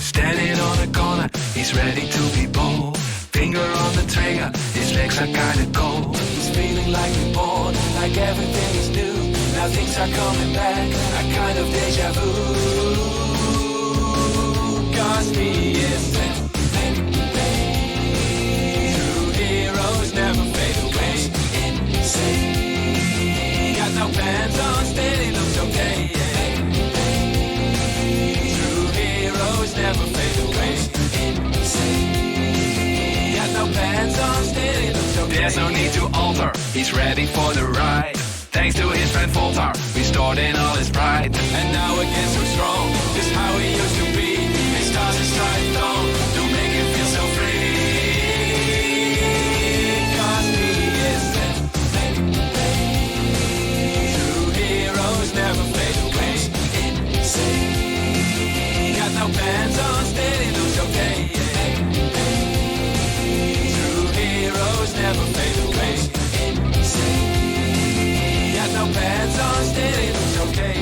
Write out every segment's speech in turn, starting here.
Standing on the corner, he's ready to be bold. Finger on the trigger, his legs are kinda cold. He's feeling like we're born, like everything is new. Now things are coming back, a kind of deja vu. 'Cause he is true heroes never fade away. Insane, got no pants on, steady looks okay. True heroes never fade away. Insane, got no pants on, steady looks okay. There's no need to alter, he's ready for the ride. Thanks to his friend Voltar, restored in all his pride. And now again so strong, just how he used to be. His stars is tied on, to make him feel so free. 'Cause he is true heroes never fade away. Insane, got no pants on, steady looks okay. True heroes never fade away. Insane, got no pants on, steady looks okay.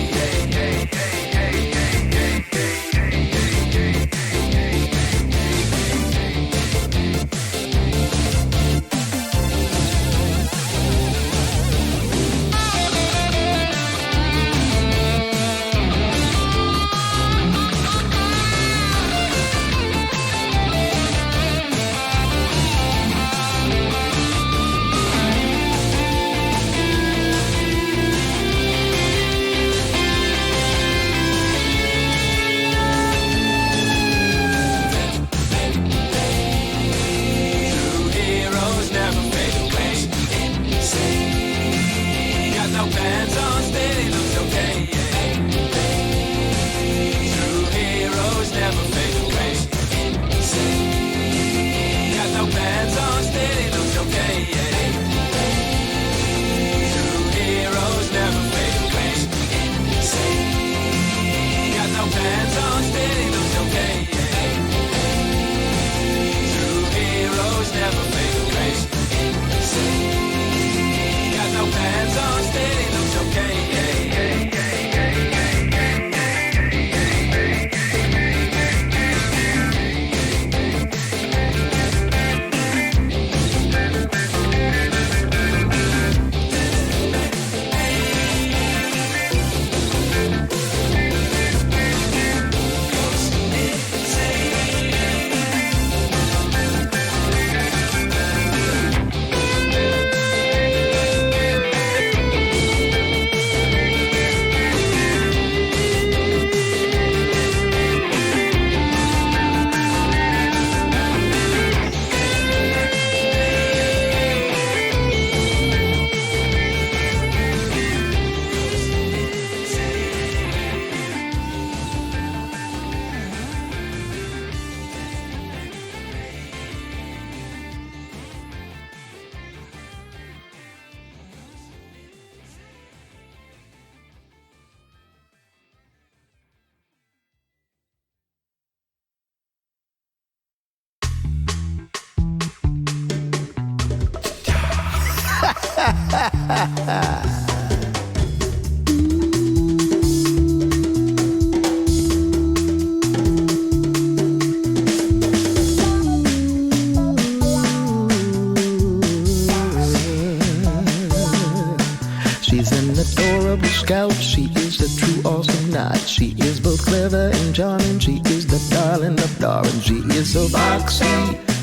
She's an adorable scout. She is a true awesome knight. She is both clever and charming. She is the darling of darling. She is so foxy.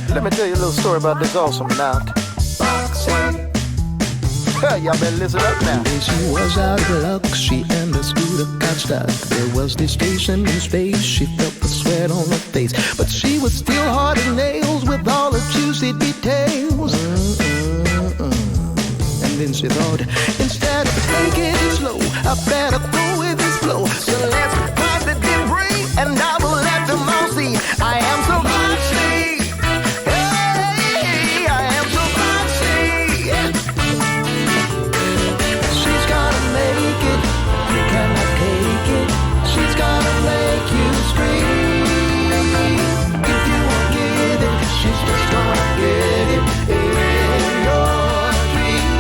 Let me tell you a little story about this awesome knight. Foxy. Y'all better listen up now. One day she was out of luck. She and the scooter got stuck. There was this station in space. She felt the sweat on her face, but she was still hard as nails with all the juicy details. And then she thought, instead of taking it slow, I better go with this flow. So let's find the debris, and I will let them all see I am so foxy. Hey, I am so foxy. She's gonna make it, you cannot take it. She's gonna make you scream. If you won't get it, she's just gonna get it in your dreams.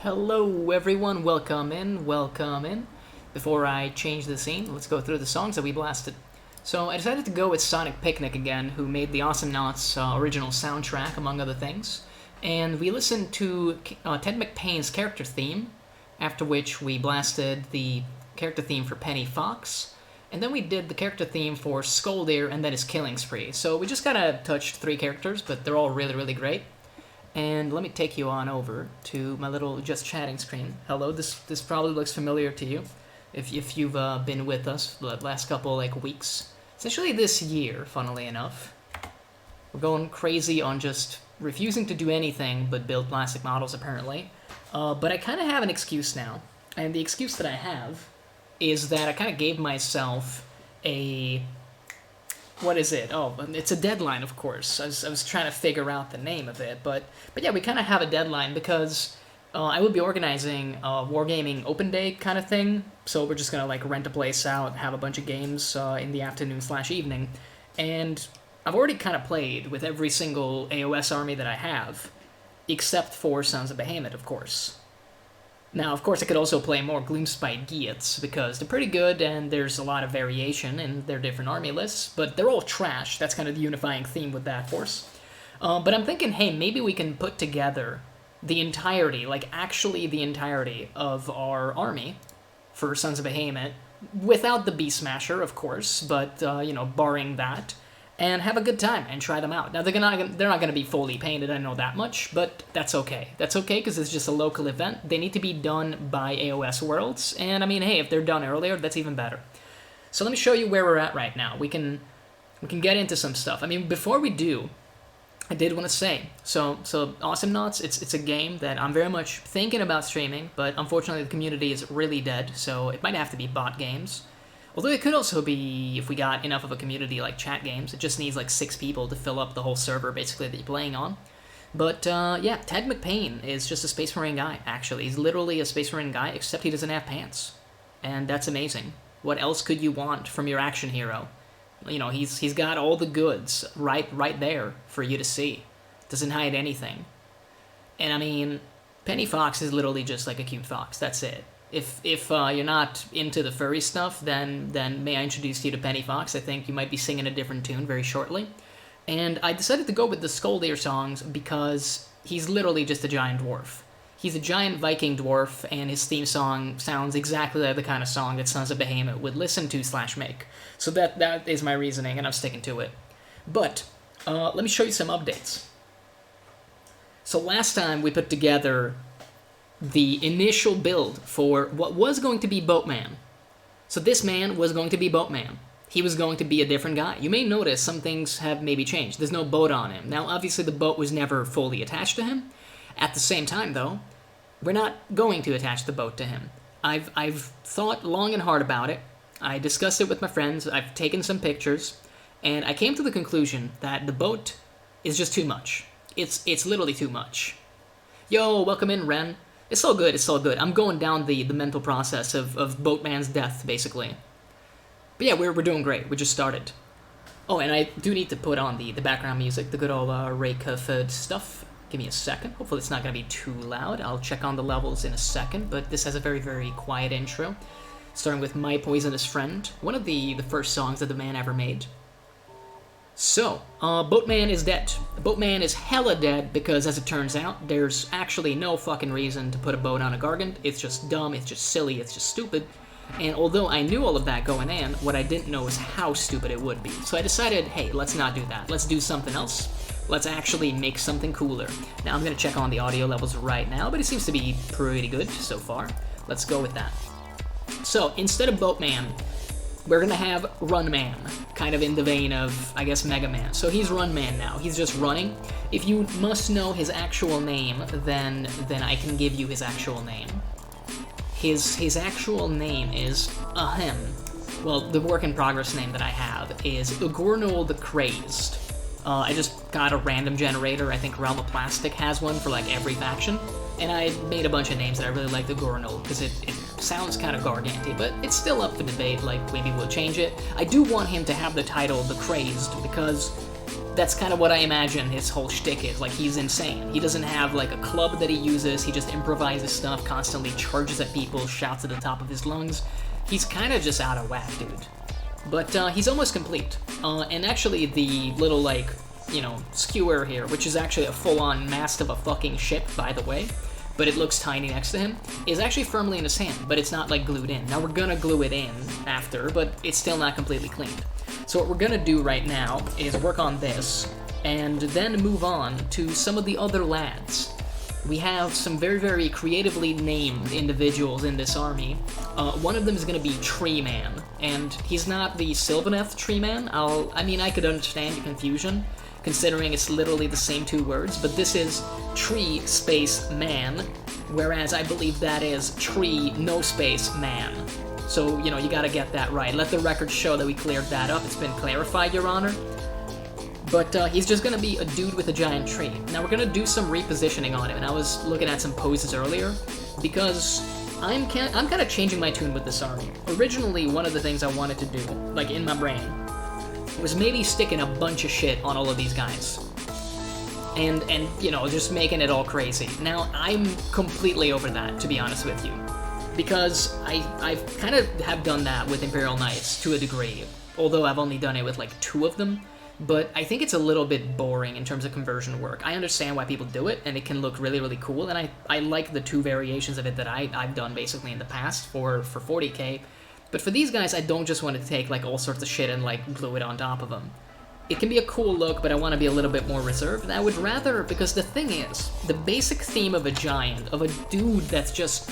Hello everyone, welcome in, welcome in. Before I change the scene, let's go through the songs that we blasted. So I decided to go with Sonic Picnic again, who made the Awesome Knots original soundtrack, among other things. And we listened to Ted McPain's character theme, after which we blasted the character theme for Penny Fox, and then we did the character theme for Skoldir and then his Killing Spree. So we just kind of touched 3 characters, but they're all really, really great. And let me take you on over to my little just chatting screen. Hello, this probably looks familiar to you if you've been with us the last couple weeks. Essentially this year, funnily enough. We're going crazy on just refusing to do anything but build plastic models, apparently. But I kind of have an excuse now. And the excuse that I have is that I kind of gave myself a... What is it? Oh, it's a deadline, of course. I was trying to figure out the name of it, but yeah, we kind of have a deadline because I will be organizing a Wargaming Open Day kind of thing. So we're just gonna rent a place out, have a bunch of games in the afternoon/evening, and I've already kind of played with every single AOS army that I have, except for Sons of Behemoth, of course. Now, of course, I could also play more Gloomspite Geats, because they're pretty good, and there's a lot of variation in their different army lists, but they're all trash. That's kind of the unifying theme with that force. But I'm thinking, hey, maybe we can put together the entirety, actually the entirety of our army for Sons of Behemoth, without the Beast Smasher, of course, but, barring that, and have a good time and try them out. Now, they're not going to be fully painted, I know that much, but that's okay. That's okay, because it's just a local event. They need to be done by AOS Worlds, and I mean, hey, if they're done earlier, that's even better. So let me show you where we're at right now. We can get into some stuff. I mean, before we do, I did want to say, so Awesome Knots, it's a game that I'm very much thinking about streaming, but unfortunately the community is really dead, so it might have to be bot games. Although it could also be, if we got enough of a community like chat games, it just needs 6 people to fill up the whole server, basically, that you're playing on. But, yeah, Ted McPain is just a Space Marine guy, actually. He's literally a Space Marine guy, except he doesn't have pants. And that's amazing. What else could you want from your action hero? You know, he's got all the goods right there for you to see. Doesn't hide anything. And, I mean, Penny Fox is literally just like a cute fox, that's it. If you're not into the furry stuff, then may I introduce you to Penny Fox? I think you might be singing a different tune very shortly. And I decided to go with the Skoldir songs because he's literally just a giant dwarf. He's a giant Viking dwarf, and his theme song sounds exactly like the kind of song that Sons of Behemoth would listen to / make. So that is my reasoning, and I'm sticking to it. But let me show you some updates. So last time we put together the initial build for what was going to be Boatman. So this man was going to be Boatman. He was going to be a different guy. You may notice some things have maybe changed. There's no boat on him. Now, obviously, the boat was never fully attached to him. At the same time, though, we're not going to attach the boat to him. I've thought long and hard about it. I discussed it with my friends. I've taken some pictures. And I came to the conclusion that the boat is just too much. It's literally too much. Yo, welcome in, Ren. It's all good, it's all good. I'm going down the mental process of Boatman's death, basically. But yeah, we're doing great. We just started. Oh, and I do need to put on the background music, the good old Reykjavik stuff. Give me a second. Hopefully it's not going to be too loud. I'll check on the levels in a second, but this has a very, very quiet intro. Starting with My Poisonous Friend, one of the first songs that the man ever made. So, Boatman is dead. Boatman is hella dead because, as it turns out, there's actually no fucking reason to put a boat on a gargant. It's just dumb, it's just silly, it's just stupid. And although I knew all of that going in, what I didn't know is how stupid it would be. So I decided, hey, let's not do that. Let's do something else. Let's actually make something cooler. Now, I'm gonna check on the audio levels right now, but it seems to be pretty good so far. Let's go with that. So, instead of Boatman, we're gonna have Runman, kind of in the vein of, I guess, Mega Man. So he's Runman now. He's just running. If you must know his actual name, then I can give you his actual name. His actual name is Ahem. Well, the work in progress name that I have is Ugornol the Crazed. I just got a random generator. I think Realm of Plastic has one for every faction. And I made a bunch of names that I really like the Ugornol because it sounds kind of garganty, but it's still up for debate. Maybe we'll change it. I do want him to have the title The Crazed because that's kind of what I imagine his whole shtick is. Like, he's insane. He doesn't have, like, a club that he uses. He just improvises stuff, constantly charges at people, shouts at the top of his lungs. He's kind of just out of whack, dude. But he's almost complete. And actually, the little, like, you know, skewer here, which is actually a full-on mast of a fucking ship, by the way, but it looks tiny next to him, is actually firmly in his hand, but it's not, like, glued in. Now, we're gonna glue it in after, but it's still not completely cleaned. So what we're gonna do right now is work on this, and then move on to some of the other lads. We have some very, very creatively named individuals in this army. One of them is gonna be Tree Man, and he's not the Sylvaneth Tree Man. I mean, I could understand the confusion, considering it's literally the same two words, but this is Tree Space Man, whereas I believe that is Tree No Space Man. So, you know, you gotta get that right. Let the record show that we cleared that up. It's been clarified, Your Honor. But he's just gonna be a dude with a giant tree. Now, we're gonna do some repositioning on him, and I was looking at some poses earlier, because I'm kind of changing my tune with this army. Originally, one of the things I wanted to do, like in my brain, was maybe sticking a bunch of shit on all of these guys. And you know, just making it all crazy. Now, I'm completely over that, to be honest with you. Because I've kind of have done that with Imperial Knights to a degree, although I've only done it with like 2 of them, but I think it's a little bit boring in terms of conversion work. I understand why people do it, and it can look really, really cool, and I like the 2 variations of it that I've done basically in the past for 40k, but for these guys, I don't just want to take like all sorts of shit and like glue it on top of them. It can be a cool look, but I want to be a little bit more reserved, and I would rather, because the thing is, the basic theme of a giant, of a dude that's just...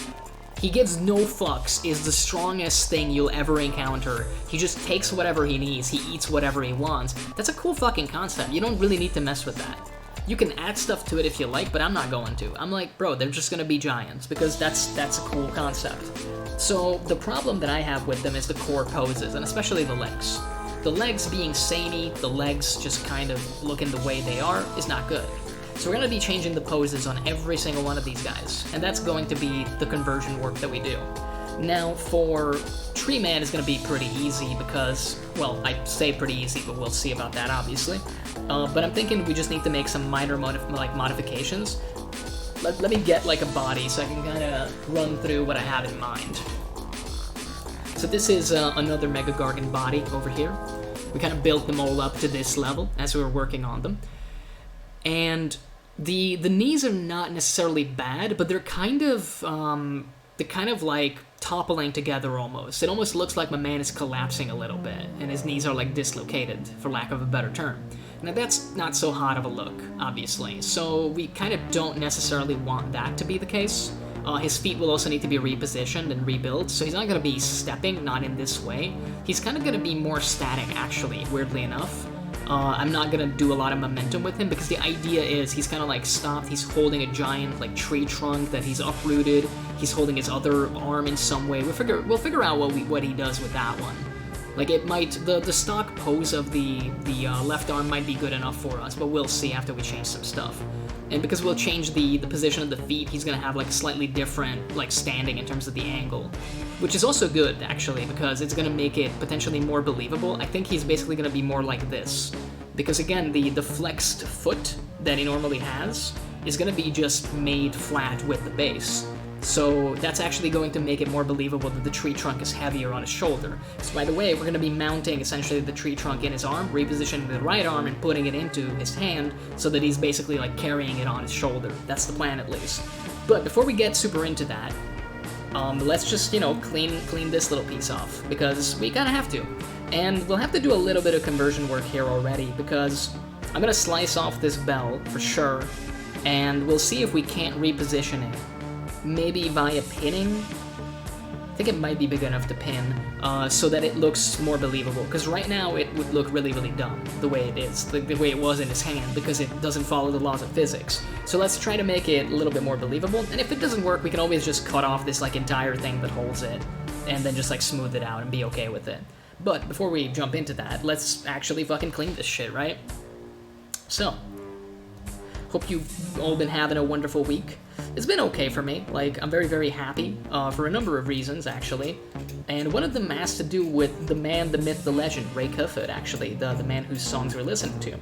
he gives no fucks, is the strongest thing you'll ever encounter. He just takes whatever he needs, he eats whatever he wants. That's a cool fucking concept. You don't really need to mess with that. You can add stuff to it if you like, but I'm not going to. I'm like, bro, they're just gonna be giants, because that's a cool concept. So, the problem that I have with them is the core poses, and especially the legs. The legs being samey, the legs just kind of looking the way they are, is not good. So we're going to be changing the poses on every single one of these guys, and that's going to be the conversion work that we do. Now, for Tree Man is going to be pretty easy because, well, I say pretty easy, but we'll see about that, obviously. But I'm thinking we just need to make some minor modifications. Let me get, like, a body so I can kind of run through what I have in mind. So this is another Mega-gargant body over here. We kind of built them all up to this level as we were working on them. And the knees are not necessarily bad, but they're kind of like toppling together almost. It almost looks like my man is collapsing a little bit, and his knees are like dislocated, for lack of a better term. Now that's not so hot of a look, obviously, so we kind of don't necessarily want that to be the case. His feet will also need to be repositioned and rebuilt, so he's not going to be stepping, not in this way. He's kind of going to be more static, actually, weirdly enough. I'm not gonna do a lot of momentum with him because the idea is he's kind of like stopped. He's holding a giant like tree trunk that he's uprooted. He's holding his other arm in some way. We'll figure out what he does with that one. Like it might the stock pose of the left arm might be good enough for us, but we'll see after we change some stuff. And because we'll change the position of the feet, he's gonna have like slightly different like standing in terms of the angle, which is also good actually because it's gonna make it potentially more believable. I think he's basically gonna be more like this, because again the flexed foot that he normally has is gonna be just made flat with the base. So that's actually going to make it more believable that the tree trunk is heavier on his shoulder. So by the way, we're going to be mounting essentially the tree trunk in his arm, repositioning the right arm and putting it into his hand so that he's basically like carrying it on his shoulder. That's the plan at least. But before we get super into that, let's just, you know, clean this little piece off because we kind of have to. And we'll have to do a little bit of conversion work here already because I'm going to slice off this bell for sure and we'll see if we can't reposition it. Maybe via pinning. I think it might be big enough to pin so that it looks more believable. Because right now it would look really, really dumb the way it is, the way it was in his hand, because it doesn't follow the laws of physics. So let's try to make it a little bit more believable. And if it doesn't work, we can always just cut off this like entire thing that holds it, and then just like smooth it out and be okay with it. But before we jump into that, let's actually fucking clean this shit, right? So. Hope you've all been having a wonderful week. It's been okay for me. Like, I'm very, very happy for a number of reasons, actually. And one of them has to do with the man, the myth, the legend, Ray Cufford, actually, the man whose songs we're listening to.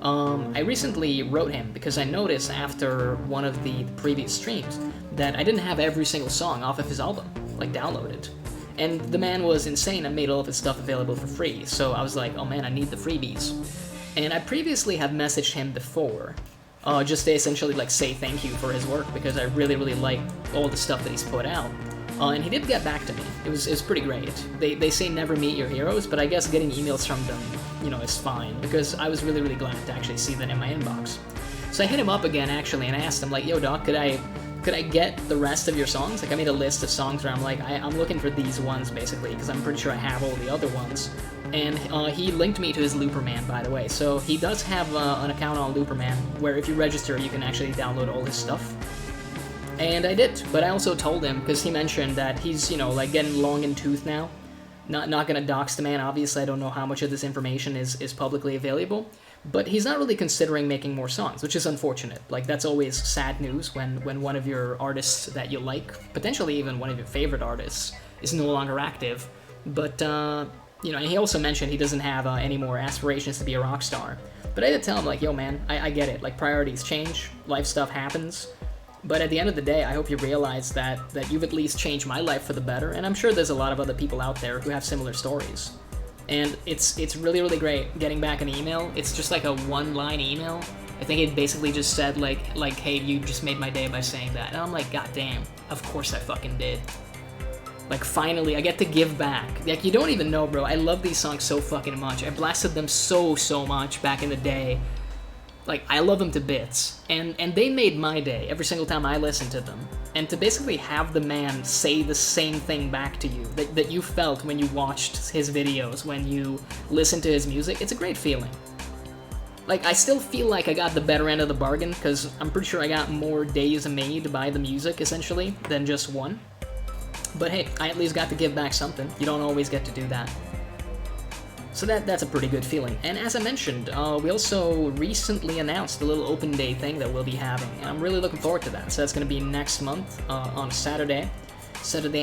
I recently wrote him because I noticed after one of the previous streams that I didn't have every single song off of his album, like, downloaded. And the man was insane and made all of his stuff available for free, so I was like, oh man, I need the freebies. And I previously had messaged him before, just to essentially like say thank you for his work, because I really, really like all the stuff that he's put out. And he did get back to me. It was pretty great. They say never meet your heroes, but I guess getting emails from them, you know, is fine, because I was really, really glad to actually see that in my inbox. So I hit him up again, actually, and I asked him, like, yo, Doc, could I get the rest of your songs? Like, I made a list of songs where I'm like, I'm looking for these ones, basically, because I'm pretty sure I have all the other ones. And he linked me to his Looperman, by the way. So he does have an account on Looperman, where if you register, you can actually download all his stuff. And I did, but I also told him, because he mentioned that he's, you know, like, getting long in tooth now. Not gonna dox the man, obviously. I don't know how much of this information is publicly available. But he's not really considering making more songs, which is unfortunate. Like, that's always sad news when one of your artists that you like, potentially even one of your favorite artists, is no longer active. But, you know, and he also mentioned he doesn't have any more aspirations to be a rock star. But I did tell him, like, yo, man, I get it. Like, priorities change, life stuff happens. But at the end of the day, I hope you realize that you've at least changed my life for the better, and I'm sure there's a lot of other people out there who have similar stories. And it's really, really great getting back an email. It's just like a one-line email. I think it basically just said, like, hey, you just made my day by saying that. And I'm like, god damn, of course I fucking did. Like, finally, I get to give back. Like, you don't even know, bro. I love these songs so fucking much. I blasted them so much back in the day. Like, I love them to bits. And they made my day every single time I listened to them. And to basically have the man say the same thing back to you that you felt when you watched his videos, when you listened to his music, it's a great feeling. Like, I still feel like I got the better end of the bargain, because I'm pretty sure I got more days made by the music, essentially, than just one. But hey, I at least got to give back something. You don't always get to do that. So that's a pretty good feeling. And as I mentioned, we also recently announced a little open day thing that we'll be having, and I'm really looking forward to that. So that's going to be next month on Saturday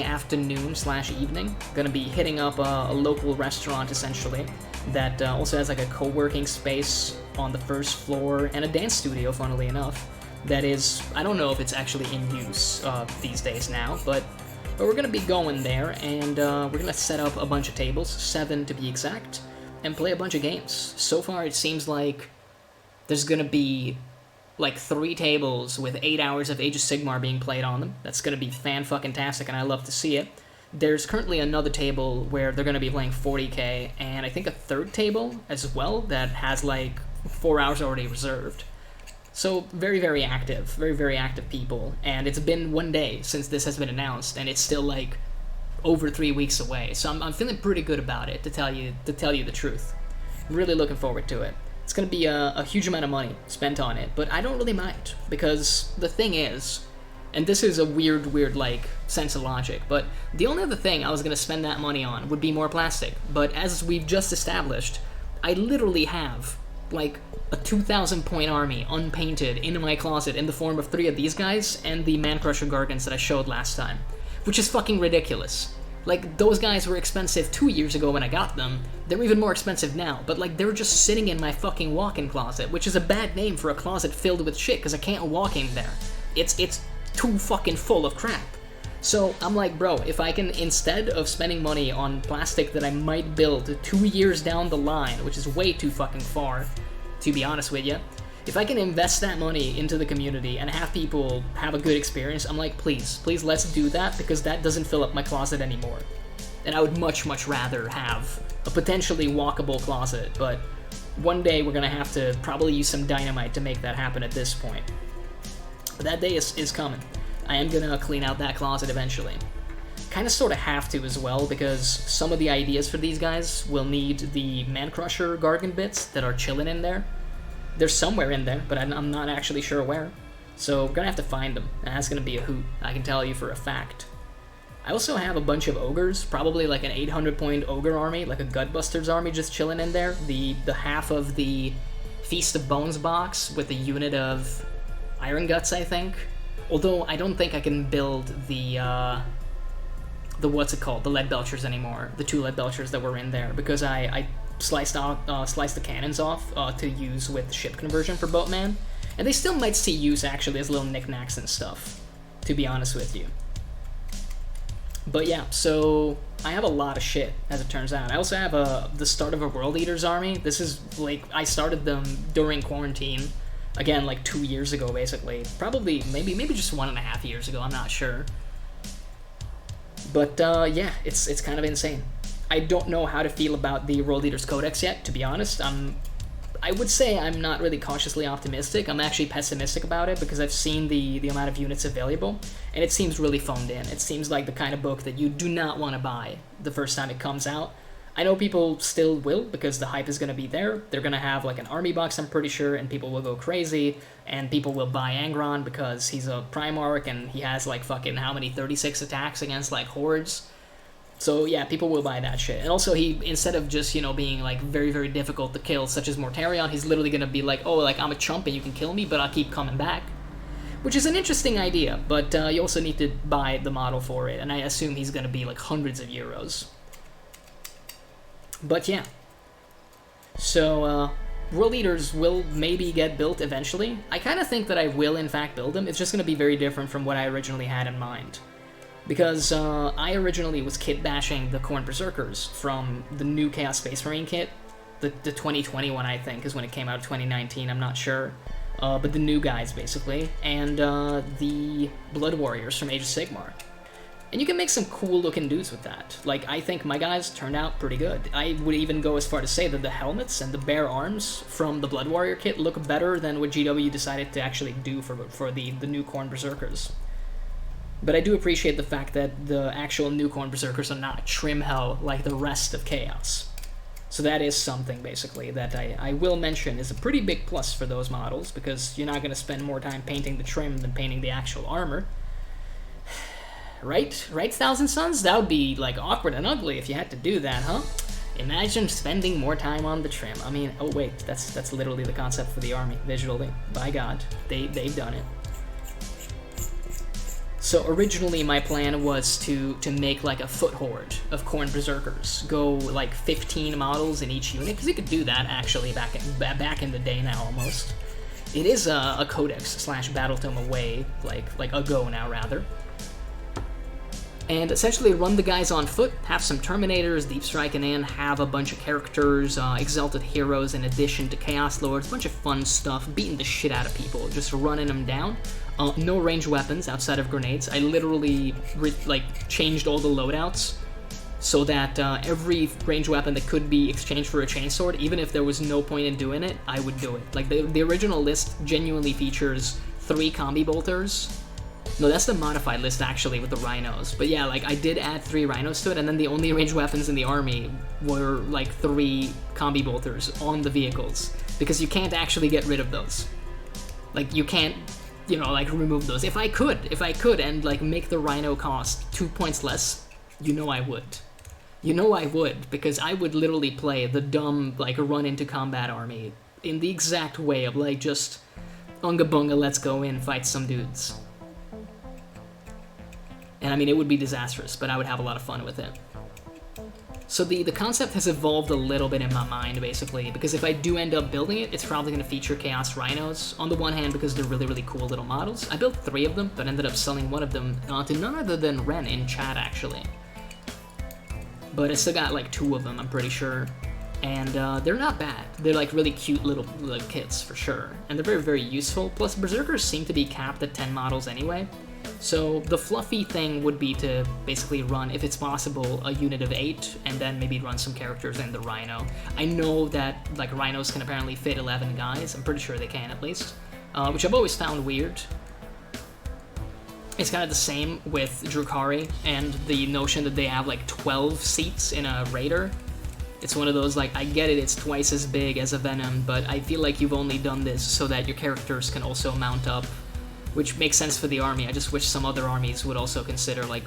afternoon/evening. Going to be hitting up a local restaurant, essentially, that also has like a co-working space on the first floor and a dance studio, funnily enough. That is, I don't know if it's actually in use these days now, but we're going to be going there, and we're going to set up a bunch of tables, 7 to be exact, and play a bunch of games. So far, it seems like there's going to be like 3 tables with 8 hours of Age of Sigmar being played on them. That's going to be fan-fucking-tastic, and I love to see it. There's currently another table where they're going to be playing 40k, and I think a third table as well that has like 4 hours already reserved. So, very, very active people, and it's been 1 day since this has been announced, and it's still, like, over 3 weeks away, so I'm feeling pretty good about it, to tell you the truth. Really looking forward to it. It's gonna be a huge amount of money spent on it, but I don't really mind, because the thing is, and this is a weird, like, sense of logic, but the only other thing I was gonna spend that money on would be more plastic, but as we've just established, I literally have, like, a 2,000 point army unpainted in my closet in the form of 3 of these guys and the Man-Crusher Gargants that I showed last time, which is fucking ridiculous. Like, those guys were expensive 2 years ago when I got them. They're even more expensive now, but like, they're just sitting in my fucking walk-in closet, which is a bad name for a closet filled with shit, because I can't walk in there. It's too fucking full of crap. So I'm like, bro, if I can, instead of spending money on plastic that I might build 2 years down the line, which is way too fucking far, to be honest with you, if I can invest that money into the community and have people have a good experience, I'm like, please let's do that, because that doesn't fill up my closet anymore. And I would much rather have a potentially walkable closet, but one day we're gonna have to probably use some dynamite to make that happen at this point. But that day is coming. I am gonna clean out that closet eventually. Kinda sorta have to as well, because some of the ideas for these guys will need the Man-Crusher Gargant bits that are chilling in there. They're somewhere in there, but I'm not actually sure where. So we're gonna have to find them, and that's gonna be a hoot, I can tell you for a fact. I also have a bunch of ogres, probably like an 800 point ogre army, like a Gutbusters army just chilling in there. The half of the Feast of Bones box with a unit of Iron Guts, I think. Although I don't think I can build the what's it called, the lead belchers anymore, the 2 lead belchers that were in there, because I sliced the cannons off to use with ship conversion for Boatman, and they still might see use actually as little knickknacks and stuff, to be honest with you. But yeah, so I have a lot of shit, as it turns out. I also have the start of a World Eaters army. This is like, I started them during quarantine, again, like 2 years ago, basically. Probably, maybe just 1.5 years ago, I'm not sure. But yeah, it's kind of insane. I don't know how to feel about the World Eaters Codex yet, to be honest. I would say I'm not really cautiously optimistic. I'm actually pessimistic about it because I've seen the amount of units available, and it seems really phoned in. It seems like the kind of book that you do not want to buy the first time it comes out. I know people still will because the hype is going to be there. They're going to have like an army box, I'm pretty sure, and people will go crazy, and people will buy Angron because he's a Primarch and he has like fucking how many 36 attacks against like hordes. So yeah, people will buy that shit. And also he, instead of just, you know, being like very, very difficult to kill, such as Mortarion, he's literally going to be like, oh, like I'm a chump and you can kill me, but I'll keep coming back. Which is an interesting idea, but you also need to buy the model for it, and I assume he's going to be like hundreds of euros. But yeah. So, World Eaters will maybe get built eventually. I kind of think that I will in fact build them. It's just going to be very different from what I originally had in mind. Because I originally was kit bashing the Khorne Berserkers from the new Chaos Space Marine kit. The 2020 one, I think, is when it came out, 2019, I'm not sure. But the new guys, basically. And the Blood Warriors from Age of Sigmar. And you can make some cool looking dudes with that. Like, I think my guys turned out pretty good. I would even go as far to say that the helmets and the bare arms from the Blood Warrior kit look better than what GW decided to actually do for the new Khorne Berserkers. But I do appreciate the fact that the actual new Khorne Berserkers are not trim hell like the rest of Chaos. So that is something, basically, that I will mention is a pretty big plus for those models, because you're not going to spend more time painting the trim than painting the actual armor. Right? Right, Thousand Suns? That would be, like, awkward and ugly if you had to do that, huh? Imagine spending more time on the trim. I mean, oh wait, that's literally the concept for the army, visually. By God, they've done it. So originally my plan was to make like a foot horde of Khorne Berserkers. Go like 15 models in each unit, because you could do that actually back in the day now almost. It is a codex / battle tome away, like ago now rather. And essentially run the guys on foot, have some Terminators, Deep Striking in, have a bunch of characters, Exalted Heroes in addition to Chaos Lords, a bunch of fun stuff, beating the shit out of people, just running them down. No ranged weapons outside of grenades. I literally changed all the loadouts so that every ranged weapon that could be exchanged for a chainsword, even if there was no point in doing it, I would do it. Like the original list genuinely features 3 combi bolters. No, that's the modified list actually with the rhinos. But yeah, like I did add 3 rhinos to it, and then the only ranged weapons in the army were like 3 combi bolters on the vehicles, because you can't actually get rid of those. Like you can't, you know, like remove those. If I could and like make the rhino cost 2 points less, you know I would. You know I would, because I would literally play the dumb like run into combat army in the exact way of like just unga bunga, let's go in, fight some dudes. And I mean, it would be disastrous, but I would have a lot of fun with it. So the concept has evolved a little bit in my mind, basically, because if I do end up building it, it's probably going to feature Chaos Rhinos. On the one hand, because they're really, really cool little models. I built 3 of them, but ended up selling one of them to none other than Ren in chat, actually. But I still got like 2 of them, I'm pretty sure. And they're not bad. They're like really cute little kits, for sure. And they're very, very useful. Plus, Berserkers seem to be capped at 10 models anyway. So the fluffy thing would be to basically run, if it's possible, a unit of 8, and then maybe run some characters in the Rhino. I know that like Rhinos can apparently fit 11 guys, I'm pretty sure they can at least, which I've always found weird. It's kind of the same with Drukhari and the notion that they have like 12 seats in a Raider. It's one of those, like, I get it, it's twice as big as a Venom, but I feel like you've only done this so that your characters can also mount up, which makes sense for the army. I just wish some other armies would also consider, like,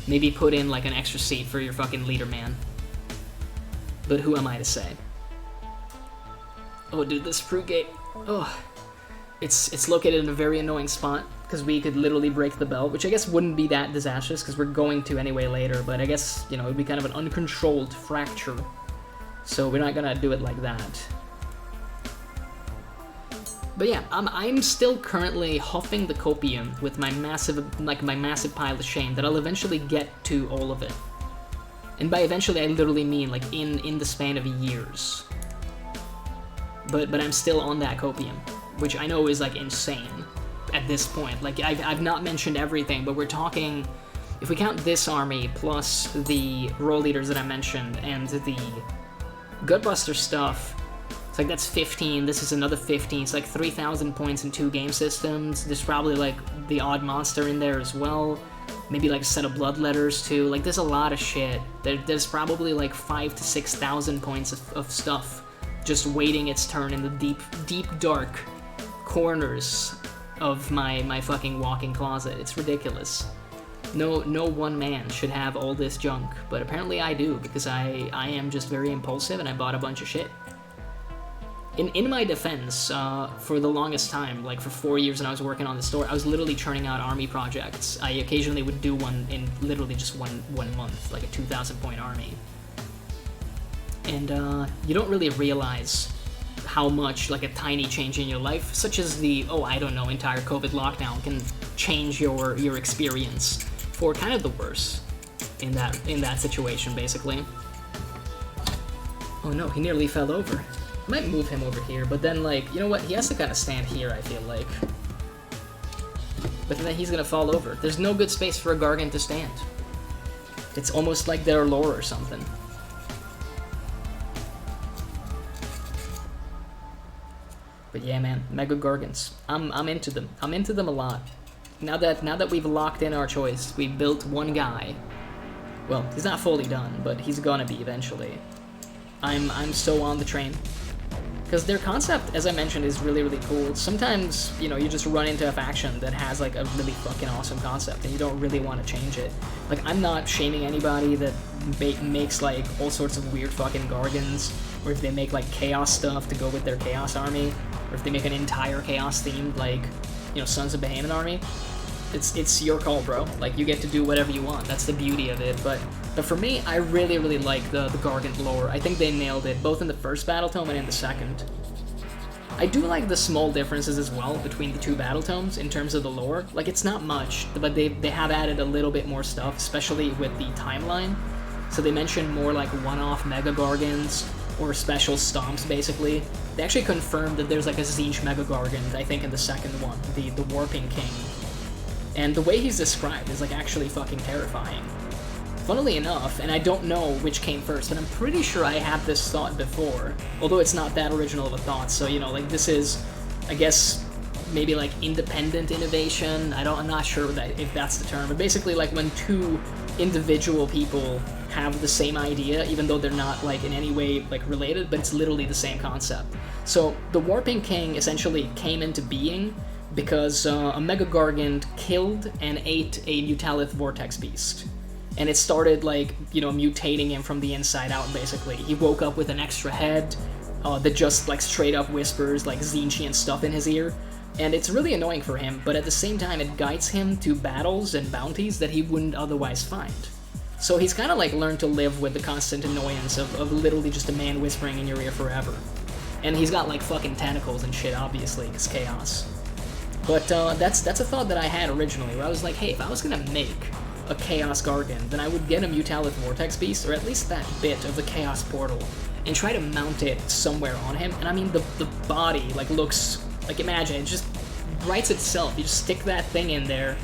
maybe put in, like, an extra seat for your fucking leader man. But who am I to say? Oh, dude, this fruit gate. Oh, It's located in a very annoying spot, because we could literally break the belt, which I guess wouldn't be that disastrous, because we're going to anyway later, but I guess, you know, it'd be kind of an uncontrolled fracture. So we're not gonna do it like that. But yeah, I'm still currently huffing the copium with my massive pile of shame that I'll eventually get to all of it. And by eventually, I literally mean like in the span of years. But I'm still on that copium, which I know is like insane at this point. Like I've not mentioned everything, but we're talking, if we count this army plus the role leaders that I mentioned and the Gutbuster stuff, it's like that's 15, this is another 15, it's like 3,000 points in 2 game systems. There's probably like the odd monster in there as well, maybe like a set of bloodletters too. Like there's a lot of shit. There's probably like 5,000 to 6,000 points of stuff just waiting its turn in the deep dark corners of my fucking walk-in closet. It's ridiculous. No one man should have all this junk, but apparently I do, because I am just very impulsive and I bought a bunch of shit. In my defense, for the longest time, like for 4 years when I was working on the store, I was literally churning out army projects. I occasionally would do one in literally just one month, like a 2,000 point army. And you don't really realize how much like a tiny change in your life, such as the, entire COVID lockdown, can change your experience for kind of the worse in that situation, basically. Oh no, he nearly fell over. I might move him over here, but then, like, you know what? He has to kind of stand here, I feel like. But then he's gonna fall over. There's no good space for a Gargant to stand. It's almost like they're lore or something. But yeah, man, Mega-gargants. I'm into them. I'm into them a lot. Now that we've locked in our choice, we've built one guy. Well, he's not fully done, but he's gonna be eventually. I'm so on the train. Because their concept, as I mentioned, is really, really cool. Sometimes, you know, you just run into a faction that has, like, a really fucking awesome concept, and you don't really want to change it. Like, I'm not shaming anybody that makes, like, all sorts of weird fucking gargants, or if they make, like, chaos stuff to go with their chaos army, or if they make an entire chaos-themed, like, you know, Sons of Behemoth army. It's your call, bro. Like, you get to do whatever you want. That's the beauty of it. But for me, I really, really like the Gargant lore. I think they nailed it, both in the first battle tome and in the second. I do like the small differences as well between the 2 battle tomes in terms of the lore. Like, it's not much, but they have added a little bit more stuff, especially with the timeline. So they mention more like one-off Mega-gargants or special stomps, basically. They actually confirmed that there's like a Tzeentch Mega-gargant, I think, in the second one, the Warping King. And the way he's described is like actually fucking terrifying. Funnily enough, and I don't know which came first, but I'm pretty sure I had this thought before, although it's not that original of a thought, so, you know, like, this is, I guess, maybe, like, independent innovation. I'm not sure if that's the term, but basically, like, when 2 individual people have the same idea, even though they're not, like, in any way, like, related, but it's literally the same concept. So, the Warping King essentially came into being because a Mega-gargant killed and ate a Mutalith Vortex Beast. And it started, like, you know, mutating him from the inside out, basically. He woke up with an extra head that just, like, straight up whispers, like, Tzeentchian stuff in his ear. And it's really annoying for him, but at the same time, it guides him to battles and bounties that he wouldn't otherwise find. So he's kind of, like, learned to live with the constant annoyance of literally just a man whispering in your ear forever. And he's got, like, fucking tentacles and shit, obviously, because chaos. But that's a thought that I had originally, where I was like, hey, if I was gonna make a Chaos Gargant, then I would get a Mutalith Vortex Beast, or at least that bit of the Chaos Portal, and try to mount it somewhere on him. And I mean, the body, like, looks, like, imagine, it just writes itself. You just stick that thing in there,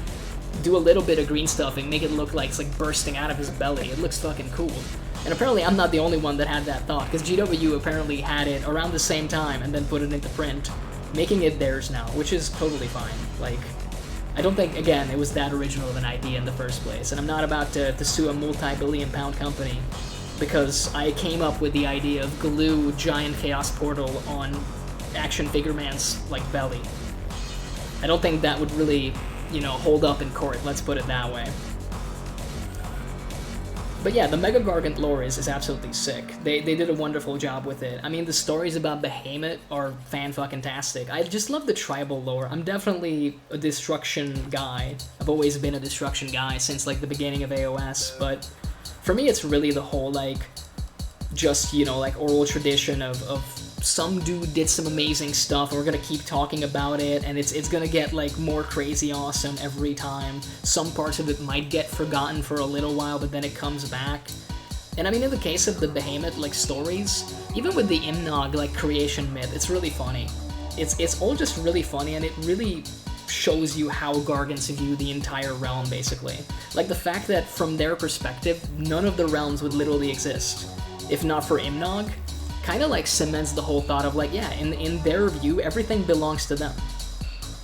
do a little bit of green stuffing, make it look like it's, like, bursting out of his belly. It looks fucking cool. And apparently I'm not the only one that had that thought, because GW apparently had it around the same time and then put it into print, making it theirs now, which is totally fine. Like, I don't think, again, it was that original of an idea in the first place, and I'm not about to sue a multi-billion-pound company because I came up with the idea of glue giant chaos portal on action figure man's, like, belly. I don't think that would really, you know, hold up in court, let's put it that way. But yeah, the Mega-gargant lore is absolutely sick. They did a wonderful job with it. I mean, the stories about Behemoth are fan-fucking-tastic. I just love the tribal lore. I'm definitely a destruction guy. I've always been a destruction guy since, like, the beginning of AOS, but for me, it's really the whole, like, just, you know, like, oral tradition of some dude did some amazing stuff, and we're gonna keep talking about it, and it's gonna get, like, more crazy awesome every time. Some parts of it might get forgotten for a little while, but then it comes back. And I mean, in the case of the Behemoth, like, stories, even with the Imnog, like, creation myth, it's really funny. It's all just really funny, and it really shows you how Gargants view the entire realm, basically. Like, the fact that, from their perspective, none of the realms would literally exist if not for Imnog, kind of like cements the whole thought of like, yeah, in their view, everything belongs to them.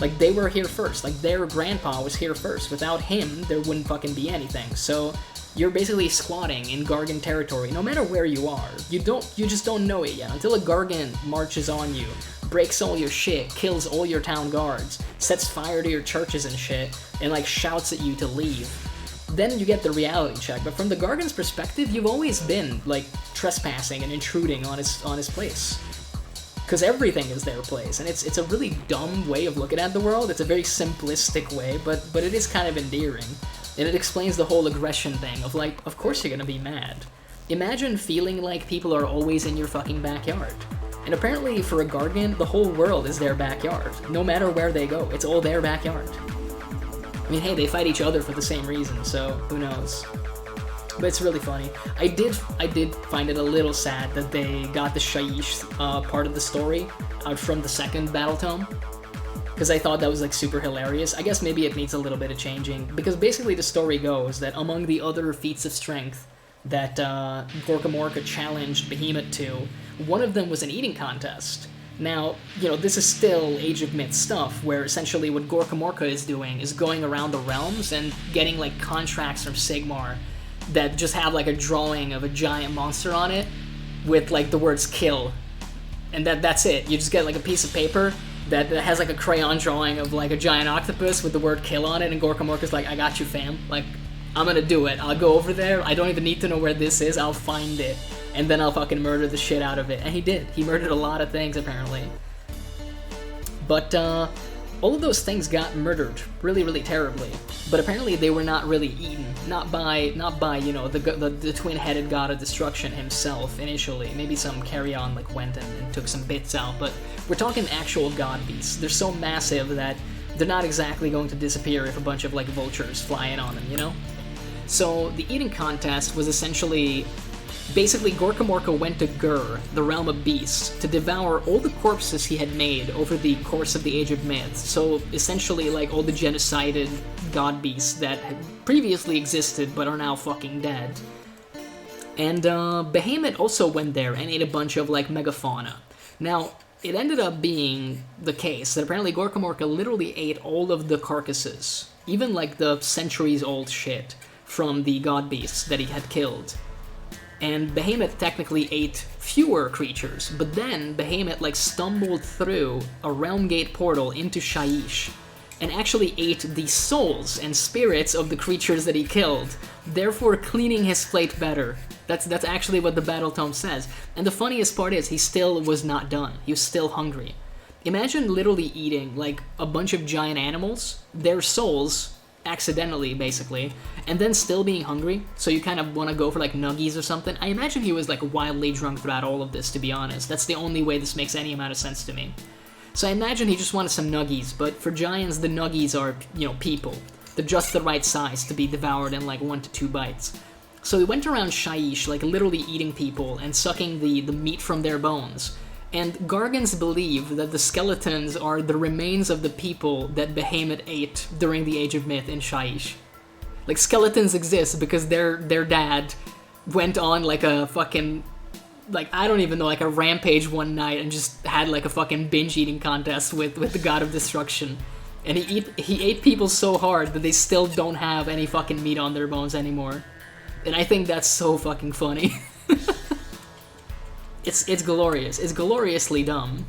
Like, they were here first. Like, their grandpa was here first. Without him, there wouldn't fucking be anything. So you're basically squatting in Gargant territory, no matter where you are. You just don't know it yet. Until a Gargant marches on you, breaks all your shit, kills all your town guards, sets fire to your churches and shit, and like shouts at you to leave. Then you get the reality check. But from the Gargant's perspective, you've always been like trespassing and intruding on his place. Because everything is their place, and it's a really dumb way of looking at the world. It's a very simplistic way, but it is kind of endearing. And it explains the whole aggression thing of like, of course you're gonna be mad. Imagine feeling like people are always in your fucking backyard. And apparently for a Gargant, the whole world is their backyard. No matter where they go, it's all their backyard. I mean, hey, they fight each other for the same reason, so who knows. But it's really funny. I did find it a little sad that they got the Shaiish part of the story out from the second battle tome, because I thought that was like super hilarious. I guess maybe it needs a little bit of changing, because basically the story goes that among the other feats of strength that Gorka Morka challenged Behemoth to, one of them was an eating contest. Now, you know, this is still Age of Myth stuff, where essentially what Gorka Morka is doing is going around the realms and getting like contracts from Sigmar that just have like a drawing of a giant monster on it with like the words kill. And that's it. You just get like a piece of paper that has like a crayon drawing of like a giant octopus with the word kill on it, and Gorka Morka's like, I got you, fam. Like, I'm gonna do it. I'll go over there. I don't even need to know where this is. I'll find it. And then I'll fucking murder the shit out of it. And he did. He murdered a lot of things, apparently. But, all of those things got murdered really, really terribly. But apparently they were not really eaten. Not by you know, the twin-headed god of destruction himself, initially. Maybe some carry-on, like, went and took some bits out. But we're talking actual god beasts. They're so massive that they're not exactly going to disappear if a bunch of, like, vultures fly in on them, you know? So, the eating contest was essentially... Basically, Gorka Morka went to Gur, the realm of beasts, to devour all the corpses he had made over the course of the Age of Myth. So, essentially, like, all the genocided god beasts that had previously existed but are now fucking dead. And, Behemoth also went there and ate a bunch of, like, megafauna. Now, it ended up being the case that apparently Gorka Morka literally ate all of the carcasses, even, like, the centuries-old shit from the god beasts that he had killed. And Behemoth technically ate fewer creatures, but then Behemoth like stumbled through a realm gate portal into Shaiish, and actually ate the souls and spirits of the creatures that he killed, therefore cleaning his plate better. That's actually what the battle tome says. And the funniest part is, he still was not done. He was still hungry. Imagine literally eating like a bunch of giant animals, their souls, accidentally, basically, and then still being hungry, so you kind of want to go for, like, nuggies or something. I imagine he was, like, wildly drunk throughout all of this, to be honest. That's the only way this makes any amount of sense to me. So I imagine he just wanted some nuggies, but for giants, the nuggies are, you know, people. They're just the right size to be devoured in, like, 1 to 2 bites. So he went around Shaiish, like, literally eating people and sucking the meat from their bones. And Gargants believe that the skeletons are the remains of the people that Behemoth ate during the Age of Myth in Shaiish. Like, skeletons exist because their dad went on, like, a fucking, like, I don't even know, like, a rampage one night and just had, like, a fucking binge-eating contest with the god of destruction. And he ate people so hard that they still don't have any fucking meat on their bones anymore. And I think that's so fucking funny. It's glorious. It's gloriously dumb,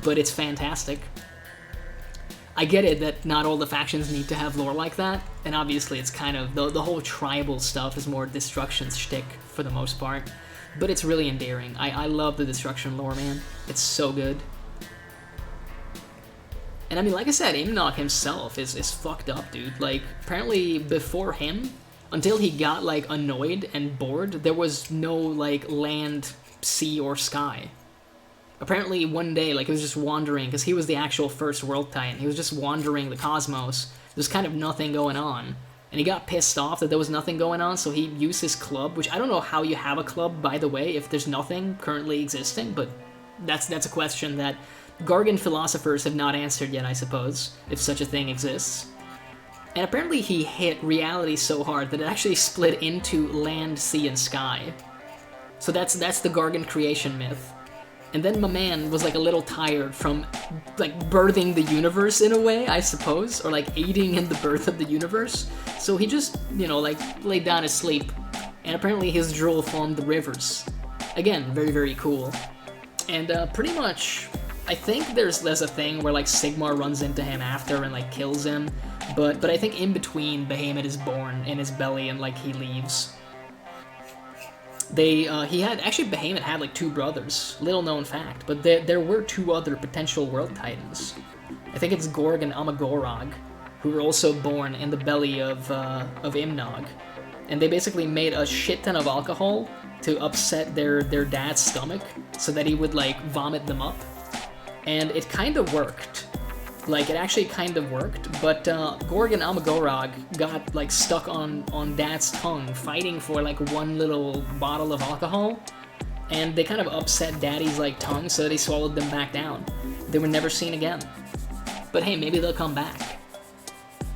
but it's fantastic. I get it that not all the factions need to have lore like that, and obviously it's kind of, the whole tribal stuff is more destruction shtick for the most part, but it's really endearing. I love the destruction lore, man. It's so good. And I mean, like I said, Imnog himself is fucked up, dude. Like, apparently before him, until he got, like, annoyed and bored, there was no, like, land, sea, or sky. Apparently one day, like, he was just wandering, because he was the actual first world titan. He was just wandering the cosmos. There's kind of nothing going on. And he got pissed off that there was nothing going on, so he used his club, which I don't know how you have a club, by the way, if there's nothing currently existing, but that's a question that Gargant philosophers have not answered yet, I suppose, if such a thing exists. And apparently he hit reality so hard that it actually split into land, sea, and sky. So that's the Gargant creation myth. And then my man was like a little tired from like birthing the universe in a way, I suppose, or like aiding in the birth of the universe. So he just, you know, like laid down to sleep. And apparently his drool formed the rivers. Again, very, very cool. And pretty much, I think there's a thing where like Sigmar runs into him after and like kills him. But I think in between, Behemoth is born in his belly and like he leaves. Behemoth had like 2 brothers, little known fact, but there were 2 other potential world titans. I think it's Gorg and Amagorog, who were also born in the belly of Imnog. And they basically made a shit ton of alcohol to upset their dad's stomach, so that he would like vomit them up. And it kind of worked. Like, it actually kind of worked, but Gorg and Amagorog got, like, stuck on Dad's tongue, fighting for, like, one little bottle of alcohol, and they kind of upset Daddy's, like, tongue, so they swallowed them back down. They were never seen again. But hey, maybe they'll come back.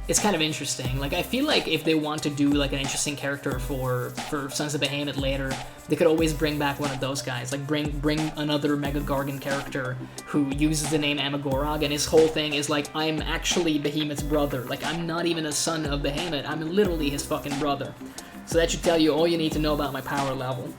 It's kind of interesting. Like, I feel like if they want to do, like, an interesting character for Sons of Behemoth later, they could always bring back one of those guys. Like, bring another Mega-gargant character who uses the name Amagorog, and his whole thing is, like, I'm actually Behemoth's brother. Like, I'm not even a son of Behemoth. I'm literally his fucking brother. So that should tell you all you need to know about my power level.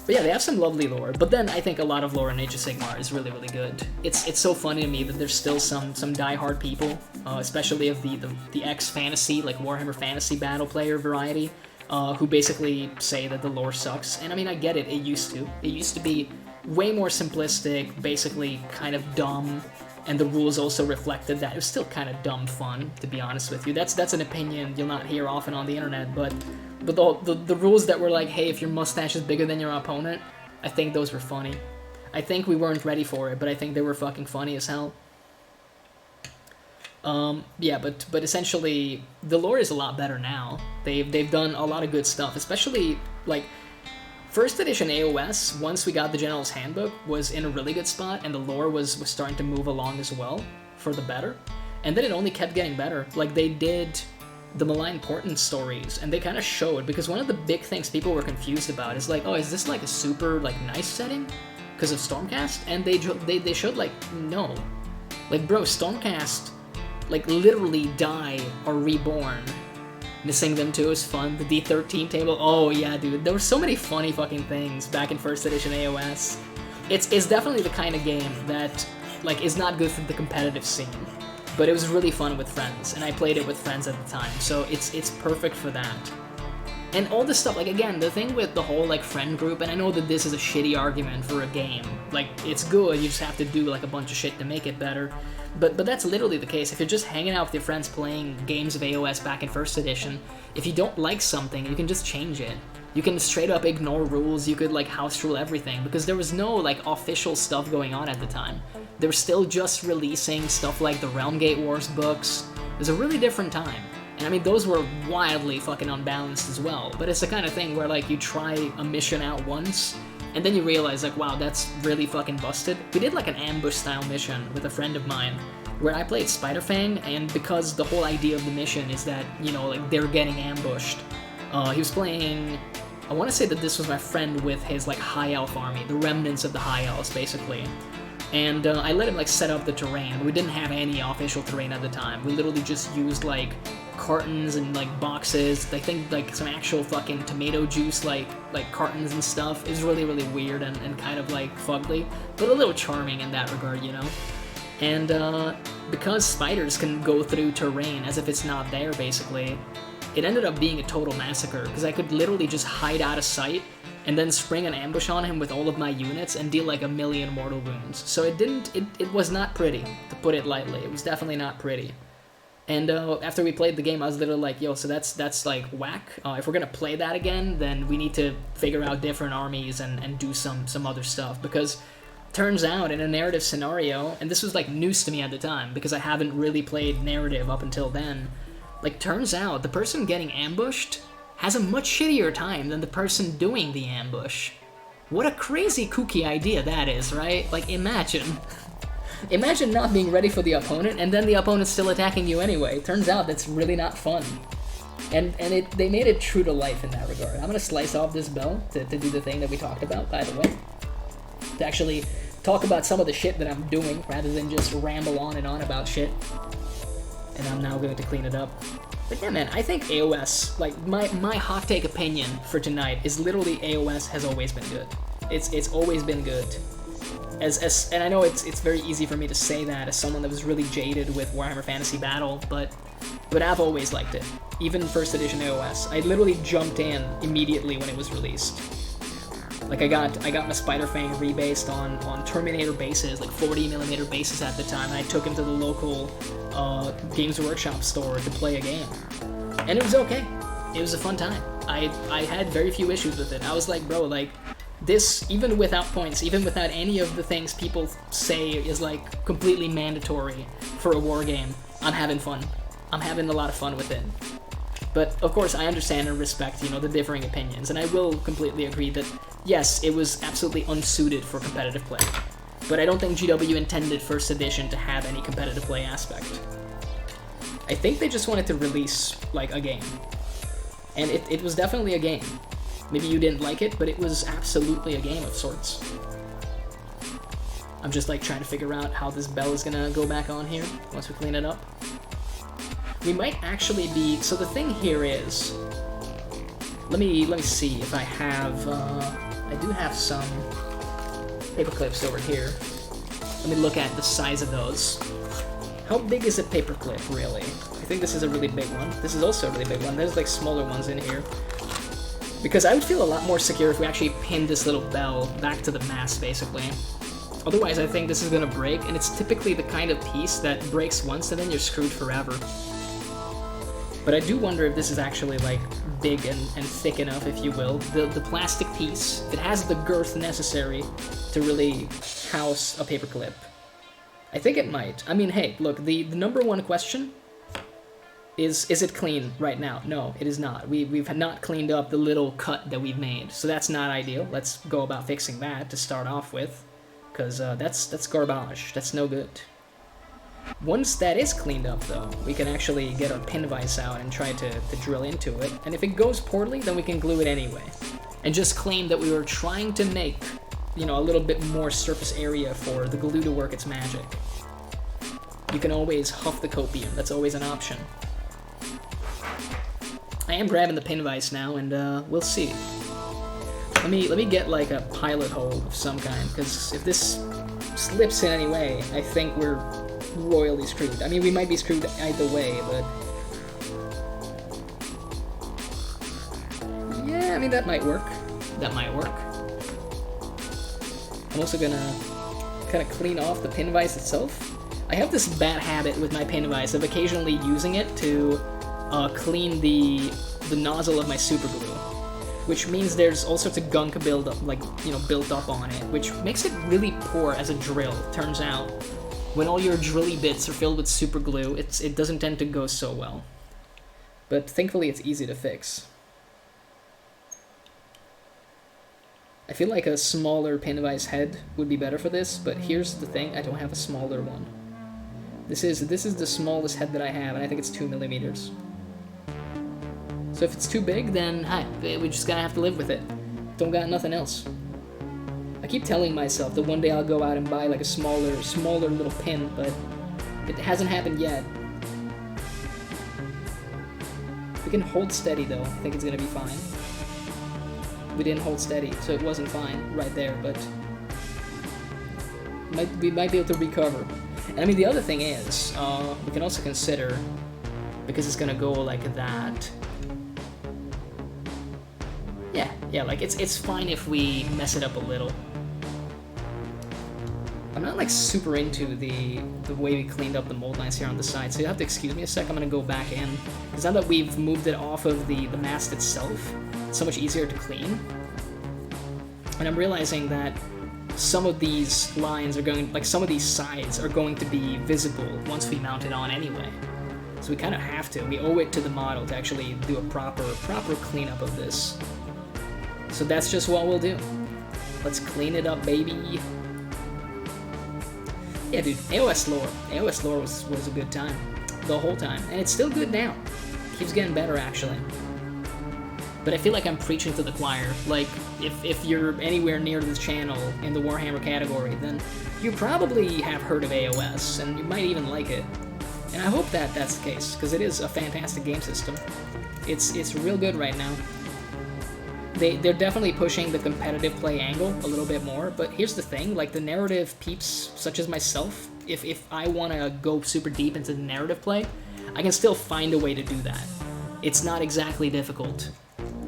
But yeah, they have some lovely lore, but then I think a lot of lore in Age of Sigmar is really, really good. It's so funny to me that there's still some die-hard people, especially of the X-fantasy, like Warhammer Fantasy battle player variety, who basically say that the lore sucks. And I mean, I get it, it used to. It used to be way more simplistic, basically kind of dumb, and the rules also reflected that. It was still kind of dumb fun, to be honest with you. That's an opinion you'll not hear often on the internet, but the rules that were like, hey, if your mustache is bigger than your opponent, I think those were funny. I think we weren't ready for it, but I think they were fucking funny as hell. Yeah, but essentially, the lore is a lot better now. They've done a lot of good stuff, especially, like, First edition AOS, once we got the General's Handbook, was in a really good spot, and the lore was starting to move along as well, for the better. And then it only kept getting better. Like, they did the Malign Portent stories, and they kind of showed, because one of the big things people were confused about is like, oh, is this like a super, like, nice setting? Because of Stormcast? And they showed, like, no. Like, bro, Stormcast, like, literally die or reborn. Missing them too is fun. The D13 table, oh yeah, dude. There were so many funny fucking things back in first edition AOS. It's definitely the kind of game that, like, is not good for the competitive scene. But it was really fun with friends, and I played it with friends at the time, so it's perfect for that. And all this stuff, like, again, the thing with the whole, like, friend group, and I know that this is a shitty argument for a game. Like, it's good, you just have to do, like, a bunch of shit to make it better. But that's literally the case. If you're just hanging out with your friends playing games of AOS back in first edition, if you don't like something, you can just change it. You can straight up ignore rules, you could, like, house rule everything, because there was no, like, official stuff going on at the time. They were still just releasing stuff like the Realm Gate Wars books. It was a really different time. And I mean, those were wildly fucking unbalanced as well, but it's the kind of thing where, like, you try a mission out once, and then you realize, like, wow, that's really fucking busted. We did, like, an ambush-style mission with a friend of mine, where I played Spiderfang, and because the whole idea of the mission is that, you know, like, they're getting ambushed, he was playing... I want to say that this was my friend with his, like, High Elf army, the remnants of the High Elves, basically. And I let him, like, set up the terrain. We didn't have any official terrain at the time. We literally just used, like, cartons and, like, boxes. I think, like, some actual fucking tomato juice, like cartons and stuff. It was really, really weird and kind of, like, fugly, but a little charming in that regard, you know? And because spiders can go through terrain as if it's not there, basically, it ended up being a total massacre, because I could literally just hide out of sight and then spring an ambush on him with all of my units and deal like 1,000,000 mortal wounds. So it was not pretty, to put it lightly. It was definitely not pretty. And after we played the game, I was literally like, yo, so that's like whack. If we're gonna play that again, then we need to figure out different armies and do some other stuff. Because turns out in a narrative scenario, and this was like news to me at the time, because I haven't really played narrative up until then, like turns out the person getting ambushed has a much shittier time than the person doing the ambush. What a crazy kooky idea that is, right? Like imagine. Imagine not being ready for the opponent, and then the opponent's still attacking you anyway. Turns out that's really not fun. And they made it true to life in that regard. I'm gonna slice off this bell to do the thing that we talked about, by the way. To actually talk about some of the shit that I'm doing, rather than just ramble on and on about shit. And I'm now going to clean it up. But yeah, man, I think AOS, like, my hot take opinion for tonight is literally AOS has always been good. It's always been good. And I know it's very easy for me to say that as someone that was really jaded with Warhammer Fantasy Battle, but I've always liked it. Even first edition AOS, I literally jumped in immediately when it was released. Like I got my Spider Fang rebased on Terminator bases, like 40mm bases at the time, and I took him to the local Games Workshop store to play a game. And it was okay. It was a fun time. I had very few issues with it. I was like, bro, like, this, even without points, even without any of the things people say is like completely mandatory for a war game, I'm having fun. I'm having a lot of fun with it. But of course I understand and respect, you know, the differing opinions, and I will completely agree that yes, it was absolutely unsuited for competitive play. But I don't think GW intended first edition to have any competitive play aspect. I think they just wanted to release like a game. And it was definitely a game. Maybe you didn't like it, but it was absolutely a game of sorts. I'm just like trying to figure out how this bell is gonna go back on here once we clean it up. We might actually be, so the thing here is, let me see if I have, I do have some paper clips over here. Let me look at the size of those. How big is a paperclip, really? I think this is a really big one. This is also a really big one. There's like smaller ones in here. Because I would feel a lot more secure if we actually pinned this little bell back to the mast, basically. Otherwise, I think this is gonna break, and it's typically the kind of piece that breaks once and then you're screwed forever. But I do wonder if this is actually like big and thick enough, if you will. The plastic piece, it has the girth necessary to really house a paperclip. I think it might. I mean, hey, look, the number one question is it clean right now? No, it is not. We've not cleaned up the little cut that we've made, so that's not ideal. Let's go about fixing that to start off with, because that's garbage. That's no good. Once that is cleaned up, though, we can actually get our pin vise out and try to drill into it, and if it goes poorly, then we can glue it anyway. And just claim that we were trying to make, you know, a little bit more surface area for the glue to work its magic. You can always huff the copium. That's always an option. I am grabbing the pin vise now, and we'll see. Let me get like a pilot hole of some kind, because if this slips in any way, I think we're royally screwed. I mean, we might be screwed either way, but yeah, I mean, that might work. That might work. I'm also gonna kind of clean off the pin vise itself. I have this bad habit with my pin vise of occasionally using it to clean the nozzle of my super glue, which means there's all sorts of gunk build up, like, you know, built up on it, which makes it really poor as a drill. Turns out, when all your drilly bits are filled with super glue, it doesn't tend to go so well. But thankfully, it's easy to fix. I feel like a smaller pin vise head would be better for this, but here's the thing: I don't have a smaller one. This is the smallest head that I have, and I think it's 2mm. So if it's too big, then hi, we just gotta have to live with it. Don't got nothing else. I keep telling myself that one day I'll go out and buy like a smaller little pin, but it hasn't happened yet. We can hold steady though. I think it's gonna be fine. We didn't hold steady, so it wasn't fine right there, but we might be able to recover. And I mean, the other thing is, we can also consider, because it's gonna go like that. Yeah, like it's fine if we mess it up a little. I'm not like super into the way we cleaned up the mold lines here on the side, so you have to excuse me a sec. I'm gonna go back in, because now that we've moved it off of the mast itself, it's so much easier to clean. And I'm realizing that some of these lines are going, like some of these sides are going to be visible once we mount it on anyway. So we kind of have to. We owe it to the model to actually do a proper cleanup of this. So that's just what we'll do. Let's clean it up, baby. Yeah, dude, AOS lore was a good time. The whole time. And it's still good now. Keeps getting better, actually. But I feel like I'm preaching to the choir. Like, if you're anywhere near this channel in the Warhammer category, then you probably have heard of AOS, and you might even like it. And I hope that that's the case, because it is a fantastic game system. It's real good right now. They're definitely pushing the competitive play angle a little bit more, but here's the thing, like the narrative peeps, such as myself, if I want to go super deep into the narrative play, I can still find a way to do that. It's not exactly difficult,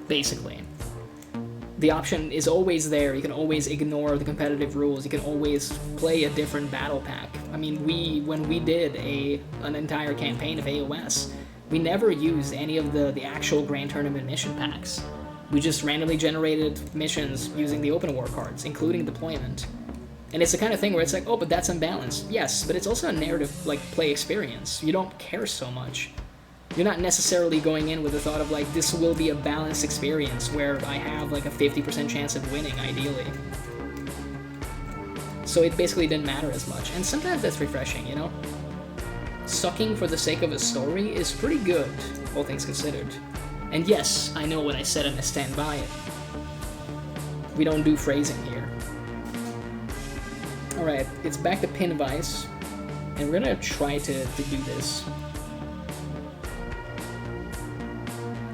basically. The option is always there. You can always ignore the competitive rules. You can always play a different battle pack. I mean, when we did an entire campaign of AOS, we never used any of the actual Grand Tournament mission packs. We just randomly generated missions using the open war cards, including deployment. And it's the kind of thing where it's like, oh, but that's unbalanced. Yes, but it's also a narrative, like, play experience. You don't care so much. You're not necessarily going in with the thought of, like, this will be a balanced experience where I have, like, a 50% chance of winning, ideally. So it basically didn't matter as much. And sometimes that's refreshing, you know? Sucking for the sake of a story is pretty good, all things considered. And yes, I know what I said and I stand by it. We don't do phrasing here. Alright, it's back to pin vise, and we're gonna try to do this.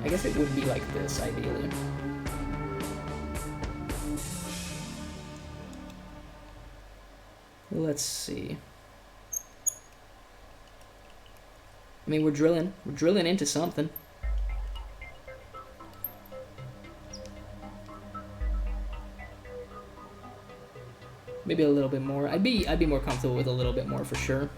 I guess it would be like this, ideally. Let's see. I mean, we're drilling into something. Maybe a little bit more. I'd be more comfortable with a little bit more for sure.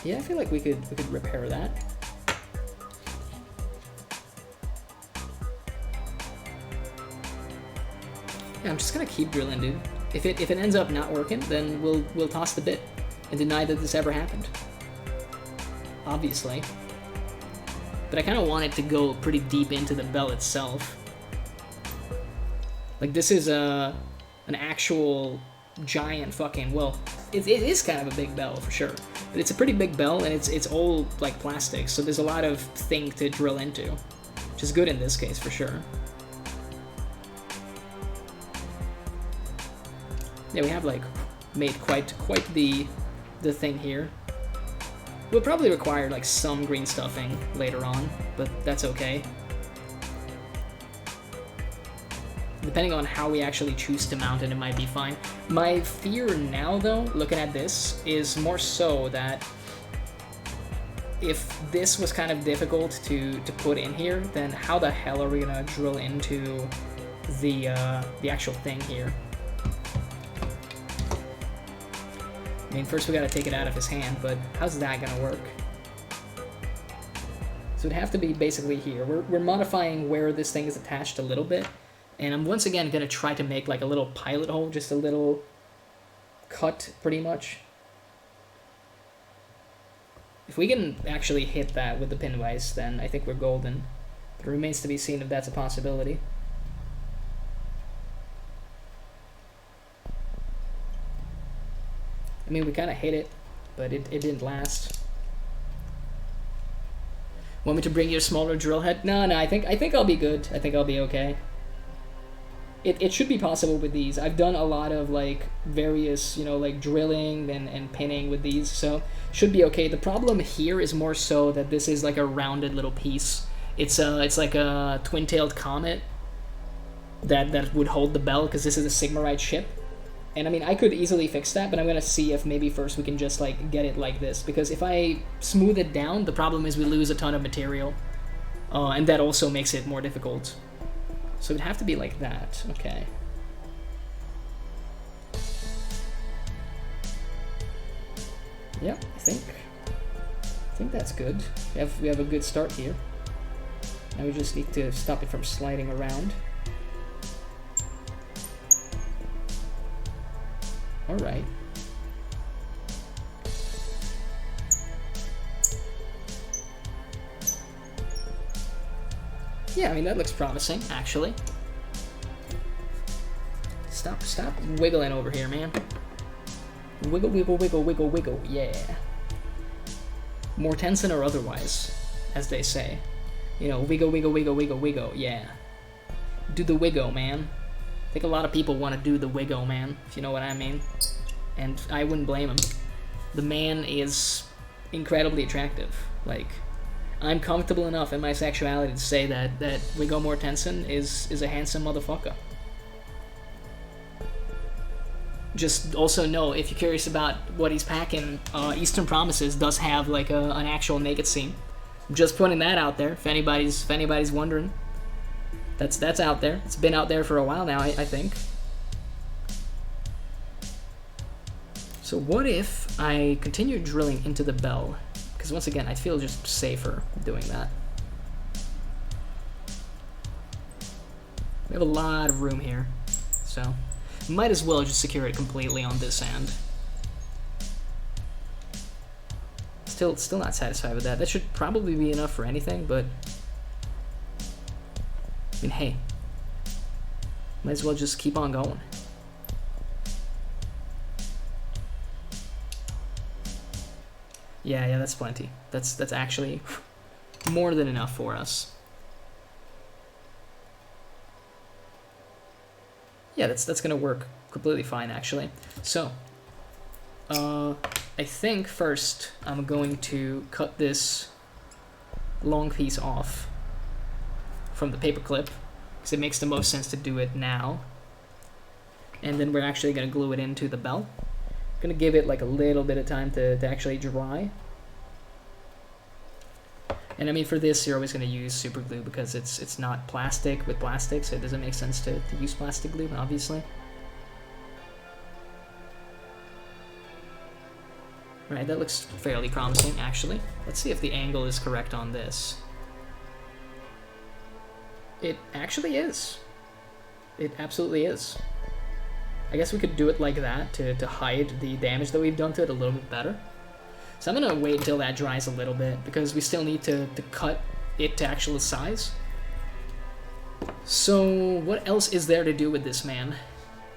Yeah, I feel like we could repair that. Yeah, I'm just gonna keep drilling, dude. If it ends up not working, then we'll toss the bit and deny that this ever happened. Obviously. But I kind of want it to go pretty deep into the bell itself. Like, this is an actual giant fucking, well, it is kind of a big bell for sure. But it's a pretty big bell, and it's all like plastic, so there's a lot of thing to drill into, which is good in this case for sure. Yeah, we have like made quite the thing here. We'll probably require like some green stuffing later on, but that's okay. Depending on how we actually choose to mount it, it might be fine. My fear now, though, looking at this, is more so that if this was kind of difficult to put in here, then how the hell are we gonna drill into the actual thing here? I mean, first we gotta take it out of his hand, but how's that gonna work? So it'd have to be basically here. We're modifying where this thing is attached a little bit, and I'm once again gonna try to make like a little pilot hole, just a little cut, pretty much. If we can actually hit that with the pin vise, then I think we're golden. But it remains to be seen if that's a possibility. I mean, we kind of hit it, but it didn't last. Want me to bring you a smaller drill head? No, I think I'll be good. I think I'll be okay. It should be possible with these. I've done a lot of like various, you know, like drilling and pinning with these, so should be okay. The problem here is more so that this is like a rounded little piece, It's like a twin-tailed comet that would hold the bell, because this is a Sigmarite ship. And I mean, I could easily fix that, but I'm gonna see if maybe first we can just like get it like this, because if I smooth it down, the problem is we lose a ton of material, and that also makes it more difficult. So it'd have to be like that. Okay. Yeah, I think that's good. We have a good start here. Now we just need to stop it from sliding around. All right. Yeah, I mean, that looks promising, actually. Stop wiggling over here, man. Wiggle, wiggle, wiggle, wiggle, wiggle, yeah. Mortensen or otherwise, as they say. You know, wiggle, wiggle, wiggle, wiggle, wiggle, yeah. Do the wiggle, man. I think a lot of people want to do the wiggle, man, if you know what I mean. And I wouldn't blame him. The man is incredibly attractive. Like, I'm comfortable enough in my sexuality to say that Viggo Mortensen is a handsome motherfucker. Just also know, if you're curious about what he's packing, Eastern Promises does have like an actual naked scene. I'm just putting that out there if anybody's wondering. That's out there. It's been out there for a while now, I think. So what if I continue drilling into the bell? Because once again, I feel just safer doing that. We have a lot of room here, so might as well just secure it completely on this end. Still not satisfied with that. That should probably be enough for anything, but I mean, hey, might as well just keep on going. Yeah, that's plenty. That's actually more than enough for us. Yeah, that's gonna work completely fine, actually. So, I think first I'm going to cut this long piece off from the paper clip, because it makes the most sense to do it now. And then we're actually gonna glue it into the bell. Gonna give it like a little bit of time to actually dry. And I mean, for this, you're always going to use super glue because it's not plastic with plastic, so it doesn't make sense to use plastic glue, obviously. Right, that looks fairly promising, actually. Let's see if the angle is correct on this. It actually is. It absolutely is. I guess we could do it like that to hide the damage that we've done to it a little bit better. So I'm gonna wait until that dries a little bit, because we still need to cut it to actual size. So what else is there to do with this man?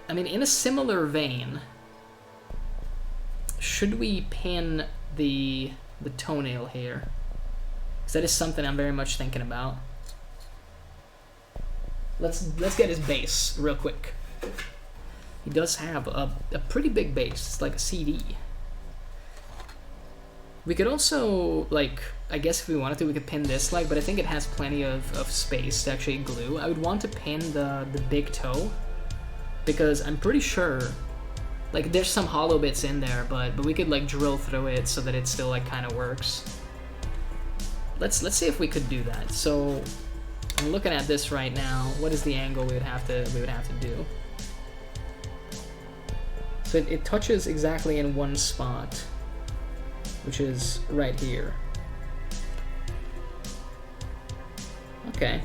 I mean, in a similar vein, should we pin the toenail here? Because that is something I'm very much thinking about. Let's get his base real quick. He does have a pretty big base. It's like a CD. We could also, like, I guess if we wanted to, we could pin this, like, but I think it has plenty of space to actually glue. I would want to pin the big toe, because I'm pretty sure, like, there's some hollow bits in there, but we could, like, drill through it so that it still, like, kind of works. Let's see if we could do that. So I'm looking at this right now. What is the angle we would have to do? So it touches exactly in one spot, which is right here. Okay.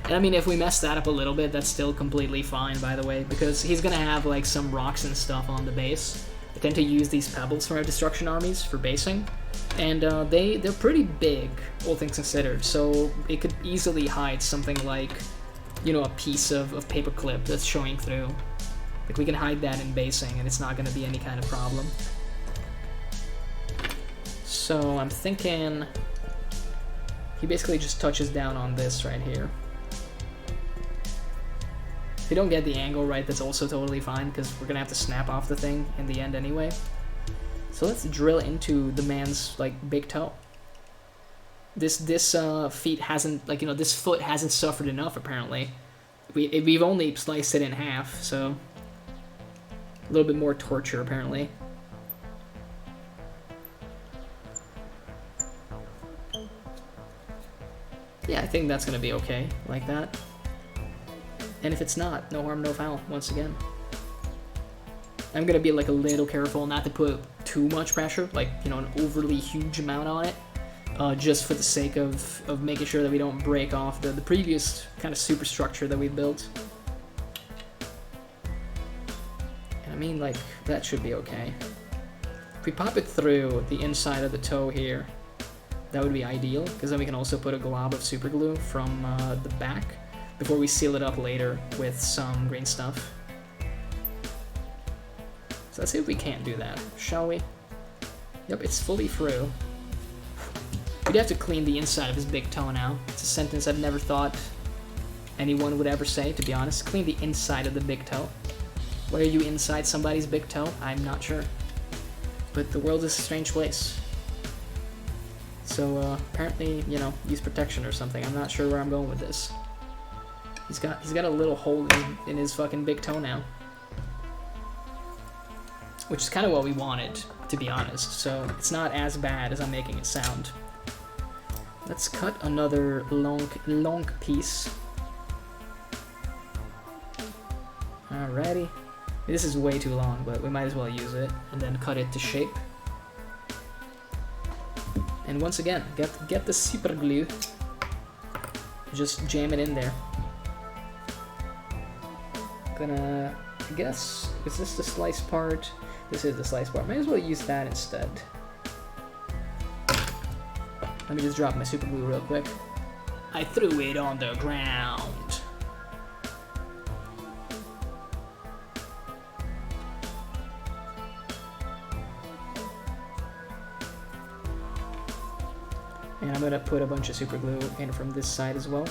And I mean, if we mess that up a little bit, that's still completely fine, by the way, because he's gonna have like some rocks and stuff on the base. I tend to use these pebbles from our destruction armies for basing, and they're pretty big, all things considered, so it could easily hide something like, you know, a piece of paper clip that's showing through. Like, we can hide that in basing, and it's not gonna be any kind of problem. So I'm thinking he basically just touches down on this right here. If you don't get the angle right, that's also totally fine, because we're gonna have to snap off the thing in the end anyway. So let's drill into the man's, like, big toe. this feet hasn't, like, this foot hasn't suffered enough, apparently. We've only sliced it in half, so a little bit more torture, apparently. Yeah, I think that's gonna be okay, like that. And if it's not, no harm, no foul, once again. I'm gonna be, like, a little careful not to put too much pressure, like, an overly huge amount on it. Just for the sake of making sure that we don't break off the previous kind of superstructure that we built. And I mean, like, that should be okay. If we pop it through the inside of the toe here, that would be ideal, because then we can also put a glob of super glue from the back before we seal it up later with some green stuff. So let's see if we can't do that, shall we? Yep, it's fully through. We'd have to clean the inside of his big toe now. It's a sentence I've never thought anyone would ever say, to be honest. Clean the inside of the big toe. Why are you inside somebody's big toe? I'm not sure. But the world is a strange place. So, apparently, use protection or something. I'm not sure where I'm going with this. He's got a little hole in his fucking big toe now. Which is kind of what we wanted, to be honest. So, it's not as bad as I'm making it sound. Let's cut another long piece. Alrighty. This is way too long, but we might as well use it, and then cut it to shape. And once again, get the super glue. Just jam it in there. Gonna, I guess, is this the slice part? This is the slice part. Might as well use that instead. Let me just drop my super glue real quick. I threw it on the ground. And I'm gonna put a bunch of super glue in from this side as well.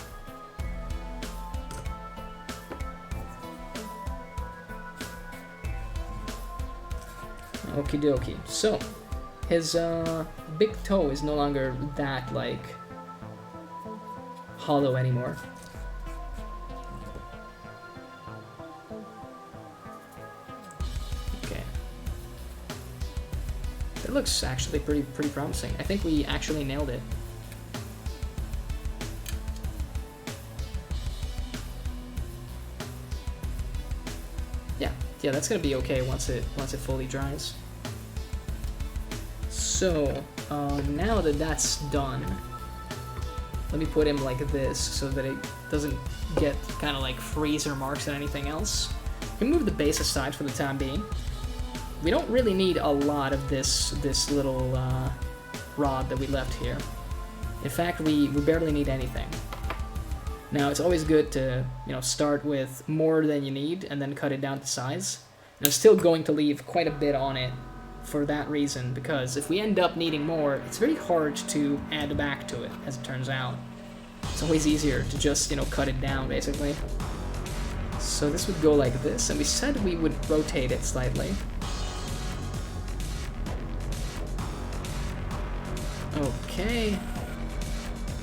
Okie dokie. So, his big toe is no longer that, like, hollow anymore. Okay. It looks actually pretty promising. I think we actually nailed it. Yeah, that's gonna be okay once it fully dries. So, now that that's done, let me put him like this so that it doesn't get kind of like freezer marks and anything else. We can move the base aside for the time being. We don't really need a lot of this little rod that we left here. In fact, we barely need anything. Now, it's always good to, start with more than you need and then cut it down to size. And I'm still going to leave quite a bit on it for that reason, because if we end up needing more, it's very hard to add back to it, as it turns out. It's always easier to just, cut it down, basically. So this would go like this, and we said we would rotate it slightly. Okay.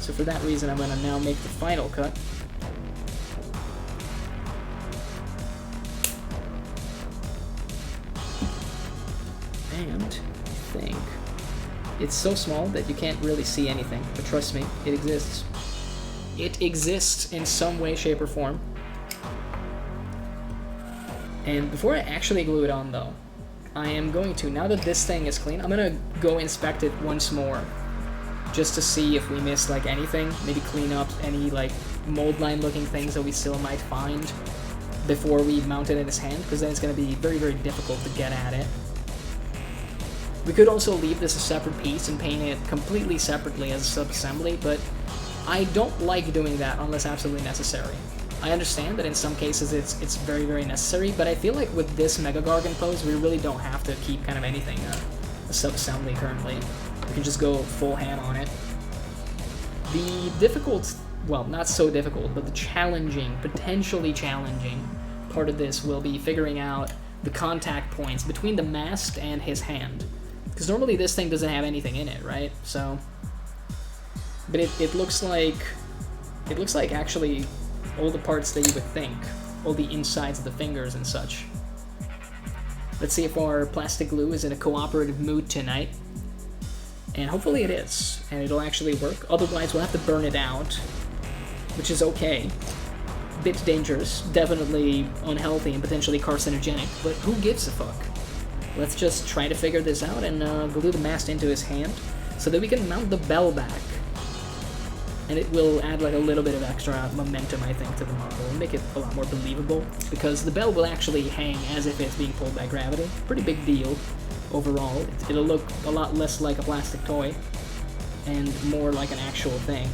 So for that reason, I'm going to now make the final cut. And I think it's so small that you can't really see anything, but trust me, it exists. It exists in some way, shape, or form. And before I actually glue it on, though, I am going to, now that this thing is clean, I'm going to go inspect it once more, just to see if we missed, like, anything, maybe clean up any, like, mold line looking things that we still might find before we mount it in his hand, because then it's going to be very, very difficult to get at it. We could also leave this a separate piece and paint it completely separately as a sub-assembly, but I don't like doing that unless absolutely necessary. I understand that in some cases it's very, very necessary, but I feel like with this Mega-gargant pose, we really don't have to keep kind of anything a sub-assembly currently. We can just go full ham on it. The difficult, well, not so difficult, but the challenging, potentially challenging part of this will be figuring out the contact points between the mast and his hand. Because normally this thing doesn't have anything in it, right? So But it looks like actually all the parts that you would think, all the insides of the fingers and such. Let's see if our plastic glue is in a cooperative mood tonight. And hopefully it is, and it'll actually work. Otherwise, we'll have to burn it out, which is okay. Bit dangerous, definitely unhealthy and potentially carcinogenic, but who gives a fuck? Let's just try to figure this out and glue the mast into his hand so that we can mount the bell back. And it will add like a little bit of extra momentum, I think, to the model and make it a lot more believable, because the bell will actually hang as if it's being pulled by gravity. Pretty big deal overall. It'll look a lot less like a plastic toy and more like an actual thing.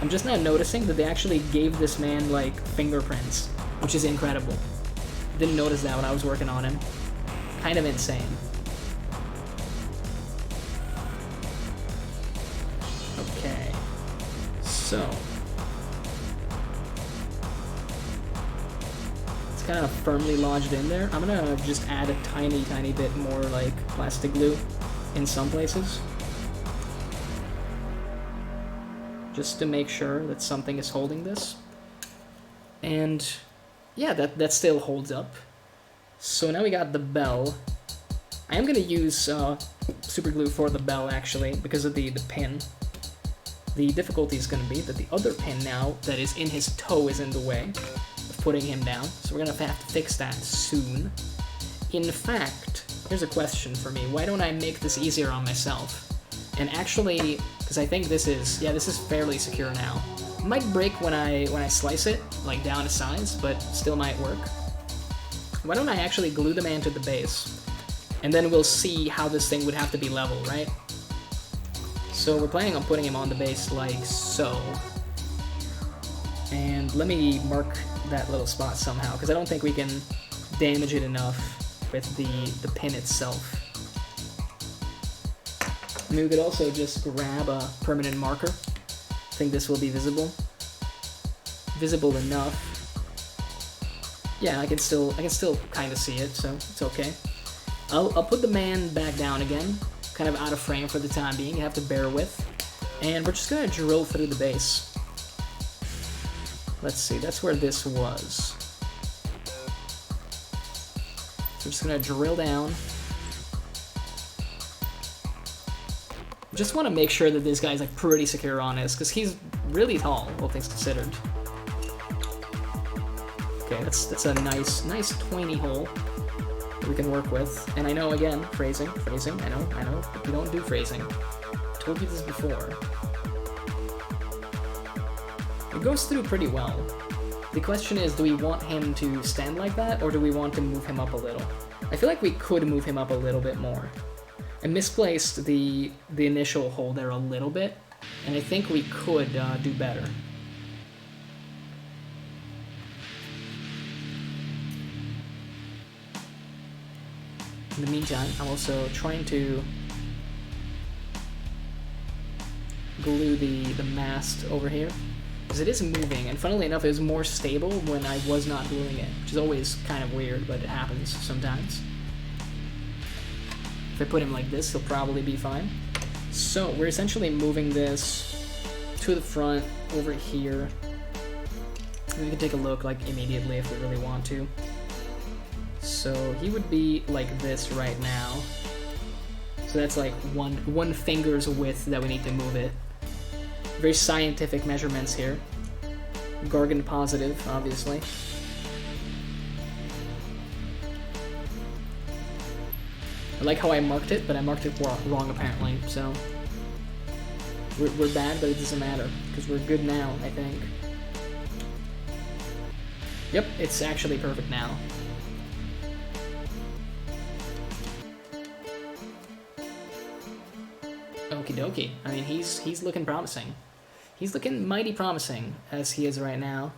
I'm just now noticing that they actually gave this man like fingerprints, which is incredible. Didn't notice that when I was working on him. Kind of insane. Okay. So, it's kind of firmly lodged in there. I'm gonna just add a tiny bit more like plastic glue in some places, just to make sure that something is holding this. And yeah, that still holds up. So now we got the bell. I am gonna use super glue for the bell actually, because of the pin. The difficulty is going to be that the other pin now that is in his toe is in the way of putting him down, so we're going to have to fix that soon. In fact, here's a question for me. Why don't I make this easier on myself? And actually, because I think this is fairly secure now. It might break when I slice it, like down to size, but still might work. Why don't I actually glue the man to the base? And then we'll see how this thing would have to be level, right? So we're planning on putting him on the base like so. And let me mark that little spot somehow, because I don't think we can damage it enough with the pin itself. And we could also just grab a permanent marker. I think this will be visible. Visible enough. Yeah, I can still kind of see it, so it's okay. I'll put the man back down again, kind of out of frame for the time being, you have to bear with. And we're just gonna drill through the base. Let's see, that's where this was. So we're just gonna drill down. Just want to make sure that this guy's like pretty secure on this, because he's really tall, all things considered. Okay, that's a nice tiny hole that we can work with. And I know, again, phrasing, I know, but we don't do phrasing. I told you this before. It goes through pretty well. The question is, do we want him to stand like that, or do we want to move him up a little? I feel like we could move him up a little bit more. I misplaced the initial hole there a little bit, and I think we could do better. In the meantime, I'm also trying to glue the mast over here, because it is moving, and funnily enough, it was more stable when I was not gluing it, which is always kind of weird, but it happens sometimes. If I put him like this, he'll probably be fine. So we're essentially moving this to the front over here. And we can take a look like immediately if we really want to. So he would be like this right now. So that's like one finger's width that we need to move it. Very scientific measurements here. Gargant positive, obviously. I like how I marked it, but I marked it wrong apparently, so we're bad, but it doesn't matter, because we're good now, I think. Yep, it's actually perfect now. Okie dokie. I mean, he's looking promising. He's looking mighty promising, as he is right now.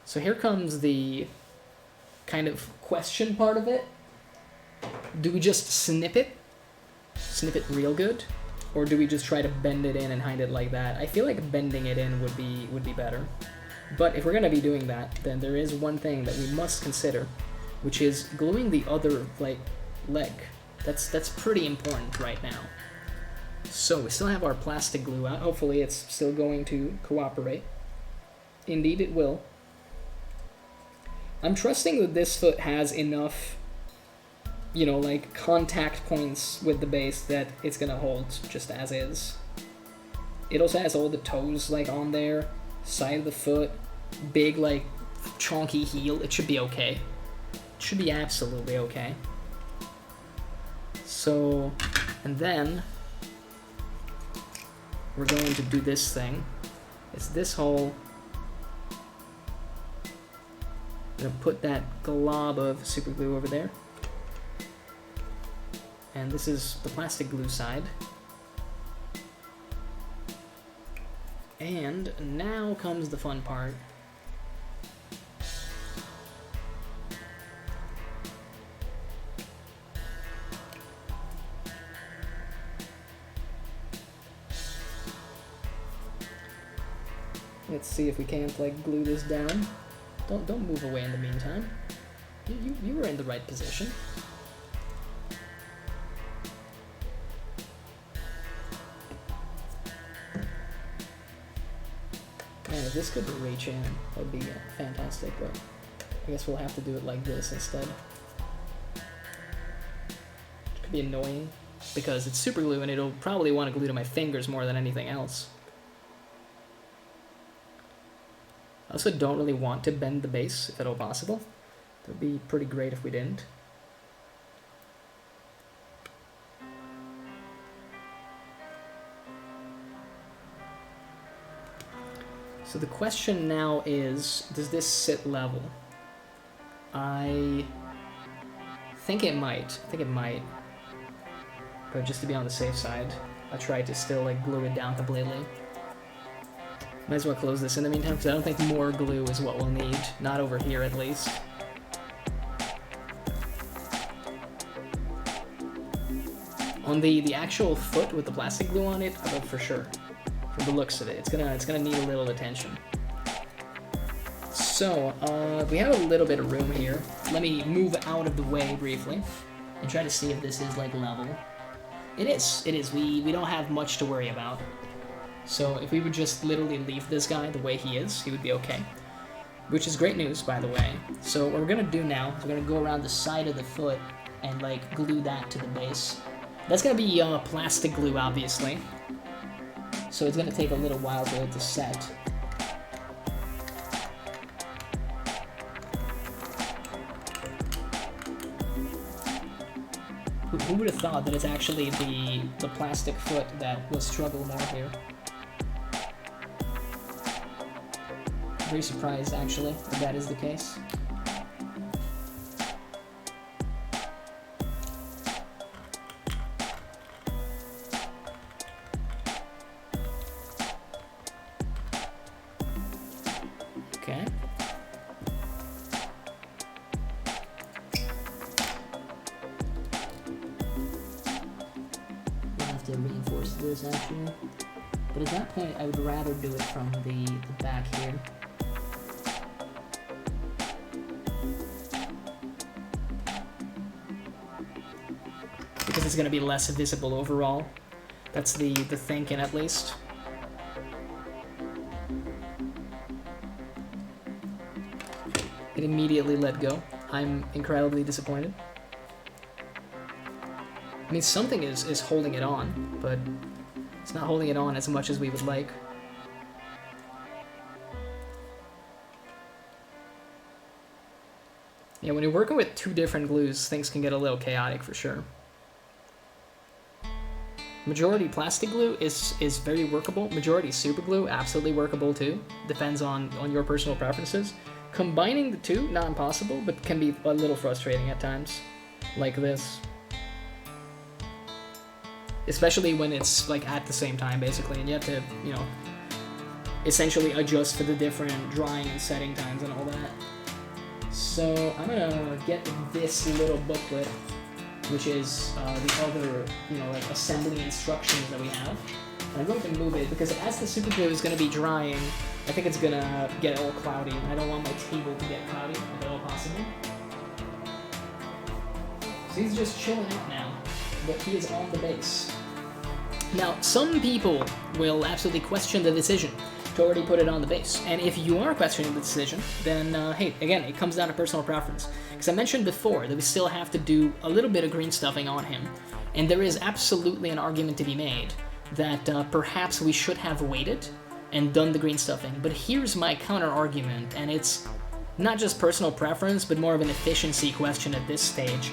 So here comes the kind of question part of it. Do we just snip it real good, or do we just try to bend it in and hide it like that? I feel like bending it in would be better. But if we're gonna be doing that, then there is one thing that we must consider, which is gluing the other leg. That's pretty important right now. So we still have our plastic glue out. Hopefully it's still going to cooperate. Indeed it will. I'm trusting that this foot has enough, you know, like contact points with the base that it's gonna hold just as is. It also has all the toes like on there, side of the foot, big like chonky heel. It should be okay. It should be absolutely okay. So, and then we're going to do this thing. It's this hole. I'm gonna put that glob of super glue over there. And this is the plastic glue side. And now comes the fun part. Let's see if we can't like glue this down. Don't move away in the meantime. You were in the right position. Man, if this could reach in, that'd be fantastic, but I guess we'll have to do it like this instead. It could be annoying, because it's super glue and it'll probably want to glue to my fingers more than anything else. I also don't really want to bend the base, if at all possible. That would be pretty great if we didn't. So the question now is, does this sit level? I think it might. But just to be on the safe side, I'll try to still like glue it down completely. Might as well close this in the meantime, because I don't think more glue is what we'll need. Not over here, at least. On the actual foot with the plastic glue on it, I know for sure. From the looks of it, it's gonna need a little attention. So, we have a little bit of room here. Let me move out of the way briefly and try to see if this is like level. It is. We don't have much to worry about. So if we would just literally leave this guy the way he is, he would be okay. Which is great news, by the way. So what we're gonna do now is we're gonna go around the side of the foot and like glue that to the base. That's gonna be plastic glue, obviously. So it's gonna take a little while for it to set. Who would have thought that it's actually the plastic foot that will struggle more here? Very surprised, actually, if that is the case. Okay. We'll have to reinforce this, actually. But at that point, I would rather do it from the back here. Because it's going to be less visible overall. That's the thinking, at least. It immediately let go. I'm incredibly disappointed. I mean, something is holding it on, but it's not holding it on as much as we would like. Yeah, when you're working with two different glues, things can get a little chaotic for sure. Majority plastic glue is very workable. Majority super glue, absolutely workable too. Depends on your personal preferences. Combining the two, not impossible, but can be a little frustrating at times. Like this. Especially when it's like at the same time, basically, and you have to, you know, essentially adjust for the different drying and setting times and all that. So I'm gonna get this little booklet, which is the other, you know, like assembly instructions that we have. And I'm going to move it because as the super glue is going to be drying, I think it's going to get all cloudy. I don't want my table to get cloudy, if at all possible. So he's just chilling out now, but he is on the base. Now, some people will absolutely question the decision to already put it on the base. And if you are questioning the decision, then, hey, again, it comes down to personal preference. Because I mentioned before that we still have to do a little bit of green stuffing on him. And there is absolutely an argument to be made that perhaps we should have waited and done the green stuffing. But here's my counter-argument, and it's not just personal preference, but more of an efficiency question at this stage.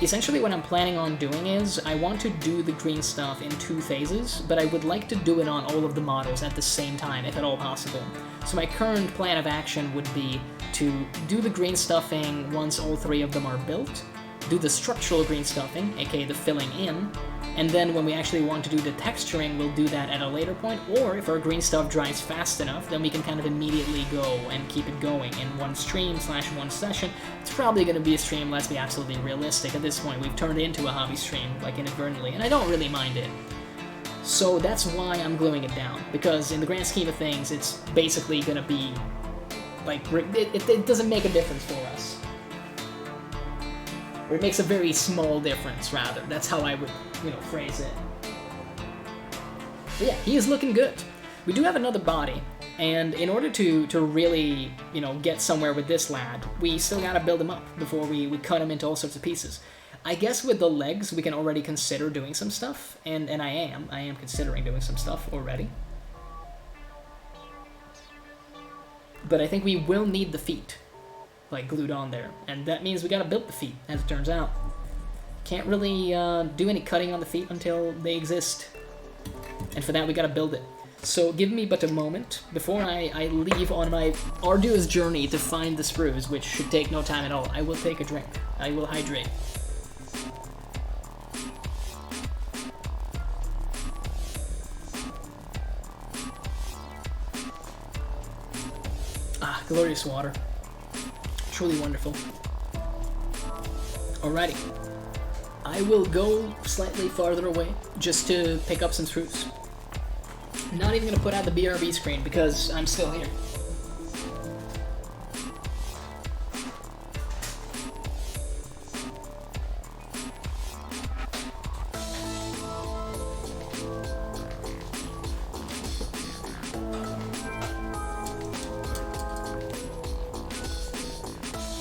Essentially what I'm planning on doing is, I want to do the green stuff in 2 phases, but I would like to do it on all of the models at the same time, if at all possible. So my current plan of action would be to do the green stuffing once all 3 of them are built, do the structural green stuffing, aka the filling in, and then when we actually want to do the texturing, we'll do that at a later point, or if our green stuff dries fast enough, then we can kind of immediately go and keep it going in one stream/one session. It's probably going to be a stream, let's be absolutely realistic. At this point, we've turned it into a hobby stream, like inadvertently, and I don't really mind it. So that's why I'm gluing it down, because in the grand scheme of things, it's basically going to be, like, it doesn't make a difference for us. Or it makes a very small difference, rather. That's how I would, phrase it. But yeah, he is looking good. We do have another body, and in order to really, get somewhere with this lad, we still gotta build him up before we cut him into all sorts of pieces. I guess with the legs, we can already consider doing some stuff, and I am considering doing some stuff already. But I think we will need the feet, like, glued on there, and that means we gotta build the feet, as it turns out. Can't really do any cutting on the feet until they exist, and for that we gotta build it. So give me but a moment before I leave on my arduous journey to find the sprues, which should take no time at all. I will take a drink. I will hydrate. Ah, glorious water. Truly wonderful. Alrighty. I will go slightly farther away just to pick up some sprues. Not even gonna put out the BRB screen because I'm still here.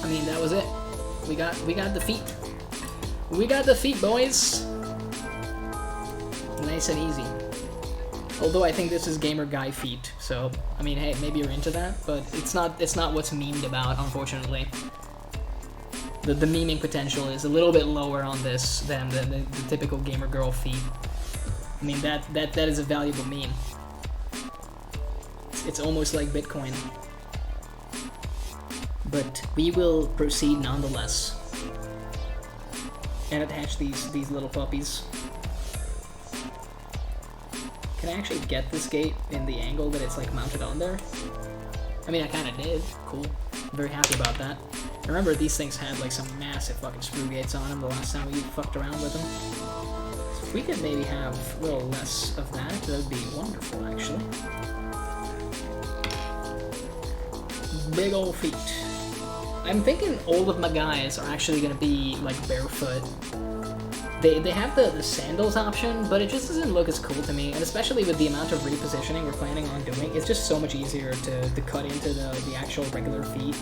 I mean, that was it. We got the feet. We got the feet, boys. Nice and easy. Although I think this is gamer guy feet, so I mean, hey, maybe you're into that, but it's not what's memed about, unfortunately. The memeing potential is a little bit lower on this than the typical gamer girl feet. I mean, that is a valuable meme. It's almost like Bitcoin. But we will proceed nonetheless. And attach these little puppies. Can I actually get this gate in the angle that it's like mounted on there? I mean, I kind of did. Cool. I'm very happy about that. Remember, these things had like some massive fucking screw gates on them the last time we fucked around with them. So if we could maybe have a little less of that, that would be wonderful, actually. Big old feet. I'm thinking all of my guys are actually going to be, like, barefoot. They have the sandals option, but it just doesn't look as cool to me, and especially with the amount of repositioning we're planning on doing, it's just so much easier to cut into the actual regular feet,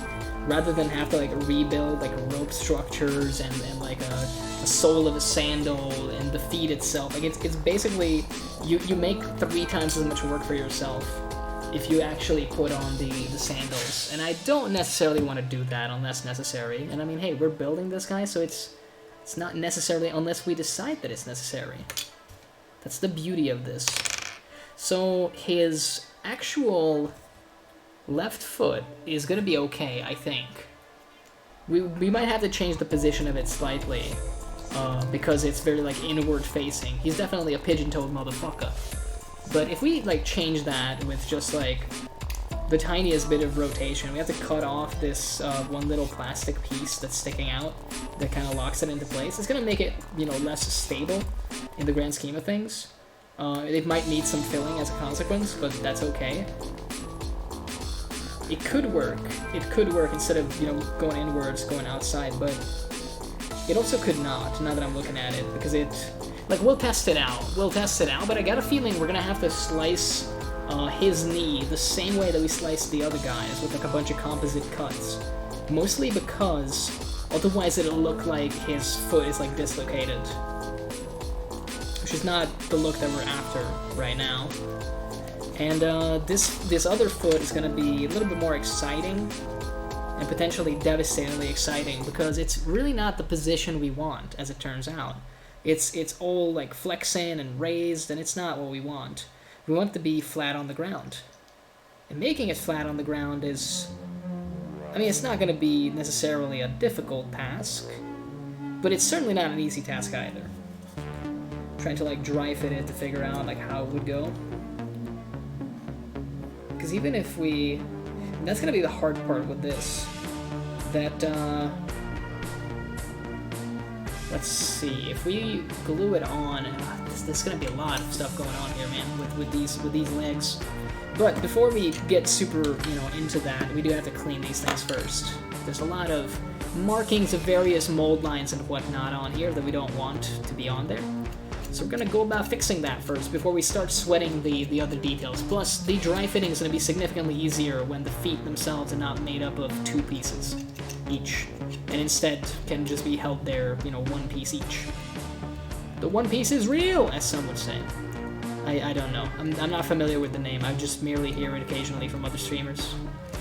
rather than have to, like, rebuild, like, rope structures and like, a sole of a sandal and the feet itself. Like, it's basically, you make 3 times as much work for yourself if you actually put on the sandals. And I don't necessarily want to do that unless necessary. And I mean, hey, we're building this guy, so it's not necessarily unless we decide that it's necessary. That's the beauty of this. So his actual left foot is going to be okay, I think. We might have to change the position of it slightly, because it's very, like, inward facing. He's definitely a pigeon-toed motherfucker. But if we, like, change that with just, like, the tiniest bit of rotation, we have to cut off this one little plastic piece that's sticking out that kind of locks it into place. It's going to make it, less stable in the grand scheme of things. It might need some filling as a consequence, but that's okay. It could work. It could work instead of, going inwards, going outside, but it also could not, now that I'm looking at it, because Like, we'll test it out. We'll test it out, but I got a feeling we're gonna have to slice his knee the same way that we sliced the other guys, with like a bunch of composite cuts. Mostly because otherwise it'll look like his foot is like dislocated. Which is not the look that we're after right now. And this other foot is gonna be a little bit more exciting, and potentially devastatingly exciting, because it's really not the position we want, as it turns out. It's all like flexing and raised, and it's not what we want. We want it to be flat on the ground. And making it flat on the ground is... I mean, it's not going to be necessarily a difficult task, but it's certainly not an easy task either. Trying to like dry fit it to figure out like how it would go. Because even if we... And that's going to be the hard part with this. That, let's see, if we glue it on, there's gonna be a lot of stuff going on here, man, with these legs. But before we get super, into that, we do have to clean these things first. There's a lot of markings of various mold lines and whatnot on here that we don't want to be on there. So we're gonna go about fixing that first before we start sweating the other details. Plus, the dry fitting is gonna be significantly easier when the feet themselves are not made up of 2 pieces each, and instead can just be held there, 1 piece each. The 1 piece is real, as some would say. I don't know. I'm not familiar with the name. I just merely hear it occasionally from other streamers.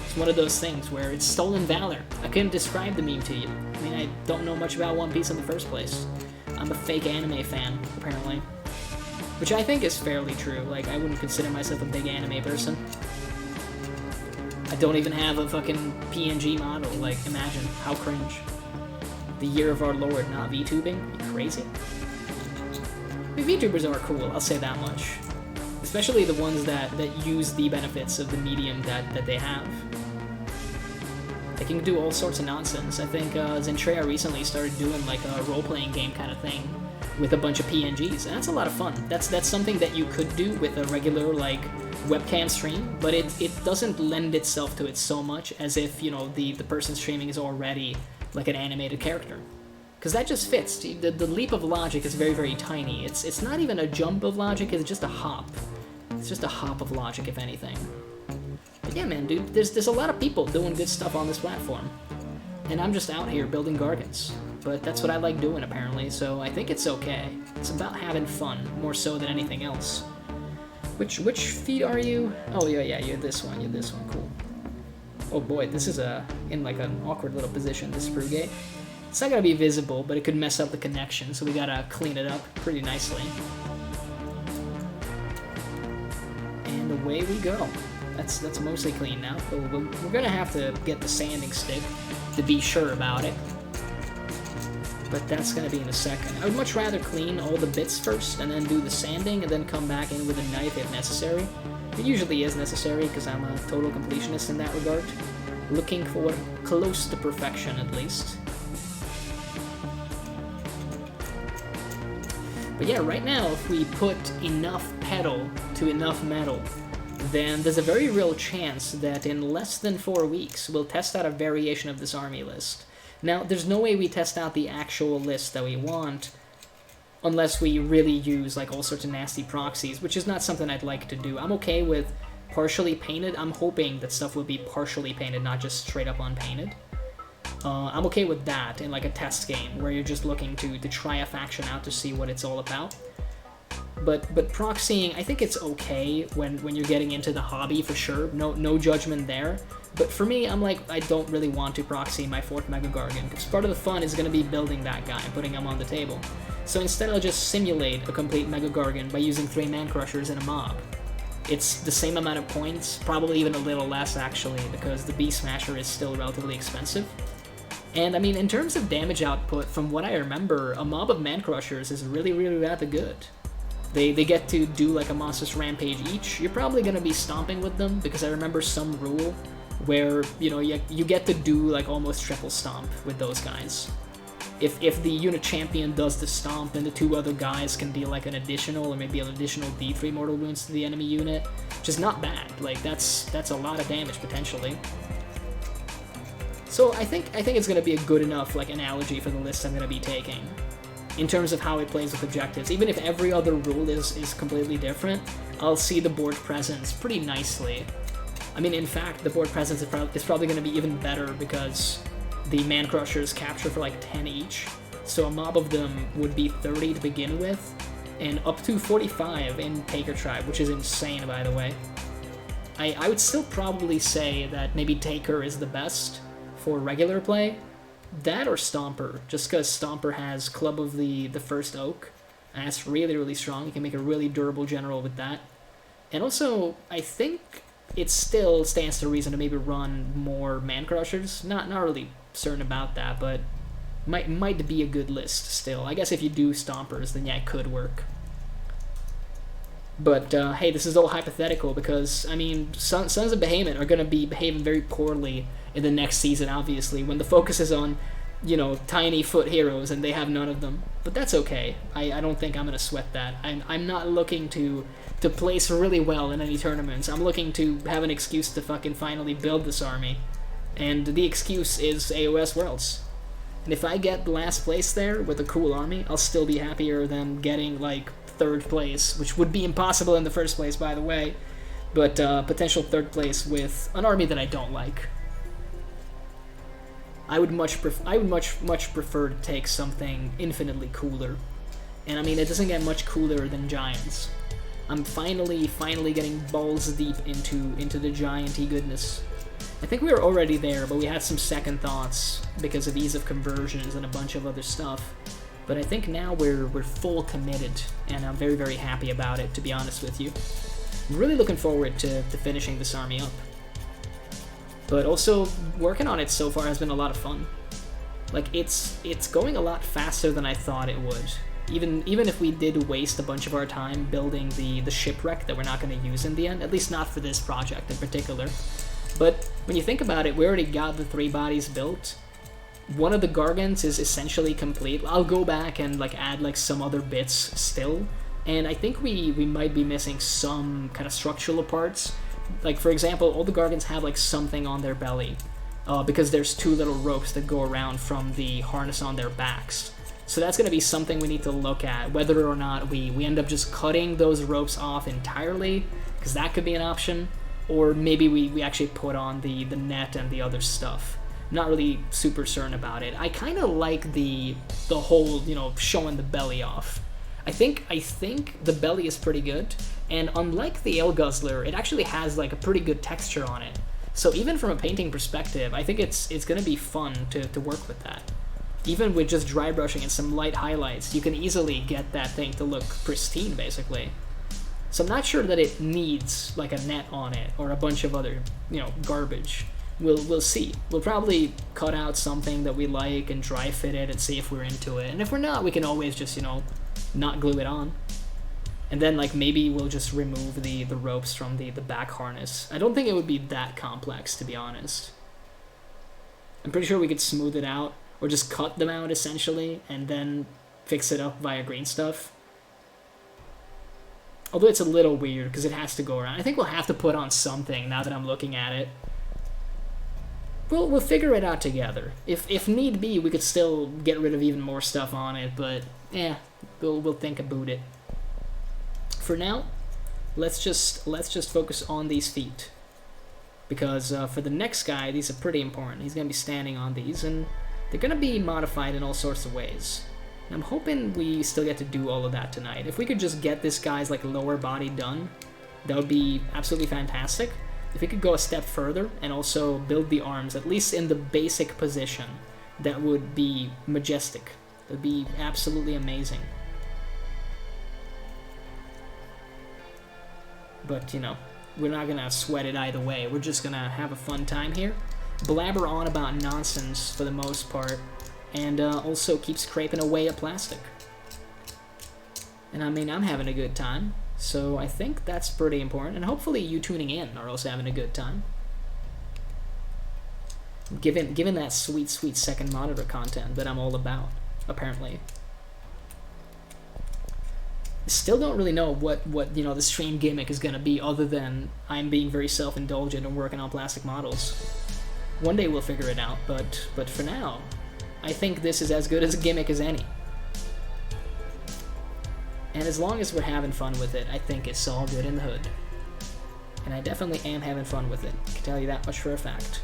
It's one of those things where it's stolen valor. I couldn't describe the meme to you. I mean, I don't know much about One Piece in the first place. I'm a fake anime fan, apparently. Which I think is fairly true. Like, I wouldn't consider myself a big anime person. I don't even have a fucking PNG model. Like, imagine. How cringe. The year of our Lord, not VTubing? Are you crazy? I mean, VTubers are cool, I'll say that much. Especially the ones that use the benefits of the medium that they have. They can do all sorts of nonsense. I think Zentrea recently started doing like a role-playing game kind of thing with a bunch of PNGs, and that's a lot of fun. That's something that you could do with a regular like webcam stream, but it doesn't lend itself to it so much as if, the person streaming is already like an animated character. Because that just fits. The leap of logic is very, very tiny. It's not even a jump of logic, it's just a hop. It's just a hop of logic, if anything. But yeah, man, dude, there's a lot of people doing good stuff on this platform. And I'm just out here building gargants. But that's what I like doing, apparently, so I think it's okay. It's about having fun, more so than anything else. Which feet are you? Oh, yeah, you're this one, cool. Oh boy, this is in like an awkward little position, this screw gate. It's not gonna be visible, but it could mess up the connection, so we gotta clean it up pretty nicely. And away we go. That's mostly clean now, but we're gonna have to get the sanding stick to be sure about it. But that's gonna be in a second. I would much rather clean all the bits first, and then do the sanding, and then come back in with a knife if necessary. It usually is necessary, because I'm a total completionist in that regard. Looking for close to perfection, at least. But yeah, right now, if we put enough pedal to enough metal, then there's a very real chance that in less than 4 weeks, we'll test out a variation of this army list. Now, there's no way we test out the actual list that we want unless we really use like all sorts of nasty proxies, which is not something I'd like to do. I'm okay with partially painted. I'm hoping that stuff will be partially painted, not just straight up unpainted. I'm okay with that in like a test game where you're just looking to try a faction out to see what it's all about. But proxying, I think it's okay when you're getting into the hobby for sure. No judgment there. But for me, I'm like, I don't really want to proxy my 4th Mega-gargant, because part of the fun is going to be building that guy and putting him on the table. So instead I'll just simulate a complete Mega-gargant by using 3 man-crushers and a mob. It's the same amount of points, probably even a little less actually, because the Beast Smasher is still relatively expensive. And I mean, in terms of damage output, from what I remember, a mob of man-crushers is really, really rather good. They get to do like a monstrous rampage each. You're probably going to be stomping with them, because I remember some rule where, you get to do like almost triple stomp with those guys. If the unit champion does the stomp, then the 2 other guys can deal like an additional, or maybe an additional D3 mortal wounds to the enemy unit, which is not bad. Like, that's a lot of damage, potentially. So I think it's going to be a good enough like analogy for the list I'm going to be taking. in terms of how it plays with objectives. Even if every other rule is completely different, I'll see the board presence pretty nicely. I mean, in fact, the board presence is probably going to be even better because the Man Crushers capture for like 10 each, so a mob of them would be 30 to begin with, and up to 45 in Taker Tribe, which is insane, by the way. I would still probably say that maybe Taker is the best for regular play. That or Stomper, just because Stomper has Club of the First Oak, and that's really, really strong. You can make a really durable general with that. And also, I think it still stands to reason to maybe run more Man Crushers. Not really certain about that, but might be a good list still. I guess if you do Stompers, then yeah, it could work. But hey, this is all hypothetical because, I mean, Sons of Behemoth are going to be behaving very poorly in the next season, obviously, when the focus is on, you know, tiny foot heroes and they have none of them. But that's okay. I don't think I'm going to sweat that. I'm not looking to place really well in any tournaments. I'm looking to have an excuse to fucking finally build this army. And the excuse is AOS Worlds. And if I get last place there with a cool army, I'll still be happier than getting, like, 3rd place, which would be impossible in the first place, by the way, but potential 3rd place with an army that I don't like. I would much prefer to take something infinitely cooler, and I mean it doesn't get much cooler than Giants. I'm finally getting balls deep into the Giant-y goodness. I think we were already there, but we had some second thoughts because of ease of conversions and a bunch of other stuff. But I think now we're full committed, and I'm very, very happy about it, to be honest with you. I'm really looking forward to finishing this army up. But also, working on it so far has been a lot of fun. Like, it's going a lot faster than I thought it would. Even if we did waste a bunch of our time building the shipwreck that we're not going to use in the end, at least not for this project in particular. But when you think about it, we already got the 3 bodies built. One of the gargants is essentially complete. I'll go back and like add like some other bits still, and I think we might be missing some kind of structural parts. Like, for example, all the gargants have like something on their belly because there's 2 little ropes that go around from the harness on their backs. So that's going to be something we need to look at, whether or not we end up just cutting those ropes off entirely, because that could be an option, or maybe we actually put on the net and the other stuff. Not really super certain about it. I kind of like the whole, you know, showing the belly off. I think the belly is pretty good, and unlike the Ale Guzzler, it actually has like a pretty good texture on it. So even from a painting perspective, I think it's going to be fun to work with that. Even with just dry brushing and some light highlights, you can easily get that thing to look pristine, basically. So I'm not sure that it needs like a net on it or a bunch of other, you know, garbage. We'll see. We'll probably cut out something that we like and dry fit it and see if we're into it. And if we're not, we can always just, you know, not glue it on. And then, like, maybe we'll just remove the ropes from the back harness. I don't think it would be that complex, to be honest. I'm pretty sure we could smooth it out, or just cut them out, essentially, and then fix it up via green stuff. Although it's a little weird, because it has to go around. I think we'll have to put on something, now that I'm looking at it. We'll figure it out together. If need be, we could still get rid of even more stuff on it, but yeah, we'll think about it. For now, let's just focus on these feet, because for the next guy, these are pretty important. He's gonna be standing on these, and they're gonna be modified in all sorts of ways. And I'm hoping we still get to do all of that tonight. If we could just get this guy's like lower body done, that would be absolutely fantastic. If we could go a step further and also build the arms, at least in the basic position, that would be majestic. That would be absolutely amazing. But, you know, we're not going to sweat it either way. We're just going to have a fun time here, blabber on about nonsense for the most part, and also keep scraping away at plastic. And I mean, I'm having a good time. So I think that's pretty important, and hopefully you tuning in are also having a good time. Given that sweet second monitor content that I'm all about, apparently. Still don't really know what you know the stream gimmick is gonna be, other than I'm being very self-indulgent and working on plastic models. One day we'll figure it out, but for now, I think this is as good as a gimmick as any. And as long as we're having fun with it, I think it's all good in the hood. And I definitely am having fun with it. I can tell you that much for a fact.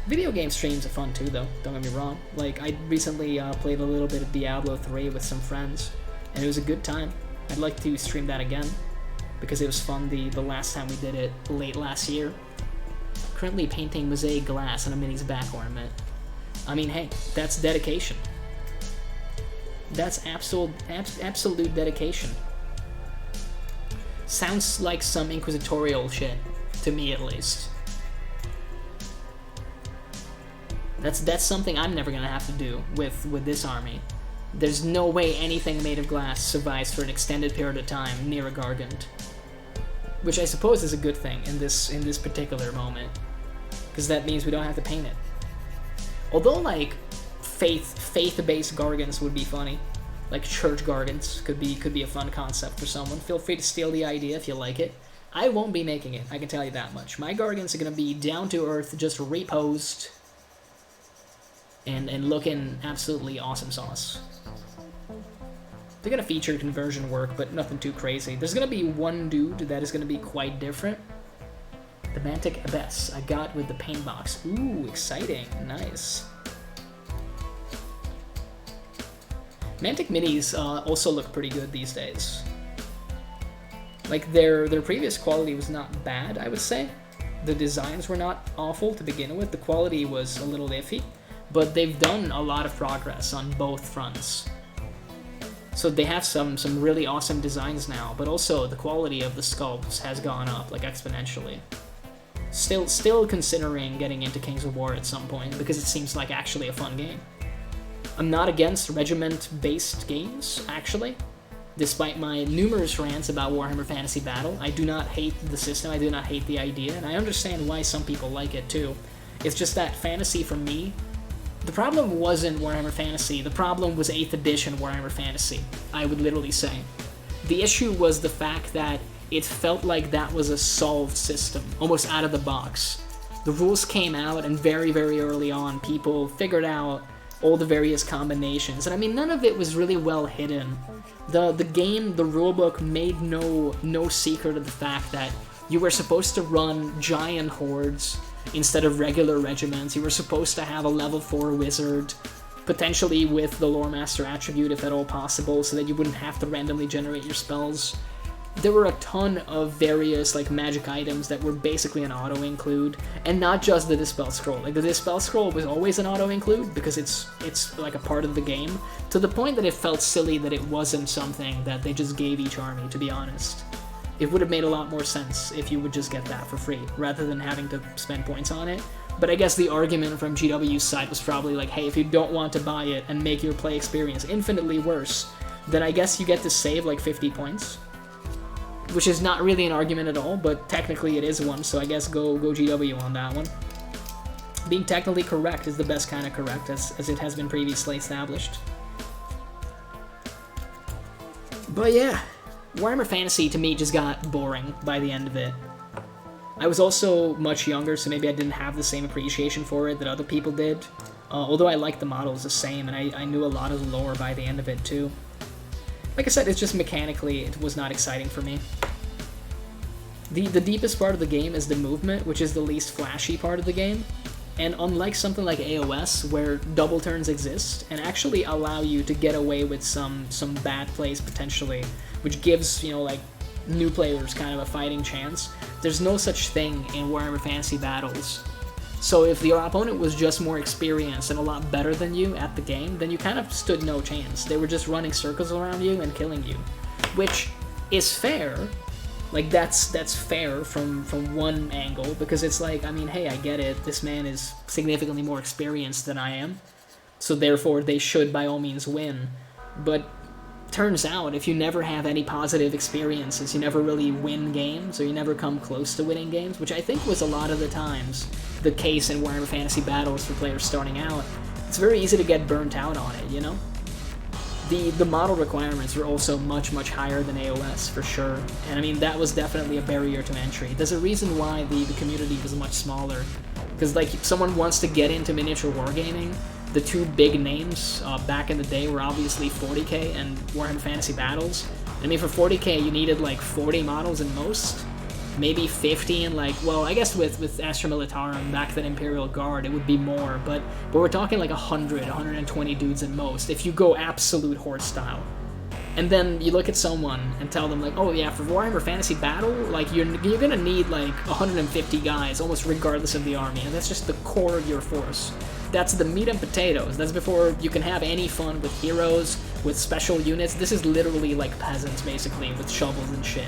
Video game streams are fun too, though. Don't get me wrong. Like, I recently played a little bit of Diablo 3 with some friends, and it was a good time. I'd like to stream that again, because it was fun the last time we did it late last year. Currently painting mosaic glass on a mini's back ornament. I mean, hey, that's dedication. That's absolute dedication. Sounds like some inquisitorial shit, to me at least. That's something I'm never gonna have to do with this army. There's no way anything made of glass survives for an extended period of time near a gargant. Which I suppose is a good thing in this particular moment, because that means we don't have to paint it. Although, like, faith-based gargants would be funny. Like church gargants could be a fun concept for someone. Feel free to steal the idea if you like it. I won't be making it, I can tell you that much. My gargants are gonna be down to earth, just reposed, and looking absolutely awesome sauce. They're gonna feature conversion work, but nothing too crazy. There's gonna be one dude that is gonna be quite different. The Mantic Abyss I got with the paint box. Ooh, exciting, nice. Mantic Minis also look pretty good these days. Like, their previous quality was not bad, I would say. The designs were not awful to begin with. The quality was a little iffy, but they've done a lot of progress on both fronts. So they have some really awesome designs now, but also the quality of the sculpts has gone up, like, exponentially. Still considering getting into Kings of War at some point, because it seems like actually a fun game. I'm not against regiment-based games, actually. Despite my numerous rants about Warhammer Fantasy Battle, I do not hate the system, I do not hate the idea, and I understand why some people like it too. It's just that fantasy for me, the problem wasn't Warhammer Fantasy, the problem was 8th edition Warhammer Fantasy, I would literally say. The issue was the fact that it felt like that was a solved system, almost out of the box. The rules came out, and very, very early on, people figured out all the various combinations, and I mean, none of it was really well hidden. The game, the rulebook, made no secret of the fact that you were supposed to run giant hordes instead of regular regiments. You were supposed to have a level 4 wizard, potentially with the Lore Master attribute if at all possible, so that you wouldn't have to randomly generate your spells. There were a ton of various, like, magic items that were basically an auto-include, and not just the Dispel Scroll. Like, the Dispel Scroll was always an auto-include, because it's like a part of the game, to the point that it felt silly that it wasn't something that they just gave each army, to be honest. It would have made a lot more sense if you would just get that for free, rather than having to spend points on it. But I guess the argument from GW's side was probably like, hey, if you don't want to buy it and make your play experience infinitely worse, then I guess you get to save like 50 points. Which is not really an argument at all, but technically it is one, so I guess go GW on that one. Being technically correct is the best kind of correct, as it has been previously established. But yeah, Warhammer Fantasy to me just got boring by the end of it. I was also much younger, so maybe I didn't have the same appreciation for it that other people did. Although I liked the models the same, and I knew a lot of the lore by the end of it too. Like I said, it's just mechanically, it was not exciting for me. The deepest part of the game is the movement, which is the least flashy part of the game. And unlike something like AOS, where double turns exist, and actually allow you to get away with some bad plays potentially, which gives, you know, like, new players kind of a fighting chance, there's no such thing in Warhammer Fantasy Battles. So if your opponent was just more experienced and a lot better than you at the game, then you kind of stood no chance. They were just running circles around you and killing you, which is fair. Like, that's fair from one angle, because it's like, I mean, hey, I get it, this man is significantly more experienced than I am, so therefore they should by all means win. But turns out, if you never have any positive experiences, you never really win games, or you never come close to winning games, which I think was a lot of the times the case in Warhammer Fantasy Battles for players starting out, it's very easy to get burnt out on it, you know? The model requirements were also much, much higher than AOS, for sure, and I mean, that was definitely a barrier to entry. There's a reason why the community was much smaller, because, like, if someone wants to get into miniature wargaming, the two big names back in the day were obviously 40k and Warhammer Fantasy Battles. I mean, for 40k, you needed like 40 models in most, maybe 50 in like, well, I guess with Astra Militarum, back then Imperial Guard, it would be more, but we're talking like 100, 120 dudes in most, if you go absolute horde style. And then you look at someone and tell them like, oh yeah, for Warhammer Fantasy Battle, like you're gonna need like 150 guys, almost regardless of the army, and that's just the core of your force. That's the meat and potatoes. That's before you can have any fun with heroes, with special units. This is literally like peasants, basically, with shovels and shit.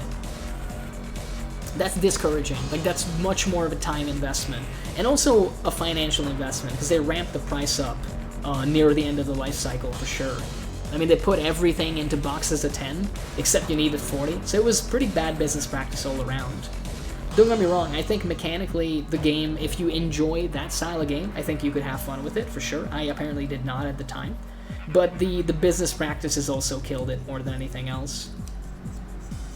That's discouraging. Like, that's much more of a time investment. And also a financial investment, because they ramped the price up near the end of the life cycle, for sure. I mean, they put everything into boxes of 10, except you needed 40, so it was pretty bad business practice all around. Don't get me wrong, I think mechanically the game, if you enjoy that style of game, I think you could have fun with it, for sure. I apparently did not at the time. But the business practices also killed it more than anything else.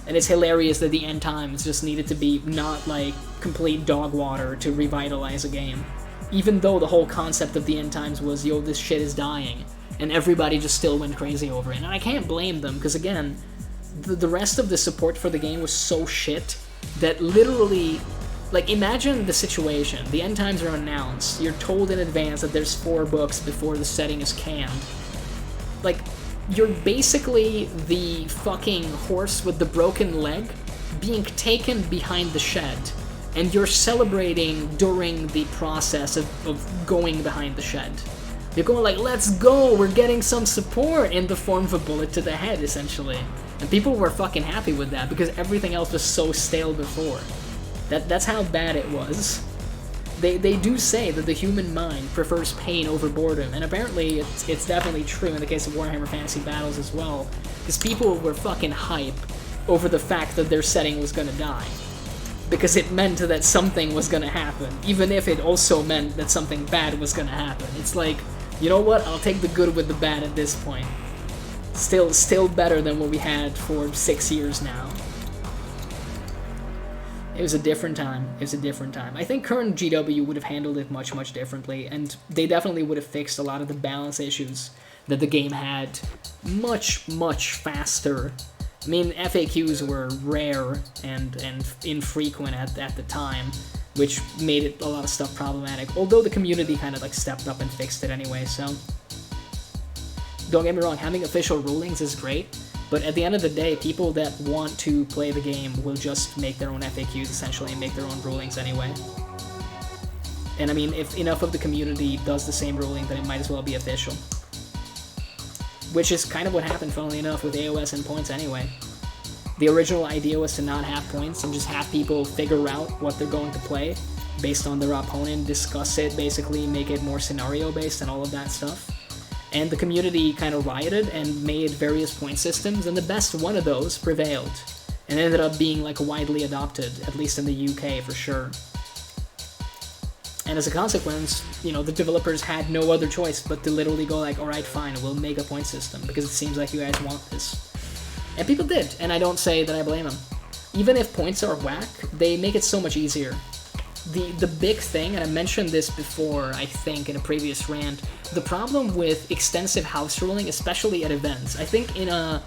And it's hilarious that the end times just needed to be not like complete dog water to revitalize a game. Even though the whole concept of the end times was, yo, this shit is dying. And everybody just still went crazy over it. And I can't blame them, because again, the rest of the support for the game was so shit that literally, like, imagine the situation. The end times are announced. You're told in advance that there's 4 books before the setting is canned. Like, you're basically the fucking horse with the broken leg being taken behind the shed. And you're celebrating during the process of going behind the shed. You're going like, let's go, we're getting some support, in the form of a bullet to the head, essentially. And people were fucking happy with that, because everything else was so stale before. That's how bad it was. They do say that the human mind prefers pain over boredom, and apparently it's definitely true in the case of Warhammer Fantasy Battles as well, because people were fucking hype over the fact that their setting was gonna die. Because it meant that something was gonna happen, even if it also meant that something bad was gonna happen. It's like, you know what, I'll take the good with the bad at this point. Still better than what we had for 6 years now. It was a different time. It was a different time. I think current GW would have handled it much, much differently, and they definitely would have fixed a lot of the balance issues that the game had much, much faster. I mean, FAQs were rare and infrequent at the time, which made it a lot of stuff problematic, although the community kind of like stepped up and fixed it anyway, so. Don't get me wrong, having official rulings is great, but at the end of the day, people that want to play the game will just make their own FAQs, essentially, and make their own rulings anyway. And I mean, if enough of the community does the same ruling, then it might as well be official. Which is kind of what happened, funnily enough, with AOS and points anyway. The original idea was to not have points and just have people figure out what they're going to play based on their opponent, discuss it, basically make it more scenario-based and all of that stuff. And the community kind of rioted and made various point systems, and the best one of those prevailed, and ended up being like widely adopted, at least in the UK for sure. And as a consequence, you know, the developers had no other choice but to literally go like, alright, fine, we'll make a point system, because it seems like you guys want this. And people did, and I don't say that I blame them. Even if points are whack, they make it so much easier. The big thing, and I mentioned this before, I think, in a previous rant, the problem with extensive house ruling, especially at events, I think in a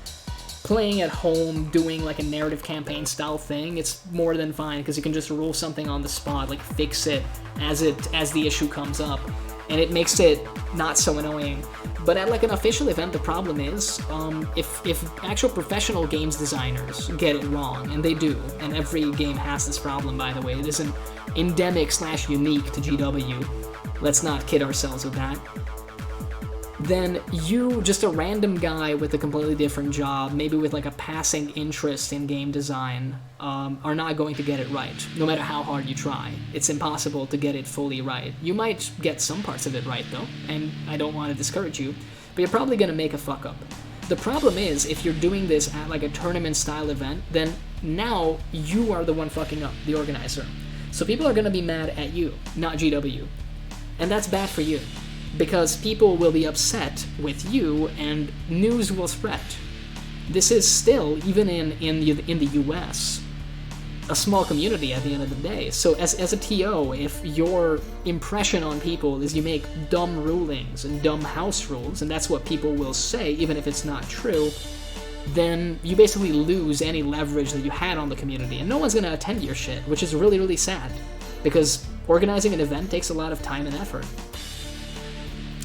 playing at home, doing like a narrative campaign style thing, it's more than fine, because you can just rule something on the spot, like fix it as the issue comes up, and it makes it not so annoying. But at like an official event, the problem is, if actual professional games designers get it wrong, and they do, and every game has this problem, by the way, it isn't endemic/unique to GW, let's not kid ourselves with that, then you, just a random guy with a completely different job, maybe with like a passing interest in game design, are not going to get it right, no matter how hard you try. It's impossible to get it fully right. You might get some parts of it right though, and I don't want to discourage you, but you're probably going to make a fuck up. The problem is, if you're doing this at like a tournament style event, then now you are the one fucking up, the organizer. So people are going to be mad at you, not GW. And that's bad for you, because people will be upset with you and news will spread. This is still, even in the US, a small community at the end of the day. So as a TO, if your impression on people is you make dumb rulings and dumb house rules, and that's what people will say, even if it's not true, then you basically lose any leverage that you had on the community, and no one's going to attend your shit, which is really, really sad, because organizing an event takes a lot of time and effort.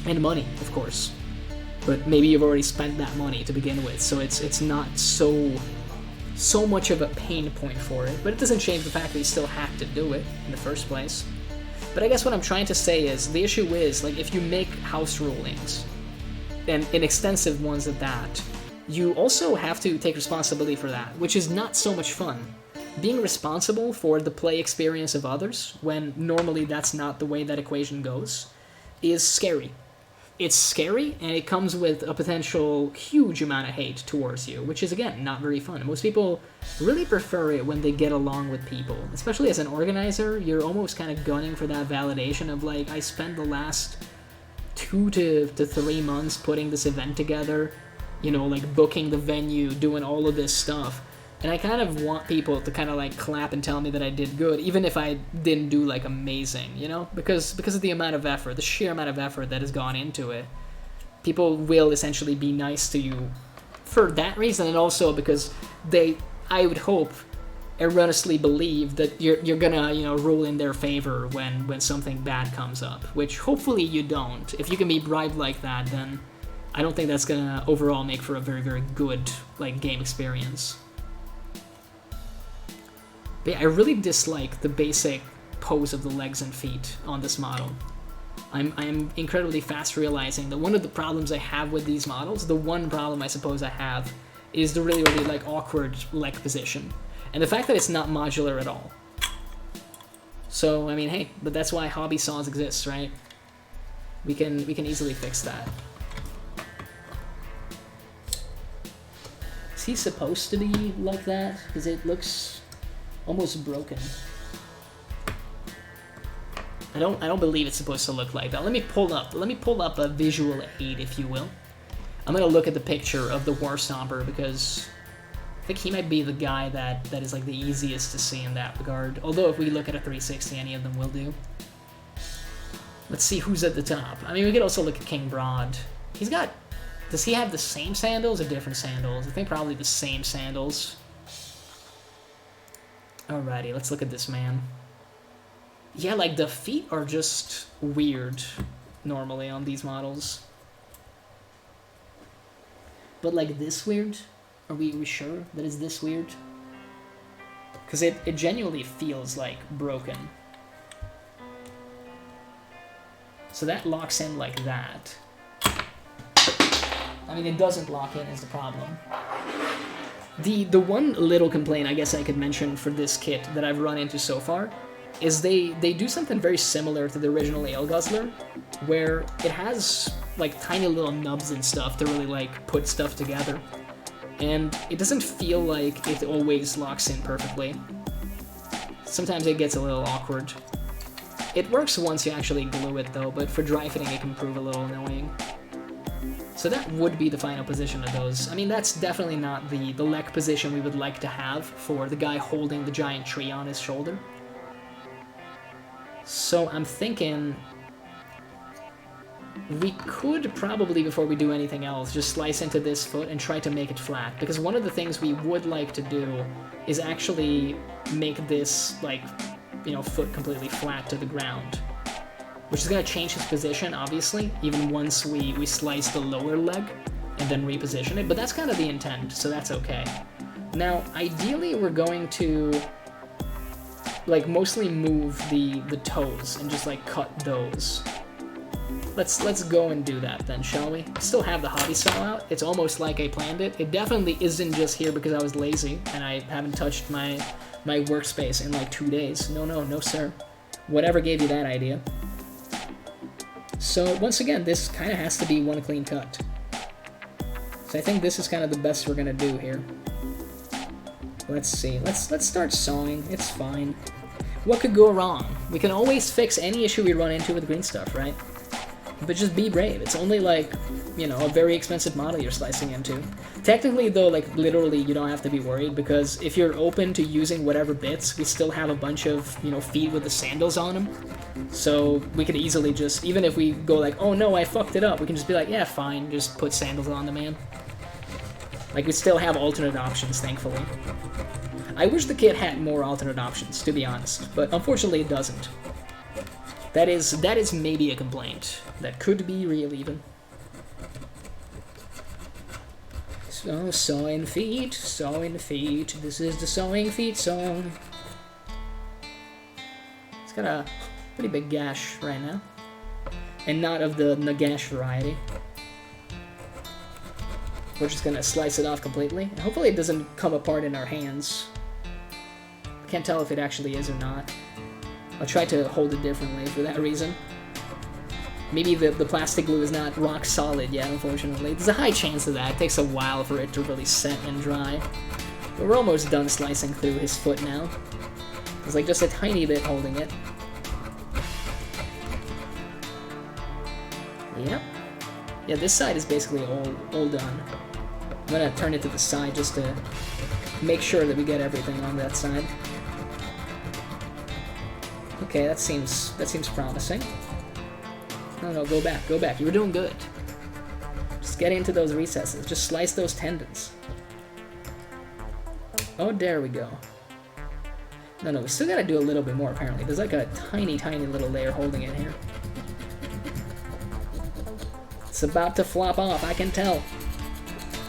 And money, of course. But maybe you've already spent that money to begin with, so it's not so much of a pain point for it, but it doesn't change the fact that you still have to do it in the first place. But I guess what I'm trying to say is, the issue is, like, if you make house rulings, and extensive ones at that, you also have to take responsibility for that, which is not so much fun. Being responsible for the play experience of others, when normally that's not the way that equation goes, is scary. It's scary, and it comes with a potential huge amount of hate towards you, which is, again, not very fun. Most people really prefer it when they get along with people. Especially as an organizer, you're almost kind of gunning for that validation of, like, I spent the last 2 to 3 months putting this event together, you know, like, booking the venue, doing all of this stuff. And I kind of want people to kind of, like, clap and tell me that I did good, even if I didn't do, like, amazing, you know? Because of the amount of effort, the sheer amount of effort that has gone into it. People will essentially be nice to you for that reason, and also because they, I would hope, erroneously believe that you're gonna, you know, rule in their favor when something bad comes up, which hopefully you don't. If you can be bribed like that, then I don't think that's gonna overall make for a very, very good, like, game experience. But yeah, I really dislike the basic pose of the legs and feet on this model. I'm incredibly fast realizing that one of the problems I have with these models, the one problem I suppose I have, is the really, really, like, awkward leg position. And the fact that it's not modular at all. So, I mean, hey, but that's why hobby saws exists, right? We can easily fix that. Is he supposed to be like that? Because it looks almost broken. I don't believe it's supposed to look like that. Let me pull up a visual aid, if you will. I'm gonna look at the picture of the War Stomper because I think he might be the guy that is, like, the easiest to see in that regard. Although if we look at a 360, any of them will do. Let's see who's at the top. I mean, we could also look at King Broad. He's got... Does he have the same sandals or different sandals? I think probably the same sandals. Alrighty, let's look at this man. Yeah, like, the feet are just weird normally on these models. But, like, this weird? Are we sure that it's this weird? Because it genuinely feels, like, broken. So that locks in like that. I mean, it doesn't lock in is the problem. The one little complaint I guess I could mention for this kit that I've run into so far is they do something very similar to the original Ale Guzzler, where it has, like, tiny little nubs and stuff to really, like, put stuff together. And it doesn't feel like it always locks in perfectly. Sometimes it gets a little awkward. It works once you actually glue it, though, but for dry fitting it can prove a little annoying. So that would be the final position of those. I mean, that's definitely not the leg position we would like to have for the guy holding the giant tree on his shoulder. So I'm thinking we could probably, before we do anything else, just slice into this foot and try to make it flat. Because one of the things we would like to do is actually make this, like, you know, foot completely flat to the ground. Which is going to change his position, obviously, even once we slice the lower leg and then reposition it. But that's kind of the intent, so that's okay. Now, ideally, we're going to, like, mostly move the toes and just, like, cut those. Let's go and do that then, shall we? Still have the hobby saw out. It's almost like I planned it. It definitely isn't just here because I was lazy and I haven't touched my workspace in, like, 2 days. No, sir. Whatever gave you that idea. So, once again, this kind of has to be one clean cut. So I think this is kind of the best we're going to do here. Let's see. Let's start sawing. It's fine. What could go wrong? We can always fix any issue we run into with green stuff, right? But just be brave. It's only like, you know, a very expensive model you're slicing into. Technically though, like literally you don't have to be worried, because if you're open to using whatever bits, we still have a bunch of, you know, feet with the sandals on them. So we could easily just, even if we go like, oh no, I fucked it up, we can just be like, yeah, fine, just put sandals on the man. Like, we still have alternate options, thankfully. I wish the kit had more alternate options, to be honest, but unfortunately it doesn't. That is maybe a complaint. That could be real, even. So, sewing feet, this is the sewing feet song. It's got a pretty big gash right now. And not of the Nagash variety. We're just gonna slice it off completely. And hopefully it doesn't come apart in our hands. Can't tell if it actually is or not. I'll try to hold it differently for that reason. Maybe the plastic glue is not rock solid yet, unfortunately. There's a high chance of that. It takes a while for it to really set and dry. But we're almost done slicing through his foot now. There's like just a tiny bit holding it. Yep. Yeah, this side is basically all done. I'm gonna turn it to the side just to make sure that we get everything on that side. Okay, that seems promising. No, go back. You were doing good. Just get into those recesses. Just slice those tendons. Oh, there we go. No, we still gotta do a little bit more, apparently. There's like a tiny little layer holding it here. It's about to flop off, I can tell.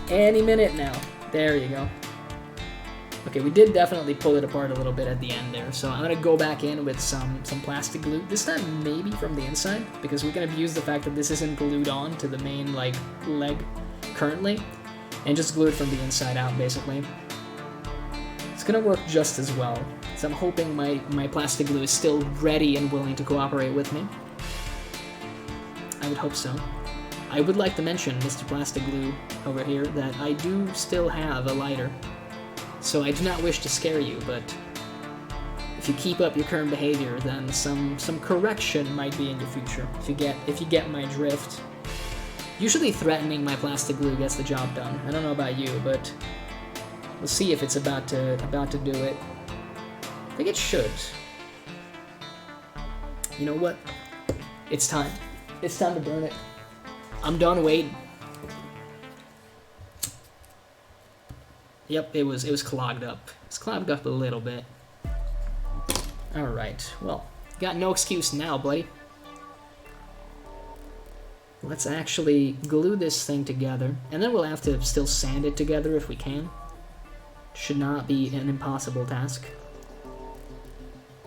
Any minute now. There you go. Okay, we did definitely pull it apart a little bit at the end there, so I'm gonna go back in with some plastic glue. This time maybe from the inside, because we can abuse the fact that this isn't glued on to the main, like, leg currently, and just glue it from the inside out, basically. It's gonna work just as well, so I'm hoping my plastic glue is still ready and willing to cooperate with me. I would hope so. I would like to mention, Mr. Plastic Glue over here, that I do still have a lighter. So I do not wish to scare you, but if you keep up your current behavior, then some correction might be in your future. If you get my drift. Usually threatening my plastic glue gets the job done. I don't know about you, but we'll see if it's about to do it. I think it should. You know what? It's time. It's time to burn it. I'm done waiting. Yep, it was clogged up. It's clogged up a little bit. Alright, well, got no excuse now, buddy. Let's actually glue this thing together, and then we'll have to still sand it together if we can. Should not be an impossible task.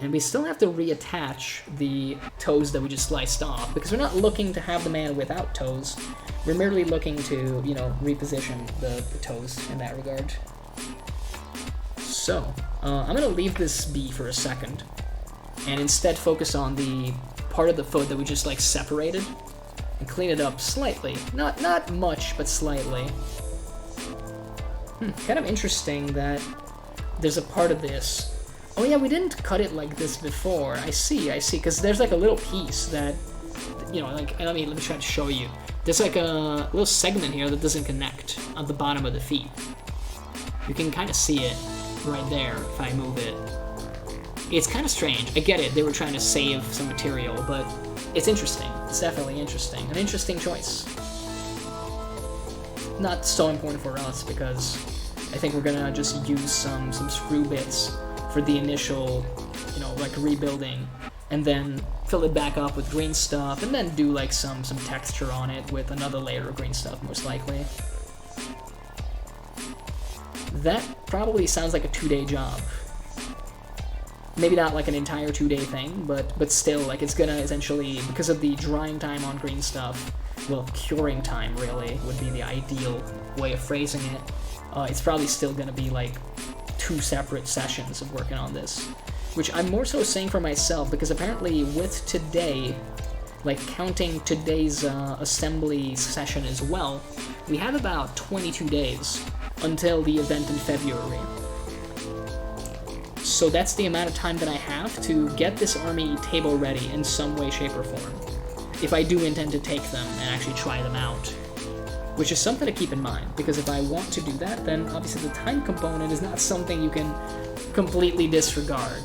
And we still have to reattach the toes that we just sliced off, because we're not looking to have the man without toes. We're merely looking to, you know, reposition the toes in that regard. So, I'm going to leave this be for a second, and instead focus on the part of the foot that we just, like, separated, and clean it up slightly. Not much, but slightly. Kind of interesting that there's a part of this. Oh yeah, we didn't cut it like this before. I see, because there's like a little piece that, you know, like, let me try to show you. There's like a little segment here that doesn't connect on the bottom of the feet. You can kind of see it right there if I move it. It's kind of strange. I get it, they were trying to save some material, but it's interesting. It's definitely interesting. An interesting choice. Not so important for us, because I think we're gonna just use some screw bits for the initial, you know, like rebuilding, and then fill it back up with green stuff, and then do like some texture on it with another layer of green stuff, most likely. That probably sounds like a 2-day job. Maybe not like an entire 2-day thing, but still, like, it's gonna essentially, because of the drying time on green stuff, well, curing time really would be the ideal way of phrasing it. It's probably still gonna be like 2 separate sessions of working on this, which I'm more so saying for myself, because apparently with today, like counting today's assembly session as well, we have about 22 days until the event in February. So that's the amount of time that I have to get this army table ready in some way, shape, or form. if I do intend to take them and actually try them out. Which is something to keep in mind, because if I want to do that, then obviously the time component is not something you can completely disregard.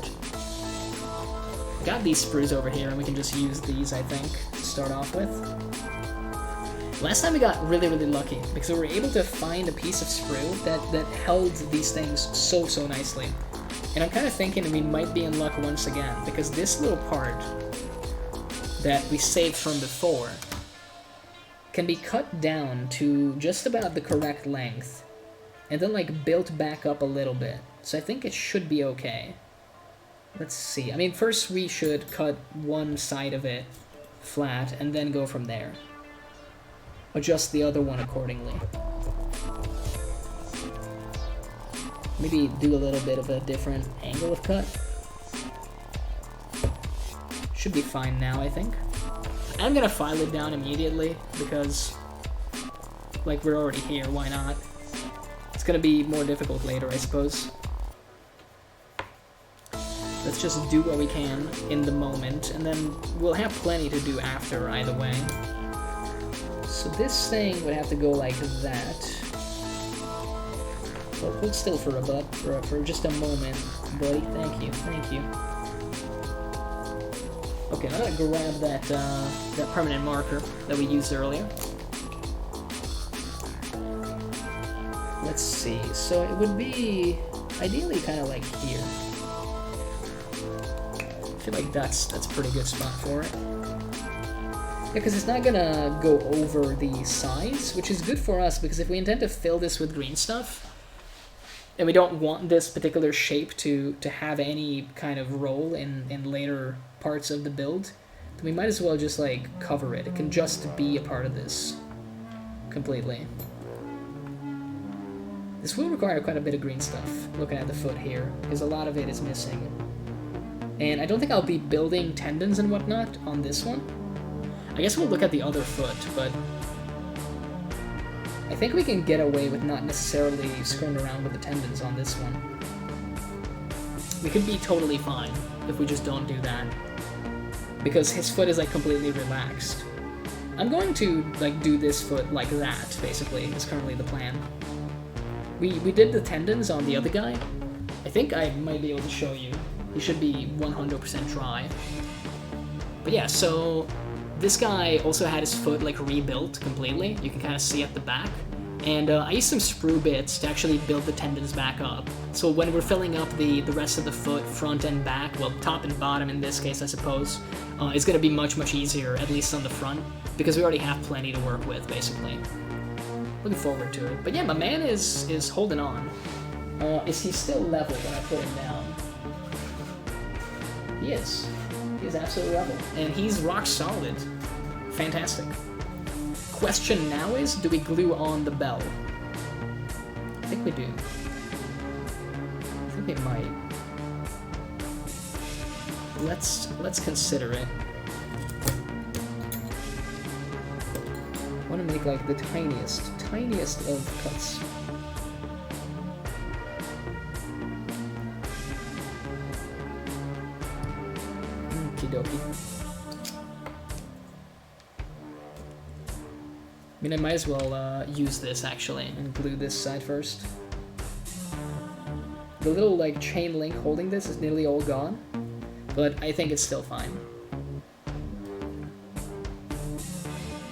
Got these sprues over here, and we can just use these, I think, to start off with. Last time we got really, really lucky, because we were able to find a piece of sprue that held these things so nicely. And I'm kind of thinking we might be in luck once again, because this little part that we saved from before can be cut down to just about the correct length, and then like built back up a little bit. So I think it should be okay. Let's see. I mean, first we should cut one side of it flat, and then go from there. Adjust the other one accordingly. Maybe do a little bit of a different angle of cut. Should be fine now, I think. I'm gonna file it down immediately, because, like, we're already here, why not? It's gonna be more difficult later, I suppose. Let's just do what we can in the moment, and then we'll have plenty to do after, either way. So this thing would have to go like that. Well, hold still for a bit, for just a moment, buddy. Thank you, thank you. Okay, I'm gonna grab that that permanent marker that we used earlier. Let's see. So it would be ideally kind of like here. I feel like that's a pretty good spot for it. Yeah, because it's not gonna go over the sides, which is good for us, because if we intend to fill this with green stuff, and we don't want this particular shape to have any kind of role in later parts of the build, then we might as well just like cover it. It can just be a part of this completely. This will require quite a bit of green stuff, looking at the foot here, because a lot of it is missing. And I don't think I'll be building tendons and whatnot on this one. I guess we'll look at the other foot, but I think we can get away with not necessarily screwing around with the tendons on this one. We could be totally fine if we just don't do that, because his foot is like completely relaxed. I'm going to like do this foot like that, basically, is currently the plan. We did the tendons on the other guy. I think I might be able to show you. He should be 100% dry. But yeah, so this guy also had his foot like rebuilt completely. You can kind of see at the back. And I used some sprue bits to actually build the tendons back up. So when we're filling up the rest of the foot, front and back, well, top and bottom in this case, I suppose, it's going to be much easier, at least on the front, because we already have plenty to work with, basically. Looking forward to it. But yeah, my man is holding on. Is he still level when I put him down? He is. He is absolutely level. And he's rock solid. Fantastic. Question now is, do we glue on the bell? I think we do. I think we might. Let's consider it. I want to make like the tiniest of cuts. Okie dokie. I mean, I might as well use this actually and glue this side first. The little like chain link holding this is nearly all gone, but I think it's still fine.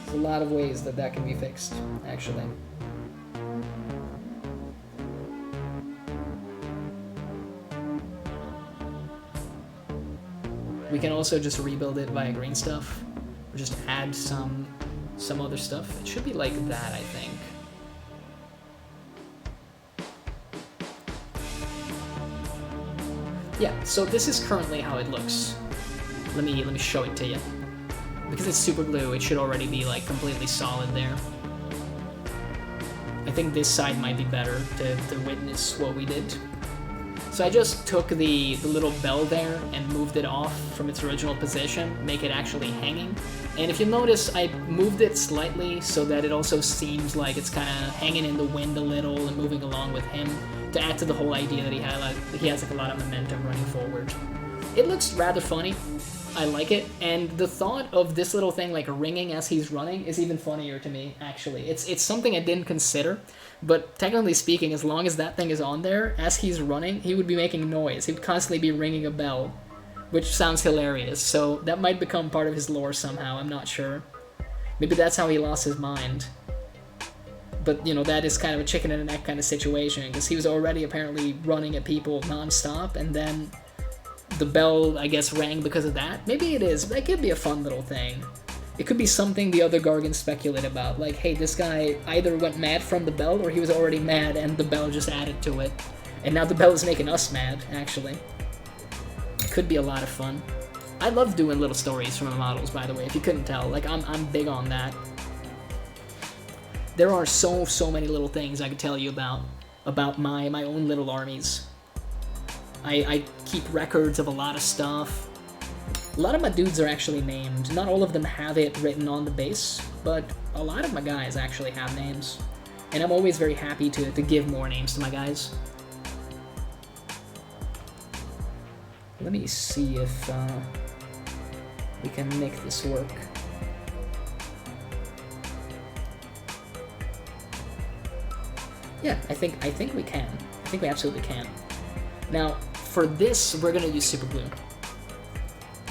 There's a lot of ways that can be fixed, actually. We can also just rebuild it via green stuff, or just add some other stuff. It should be like that, I think. Yeah, so this is currently how it looks. Let me show it to you. Because it's super glue, it should already be like completely solid there. I think this side might be better to witness what we did. So I just took the little bell there and moved it off from its original position, make it actually hanging. And if you notice, I moved it slightly so that it also seems like it's kind of hanging in the wind a little and moving along with him, to add to the whole idea that he has like a lot of momentum running forward. It looks rather funny. I like it, and the thought of this little thing like ringing as he's running is even funnier to me, actually. It's something I didn't consider, but technically speaking, as long as that thing is on there, as he's running, he would be making noise. He would constantly be ringing a bell, which sounds hilarious, so that might become part of his lore somehow, I'm not sure. Maybe that's how he lost his mind. But, you know, that is kind of a chicken and an egg kind of situation, because he was already apparently running at people non-stop, and then the bell, I guess, rang because of that. Maybe it is. That could be a fun little thing. It could be something the other Gargants speculate about. Like, hey, this guy either went mad from the bell, or he was already mad and the bell just added to it. And now the bell is making us mad, actually. It could be a lot of fun. I love doing little stories from the models, by the way, if you couldn't tell. Like, I'm big on that. There are so many little things I could tell you about my own little armies. I keep records of a lot of stuff. A lot of my dudes are actually named. Not all of them have it written on the base, but a lot of my guys actually have names. And I'm always very happy to give more names to my guys. Let me see if we can make this work. Yeah, I think we can. I think we absolutely can. Now, for this, we're gonna use super glue.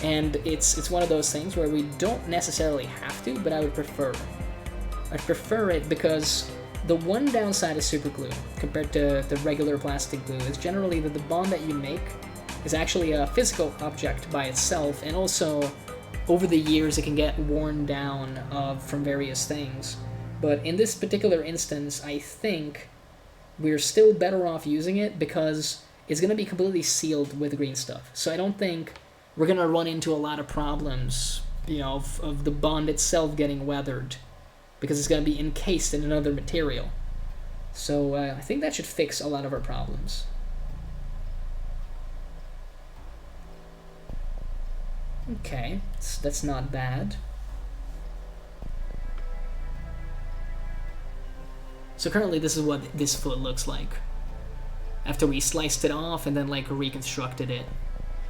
And it's one of those things where we don't necessarily have to, but I would prefer. I'd prefer it because the one downside of super glue compared to the regular plastic glue is generally that the bond that you make is actually a physical object by itself, and also over the years it can get worn down from various things. But in this particular instance, I think we're still better off using it because it's going to be completely sealed with green stuff. So I don't think we're going to run into a lot of problems, you know, of the bond itself getting weathered, because it's going to be encased in another material. So I think that should fix a lot of our problems. Okay, that's not bad. So currently this is what this foot looks like after we sliced it off and then like reconstructed it.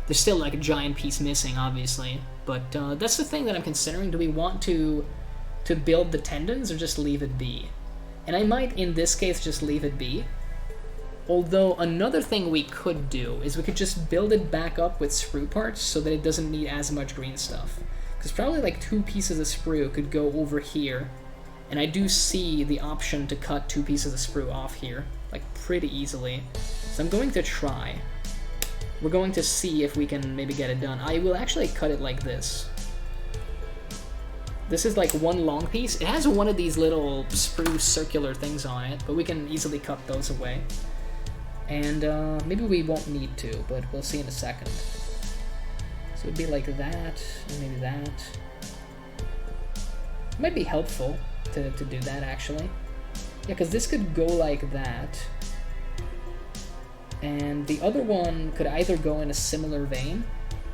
There's still like a giant piece missing, obviously, but that's the thing that I'm considering. Do we want to build the tendons or just leave it be? And I might, in this case, just leave it be. Although another thing we could do is we could just build it back up with sprue parts so that it doesn't need as much green stuff. Because probably like 2 pieces of sprue could go over here. And I do see the option to cut 2 pieces of sprue off here, like pretty easily. So I'm going to try. We're going to see if we can maybe get it done. I will actually cut it like this. This is like one long piece. It has one of these little sprue circular things on it, but we can easily cut those away. And maybe we won't need to, but we'll see in a second. So it'd be like that, and maybe that. It might be helpful to do that, actually. Yeah, because this could go like that. And the other one could either go in a similar vein.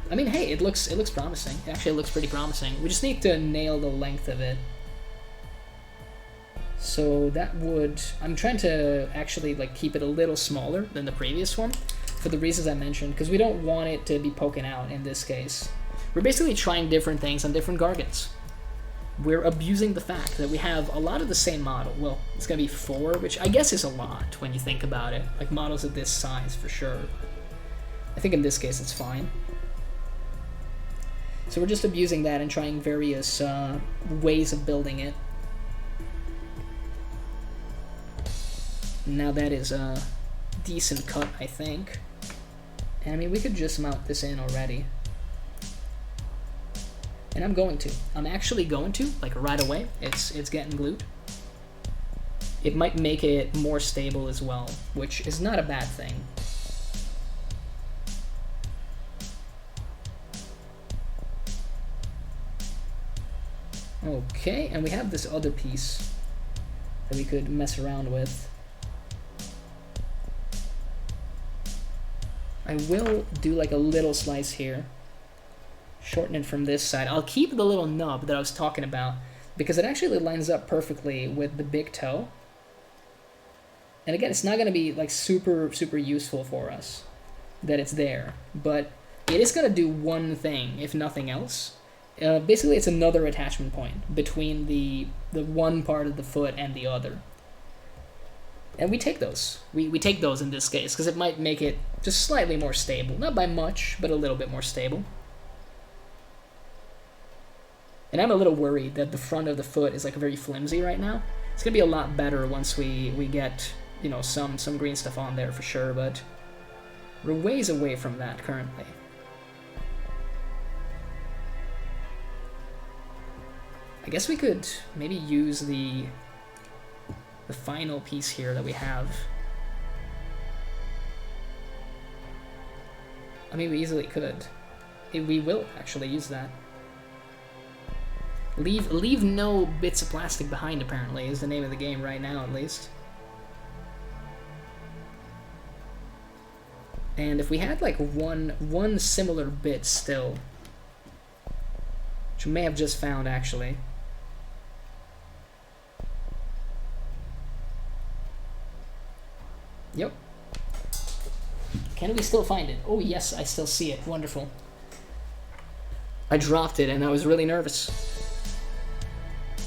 I mean, hey, it looks promising. Actually, it looks pretty promising. We just need to nail the length of it. So that would... I'm trying to actually like keep it a little smaller than the previous one for the reasons I mentioned, because we don't want it to be poking out in this case. We're basically trying different things on different gargants. We're abusing the fact that we have a lot of the same model. Well, it's gonna be 4, which I guess is a lot when you think about it. Like models of this size, for sure. I think in this case it's fine. So we're just abusing that and trying various ways of building it. Now that is a decent cut, I think. And I mean, we could just mount this in already. And I'm going to. I'm actually going to, like right away. It's getting glued. It might make it more stable as well, which is not a bad thing. Okay, and we have this other piece that we could mess around with. I will do like a little slice here. Shorten it from this side. I'll keep the little nub that I was talking about because it actually lines up perfectly with the big toe. And again, it's not going to be like super useful for us that it's there, but it is gonna do one thing, if nothing else. Basically, it's another attachment point between the one part of the foot and the other. And we take those. We take those in this case, because it might make it just slightly more stable. Not by much, but a little bit more stable. And I'm a little worried that the front of the foot is like very flimsy right now. It's gonna be a lot better once we get, you know, some green stuff on there for sure, but we're ways away from that currently. I guess we could maybe use the final piece here that we have. I mean, we easily could. We will actually use that. Leave no bits of plastic behind, apparently, is the name of the game right now, at least. And if we had like one similar bit still, which we may have just found actually. Yep. Can we still find it? Oh yes, I still see it. Wonderful. I dropped it and I was really nervous.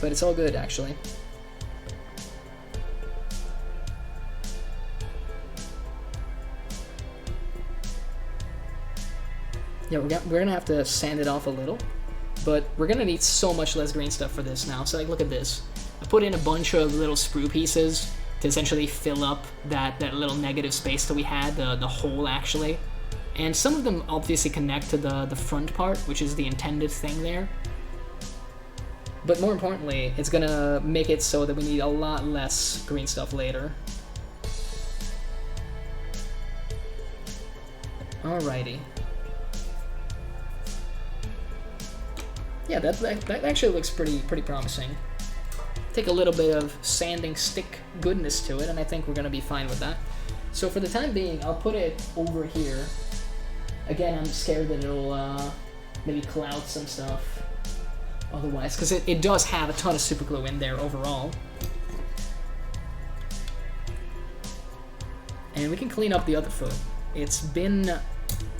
But it's all good, actually. Yeah, we're gonna have to sand it off a little, but we're gonna need so much less green stuff for this now. So like, look at this. I put in a bunch of little sprue pieces to essentially fill up that little negative space that we had, the hole actually. And some of them obviously connect to the front part, which is the intended thing there. But more importantly, it's gonna make it so that we need a lot less green stuff later. Alrighty. Yeah, that actually looks pretty promising. Take a little bit of sanding stick goodness to it, and I think we're gonna be fine with that. So for the time being, I'll put it over here. Again, I'm scared that it'll maybe cloud some stuff otherwise, because it does have a ton of super glue in there overall. And we can clean up the other foot. It's been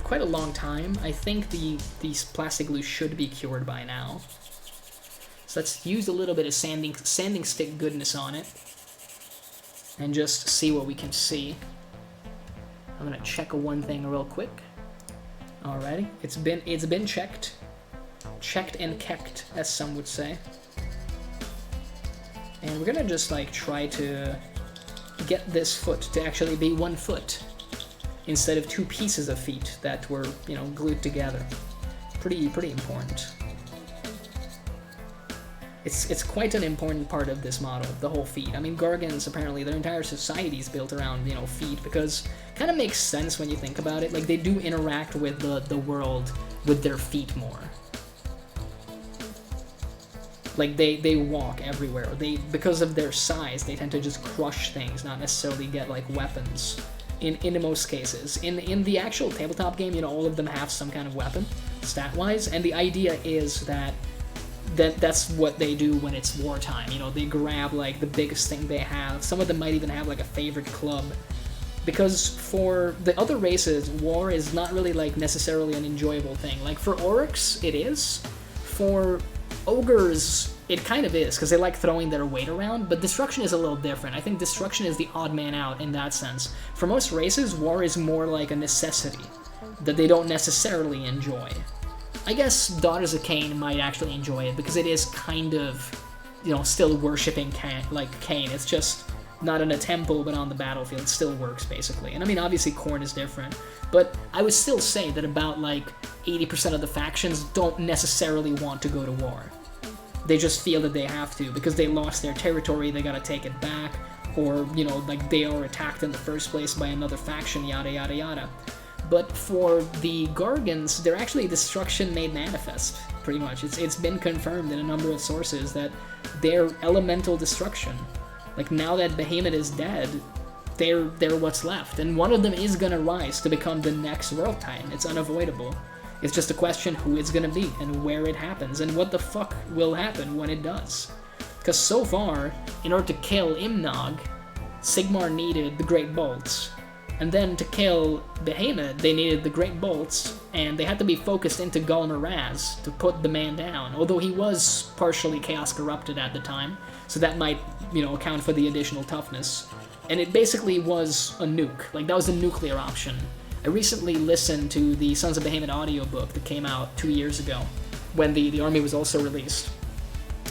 quite a long time. I think these plastic glue should be cured by now. So let's use a little bit of sanding stick goodness on it and just see what we can see. I'm gonna check one thing real quick. Alrighty, it's been checked and kept, as some would say. And we're gonna just like try to get this foot to actually be one foot instead of two pieces of feet that were, you know, glued together. Pretty important. It's quite an important part of this model, the whole feet. I mean, gargants, apparently, their entire society is built around, you know, feet, because it kind of makes sense when you think about it. Like, they do interact with the world with their feet more. Like, they walk everywhere. Because of their size, they tend to just crush things, not necessarily get, like, weapons. In most cases. In the actual tabletop game, you know, all of them have some kind of weapon, stat-wise, and the idea is that's what they do when it's wartime. You know, they grab, like, the biggest thing they have. Some of them might even have, like, a favorite club. Because for the other races, war is not really, like, necessarily an enjoyable thing. Like, for orcs, it is. For ogres, it kind of is, because they like throwing their weight around, but destruction is a little different. I think destruction is the odd man out in that sense. For most races, war is more like a necessity that they don't necessarily enjoy. I guess Daughters of Cain might actually enjoy it, because it is kind of, you know, still worshipping Cain. It's just not in a temple, but on the battlefield. It still works, basically. And I mean, obviously, Khorne is different, but I would still say that about, like, 80% of the factions don't necessarily want to go to war. They just feel that they have to, because they lost their territory, they gotta take it back, or, you know, like, they are attacked in the first place by another faction, yada yada yada. But for the Gargants, they're actually destruction made manifest, pretty much. It's been confirmed in a number of sources that they're elemental destruction. Like, now that Behemoth is dead, they're what's left, and one of them is gonna rise to become the next World Titan. It's unavoidable. It's just a question who it's gonna be, and where it happens, and what the fuck will happen when it does. Because so far, in order to kill Imnog, Sigmar needed the Great Bolts, And then to kill Behemoth, they needed the Great Bolts, and they had to be focused into Galmaraz to put the man down, although he was partially Chaos Corrupted at the time, so that might, account for the additional toughness. And it basically was a nuke, like that was the nuclear option. I recently listened to the Sons of Behemoth audiobook that came out 2 years ago, when the army was also released.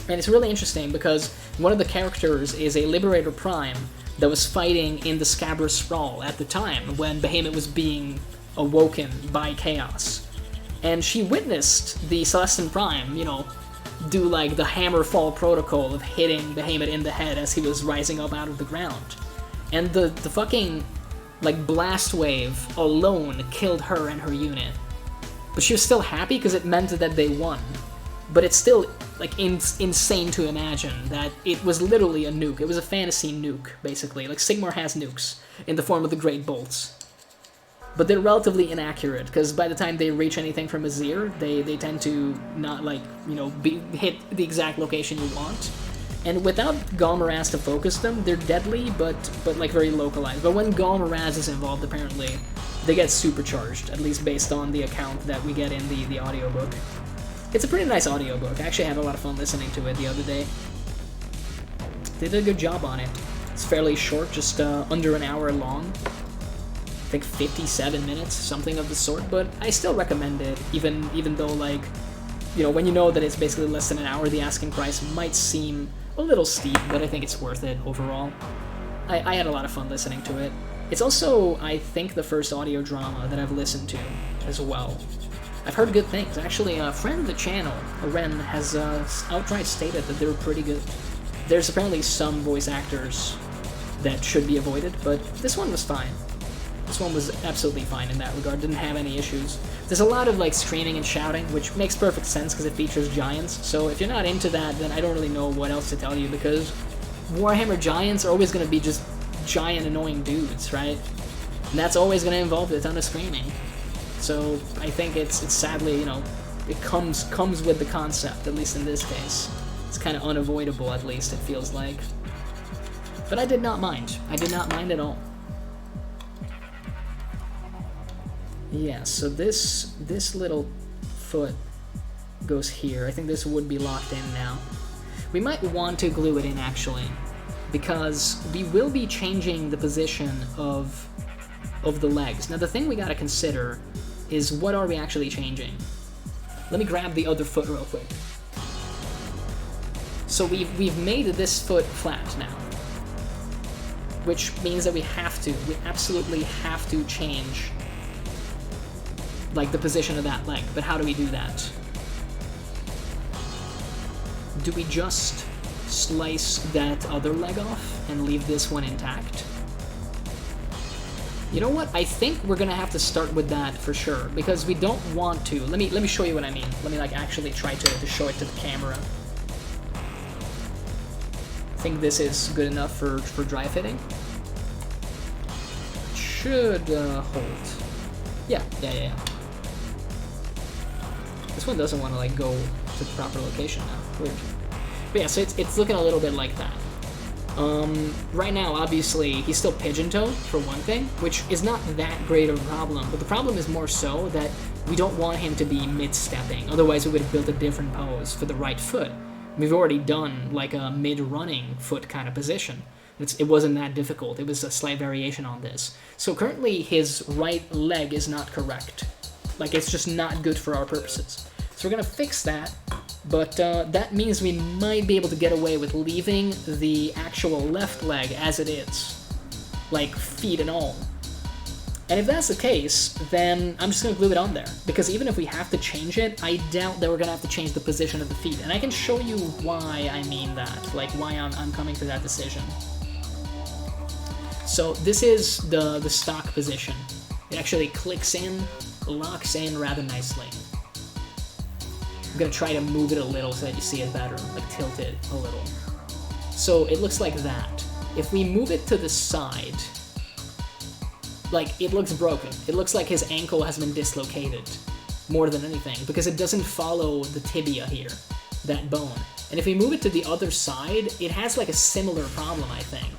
And it's really interesting because one of the characters is a Liberator Prime that was fighting in the Scabrous Sprawl at the time when Behemoth was being awoken by Chaos. And she witnessed the Celestin Prime, do like the Hammerfall protocol of hitting Behemoth in the head as he was rising up out of the ground. And the fucking, blast wave alone killed her and her unit. But she was still happy because it meant that they won. But it's still, insane to imagine that it was literally a nuke. It was a fantasy nuke, basically. Sigmar has nukes in the form of the Great Bolts. But they're relatively inaccurate, because by the time they reach anything from Azir, they tend to not, hit the exact location you want. And without Galmaraz to focus them, they're deadly, but very localized. But when Galmaraz is involved, apparently, they get supercharged, at least based on the account that we get in the audiobook. It's a pretty nice audiobook. I actually had a lot of fun listening to it the other day. They did a good job on it. It's fairly short, just under an hour long. I think 57 minutes, something of the sort, but I still recommend it, even though, when you know that it's basically less than an hour, the asking price might seem a little steep, but I think it's worth it overall. I had a lot of fun listening to it. It's also, I think, the first audio drama that I've listened to as well. I've heard good things. Actually, a friend of the channel, Ren, has outright stated that they were pretty good. There's apparently some voice actors that should be avoided, but this one was fine. This one was absolutely fine in that regard, didn't have any issues. There's a lot of screaming and shouting, which makes perfect sense because it features giants, so if you're not into that, then I don't really know what else to tell you, because Warhammer giants are always going to be just giant annoying dudes, right? And that's always going to involve a ton of screaming. So I think it's sadly, it comes with the concept, at least in this case. It's kind of unavoidable, at least, it feels like. But I did not mind. I did not mind at all. Yeah, so this little foot goes here. I think this would be locked in now. We might want to glue it in, actually, because we will be changing the position of the legs. Now, the thing we gotta consider is what are we actually changing? Let me grab the other foot real quick. So we've made this foot flat now, which means that we absolutely have to change the position of that leg. But how do we do that? Do we just slice that other leg off and leave this one intact? You know what? I think we're gonna have to start with that for sure, because we don't want to. Let me show you what I mean. Let me actually try to show it to the camera. I think this is good enough for dry fitting. It should hold. Yeah. This one doesn't want to go to the proper location now. Weird. But yeah, so it's looking a little bit like that. Right now, obviously, he's still pigeon-toed, for one thing, which is not that great of a problem, but the problem is more so that we don't want him to be mid-stepping, otherwise we would have built a different pose for the right foot. We've already done, a mid-running foot kind of position. It wasn't that difficult, it was a slight variation on this. So currently, his right leg is not correct. It's just not good for our purposes. So we're gonna fix that. But that means we might be able to get away with leaving the actual left leg as it is. Feet and all. And if that's the case, then I'm just going to glue it on there. Because even if we have to change it, I doubt that we're going to have to change the position of the feet. And I can show you why I mean that. Why I'm coming to that decision. So this is the stock position. It actually clicks in, locks in rather nicely. I'm gonna try to move it a little so that you see it better, tilt it a little. So it looks like that. If we move it to the side, it looks broken. It looks like his ankle has been dislocated, more than anything, because it doesn't follow the tibia here, that bone. And if we move it to the other side, it has a similar problem, I think.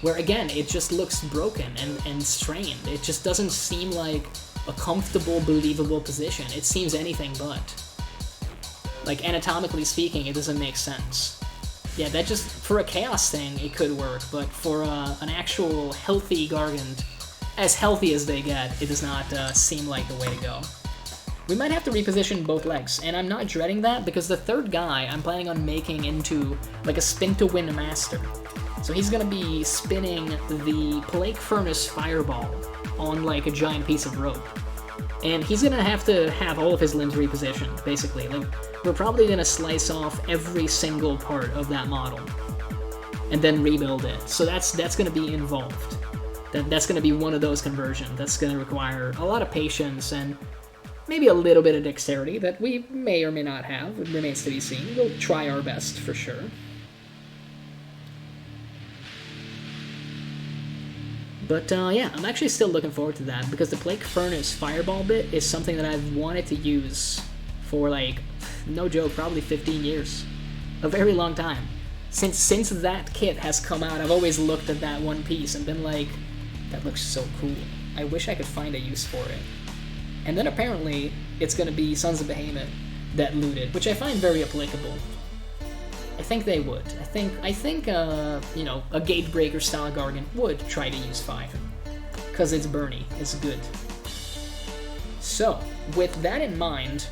where again, it just looks broken and strained. It just doesn't seem like a comfortable, believable position. It seems anything but. Like, anatomically speaking, it doesn't make sense. Yeah, that just, for a chaos thing, it could work, but for an actual healthy gargant, as healthy as they get, it does not seem like the way to go. We might have to reposition both legs, and I'm not dreading that because the third guy I'm planning on making into like a spin-to-win master. So he's gonna be spinning the Plague Furnace Fireball on like a giant piece of rope. And he's gonna have to have all of his limbs repositioned, basically. Like, we're probably gonna slice off every single part of that model and then rebuild it. So that's gonna be involved. That's gonna be one of those conversions. That's gonna require a lot of patience and maybe a little bit of dexterity that we may or may not have. It remains to be seen. We'll try our best for sure. But yeah, I'm actually still looking forward to that because the Plague Furnace Fireball bit is something that I've wanted to use for, like, no joke, probably 15 years. A very long time. Since that kit has come out, I've always looked at that one piece and been like, that looks so cool. I wish I could find a use for it. And then apparently, it's going to be Sons of Behemoth that loot it, which I find very applicable. I think they would. I think you know, a Gatebreaker style Gargant would try to use fire. Because it's burny. It's good. So, with that in mind,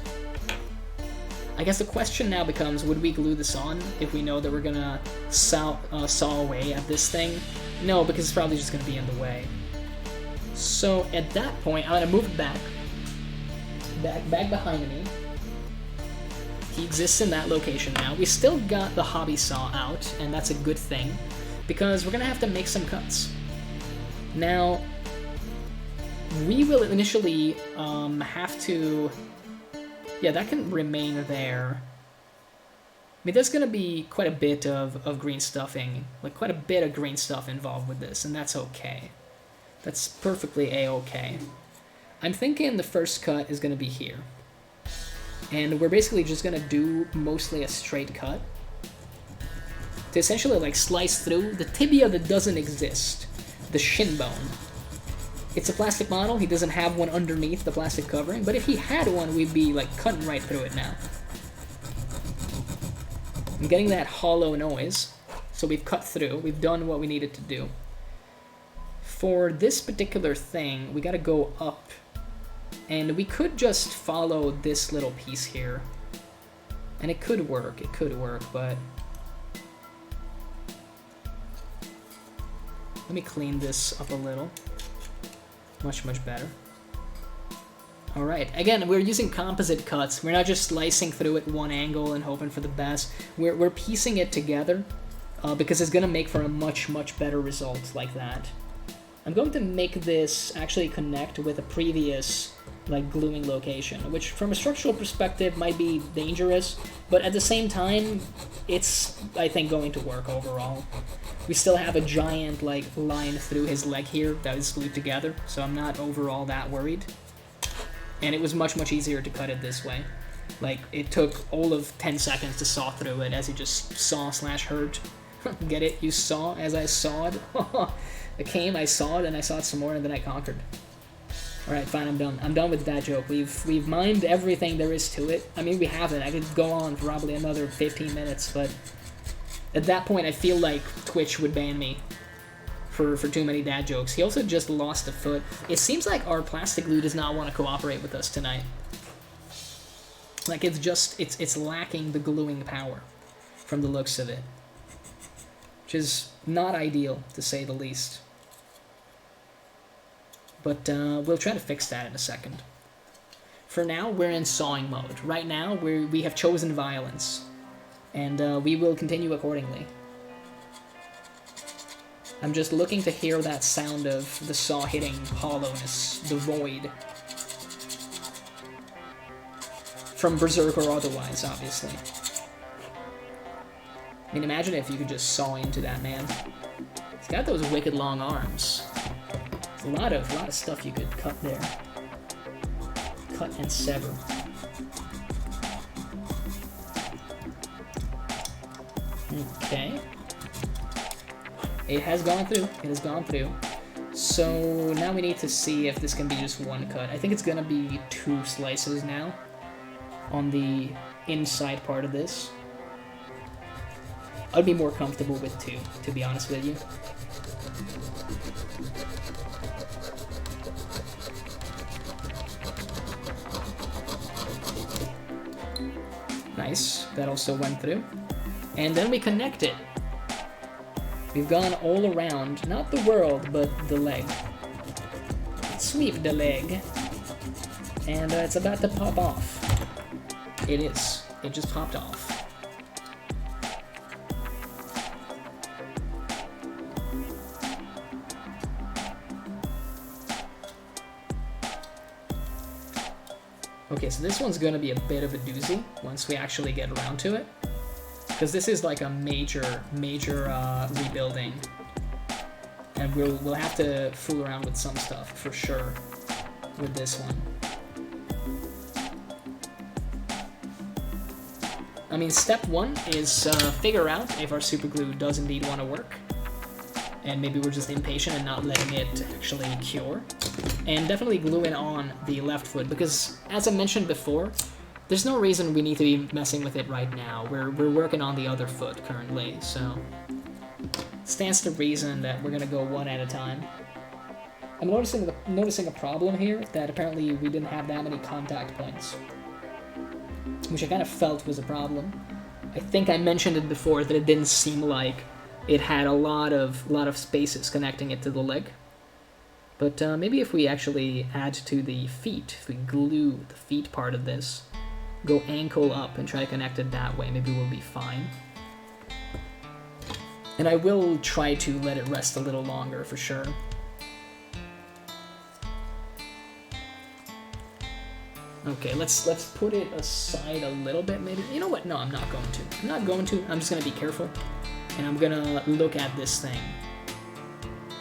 I guess the question now becomes, would we glue this on if we know that we're gonna saw away at this thing? No, because it's probably just gonna be in the way. So, at that point, I'm gonna move it back behind me. He exists in that location now. We still got the hobby saw out, and that's a good thing, because we're gonna have to make some cuts. Now, we will initially have to... Yeah, that can remain there. I mean, there's gonna be quite a bit of green stuffing, like quite a bit of green stuff involved with this, and that's okay. That's perfectly a-okay. I'm thinking the first cut is gonna be here. And we're basically just gonna do mostly a straight cut to essentially like slice through the tibia that doesn't exist, the shin bone. It's a plastic model, he doesn't have one underneath the plastic covering, but if he had one, we'd be like cutting right through it now. I'm getting that hollow noise, so we've cut through, we've done what we needed to do. For this particular thing, we gotta go up. And we could just follow this little piece here. And it could work, but... Let me clean this up a little. Much, much better. Alright, again, we're using composite cuts. We're not just slicing through at one angle and hoping for the best. We're piecing it together, because it's gonna make for a much, much better result like that. I'm going to make this actually connect with a previous like gluing location, which from a structural perspective might be dangerous, but at the same time, it's, I think, going to work overall. We still have a giant like line through his leg here that is glued together, so I'm not overall that worried. And it was much, much easier to cut it this way. Like, it took all of 10 seconds to saw through it as he just saw/hurt. Get it? You saw as I sawed? I came, I saw it, and I saw it some more, and then I conquered. Alright, fine, I'm done. I'm done with that joke. We've mined everything there is to it. I mean, we haven't. I could go on for probably another 15 minutes, but at that point, I feel like Twitch would ban me for too many dad jokes. He also just lost a foot. It seems like our plastic glue does not want to cooperate with us tonight. Like, it's just, it's lacking the gluing power from the looks of it. Which is not ideal, to say the least. But we'll try to fix that in a second. For now, we're in sawing mode. Right now, we have chosen violence. And we will continue accordingly. I'm just looking to hear that sound of the saw hitting hollowness, the void. From Berserk or otherwise, obviously. I mean, imagine if you could just saw into that man. He's got those wicked long arms. There's a lot of stuff you could cut there. Cut and sever. Okay. It has gone through. It has gone through. So now we need to see if this can be just one cut. I think it's gonna be 2 slices now on the inside part of this. I'd be more comfortable with 2, to be honest with you. Nice, that also went through. And then we connect it. We've gone all around, not the world, but the leg. Sweep the leg. And it's about to pop off. It is. It just popped off. Okay, so this one's gonna be a bit of a doozy once we actually get around to it. Because this is like a major rebuilding. And we'll have to fool around with some stuff, for sure, with this one. I mean, step 1 is figure out if our super glue does indeed want to work. And maybe we're just impatient and not letting it actually cure. And definitely glue it on the left foot, because as I mentioned before, there's no reason we need to be messing with it right now. We're working on the other foot currently, so stands to reason that we're gonna go one at a time. I'm noticing a problem here, that apparently we didn't have that many contact points, which I kind of felt was a problem. I think I mentioned it before that it didn't seem like it had a lot of spaces connecting it to the leg. But maybe if we actually add to the feet, if we glue the feet part of this, go ankle up and try to connect it that way, maybe we'll be fine. And I will try to let it rest a little longer for sure. Okay, let's put it aside a little bit maybe. You know what? No, I'm not going to. I'm not going to. I'm just going to be careful. And I'm going to look at this thing.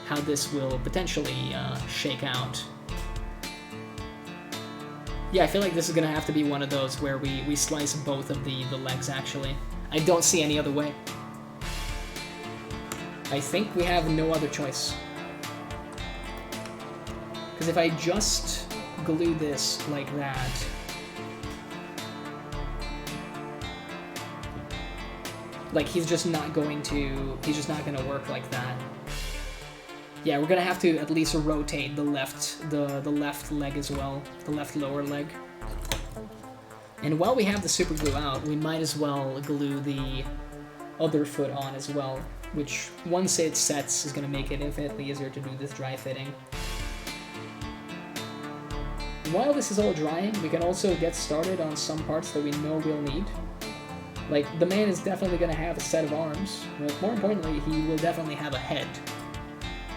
How this will potentially shake out. Yeah, I feel like this is going to have to be one of those where we slice both of the legs, actually. I don't see any other way. I think we have no other choice. Because if I just glue this like that... Like, he's just not going to work like that. Yeah, we're gonna have to at least rotate the left leg as well, the left lower leg. And while we have the super glue out, we might as well glue the other foot on as well, which once it sets is gonna make it infinitely easier to do this dry fitting. While this is all drying, we can also get started on some parts that we know we'll need. Like, the man is definitely gonna have a set of arms, but more importantly, he will definitely have a head.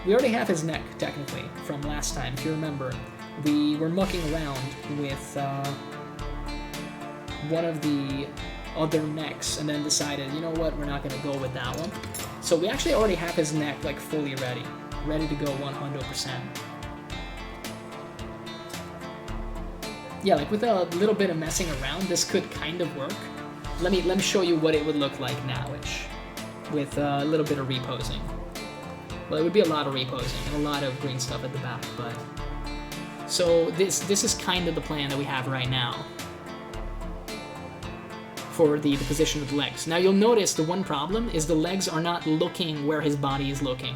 We already have his neck, technically, from last time. If you remember, we were mucking around with one of the other necks and then decided, you know what, we're not going to go with that one. So we actually already have his neck, like, fully ready to go 100%. Yeah, like, with a little bit of messing around, this could kind of work. Let me show you what it would look like now-ish, with a little bit of reposing. Well, it would be a lot of reposing and a lot of green stuff at the back, but... So this is kind of the plan that we have right now for the position of the legs. Now you'll notice the one problem is the legs are not looking where his body is looking,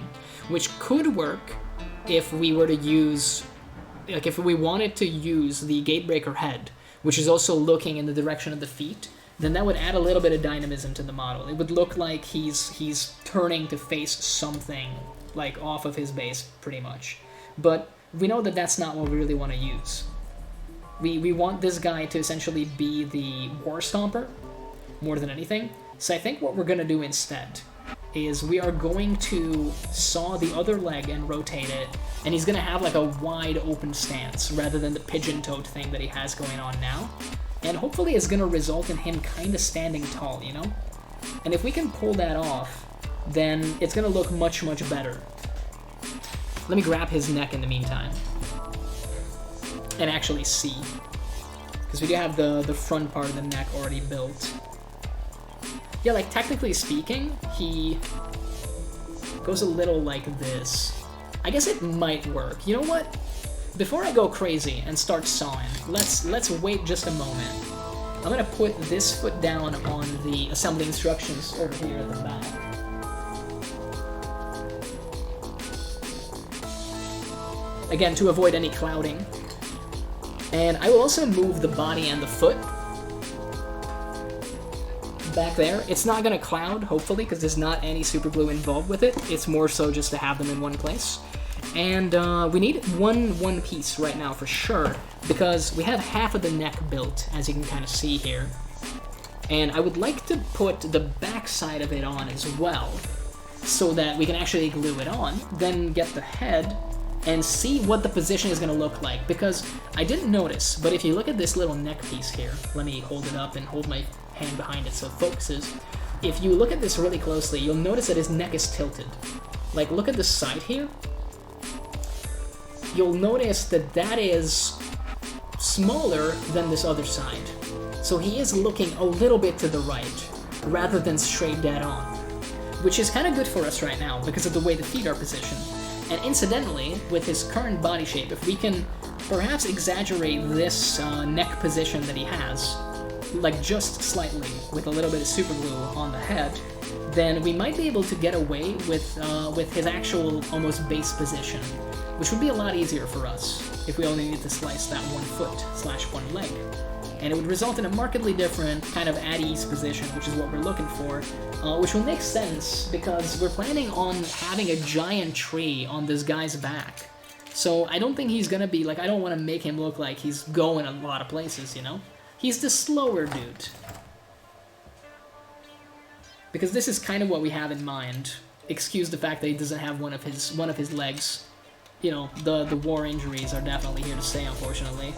which could work if we were to use... Like, if we wanted to use the gatebreaker head, which is also looking in the direction of the feet, then that would add a little bit of dynamism to the model. It would look like he's turning to face something, like, off of his base, pretty much. But we know that that's not what we really want to use. We want this guy to essentially be the war stomper, more than anything. So I think what we're going to do instead is we are going to saw the other leg and rotate it, and he's going to have, like, a wide open stance, rather than the pigeon-toed thing that he has going on now. And hopefully it's going to result in him kind of standing tall, you know? And if we can pull that off, then it's going to look much, much better. Let me grab his neck in the meantime. And actually see. Because we do have the front part of the neck already built. Yeah, like, technically speaking, goes a little like this. I guess it might work. You know what? Before I go crazy and start sawing, let's wait just a moment. I'm gonna put this foot down on the assembly instructions over here at the back. Again, to avoid any clouding. And I will also move the body and the foot back there. It's not gonna cloud, hopefully, because there's not any super glue involved with it. It's more so just to have them in one place. And we need one piece right now for sure, because we have half of the neck built, as you can kind of see here. And I would like to put the back side of it on as well, so that we can actually glue it on, then get the head, and see what the position is going to look like. Because I didn't notice, but if you look at this little neck piece here, let me hold it up and hold my hand behind it so it focuses. If you look at this really closely, you'll notice that his neck is tilted. Like, look at this side here. You'll notice that that is smaller than this other side. So he is looking a little bit to the right, rather than straight dead on. Which is kind of good for us right now, because of the way the feet are positioned. And incidentally, with his current body shape, if we can perhaps exaggerate this neck position that he has, like just slightly, with a little bit of super glue on the head, then we might be able to get away with his actual almost base position, which would be a lot easier for us if we only need to slice that 1 foot / 1 leg. And it would result in a markedly different kind of at-ease position, which is what we're looking for, which will make sense because we're planning on having a giant tree on this guy's back. So I don't think he's gonna be, like, I don't want to make him look like he's going a lot of places, you know? He's the slower dude. Because this is kind of what we have in mind. Excuse the fact that he doesn't have one of his legs. You know, the war injuries are definitely here to stay, unfortunately.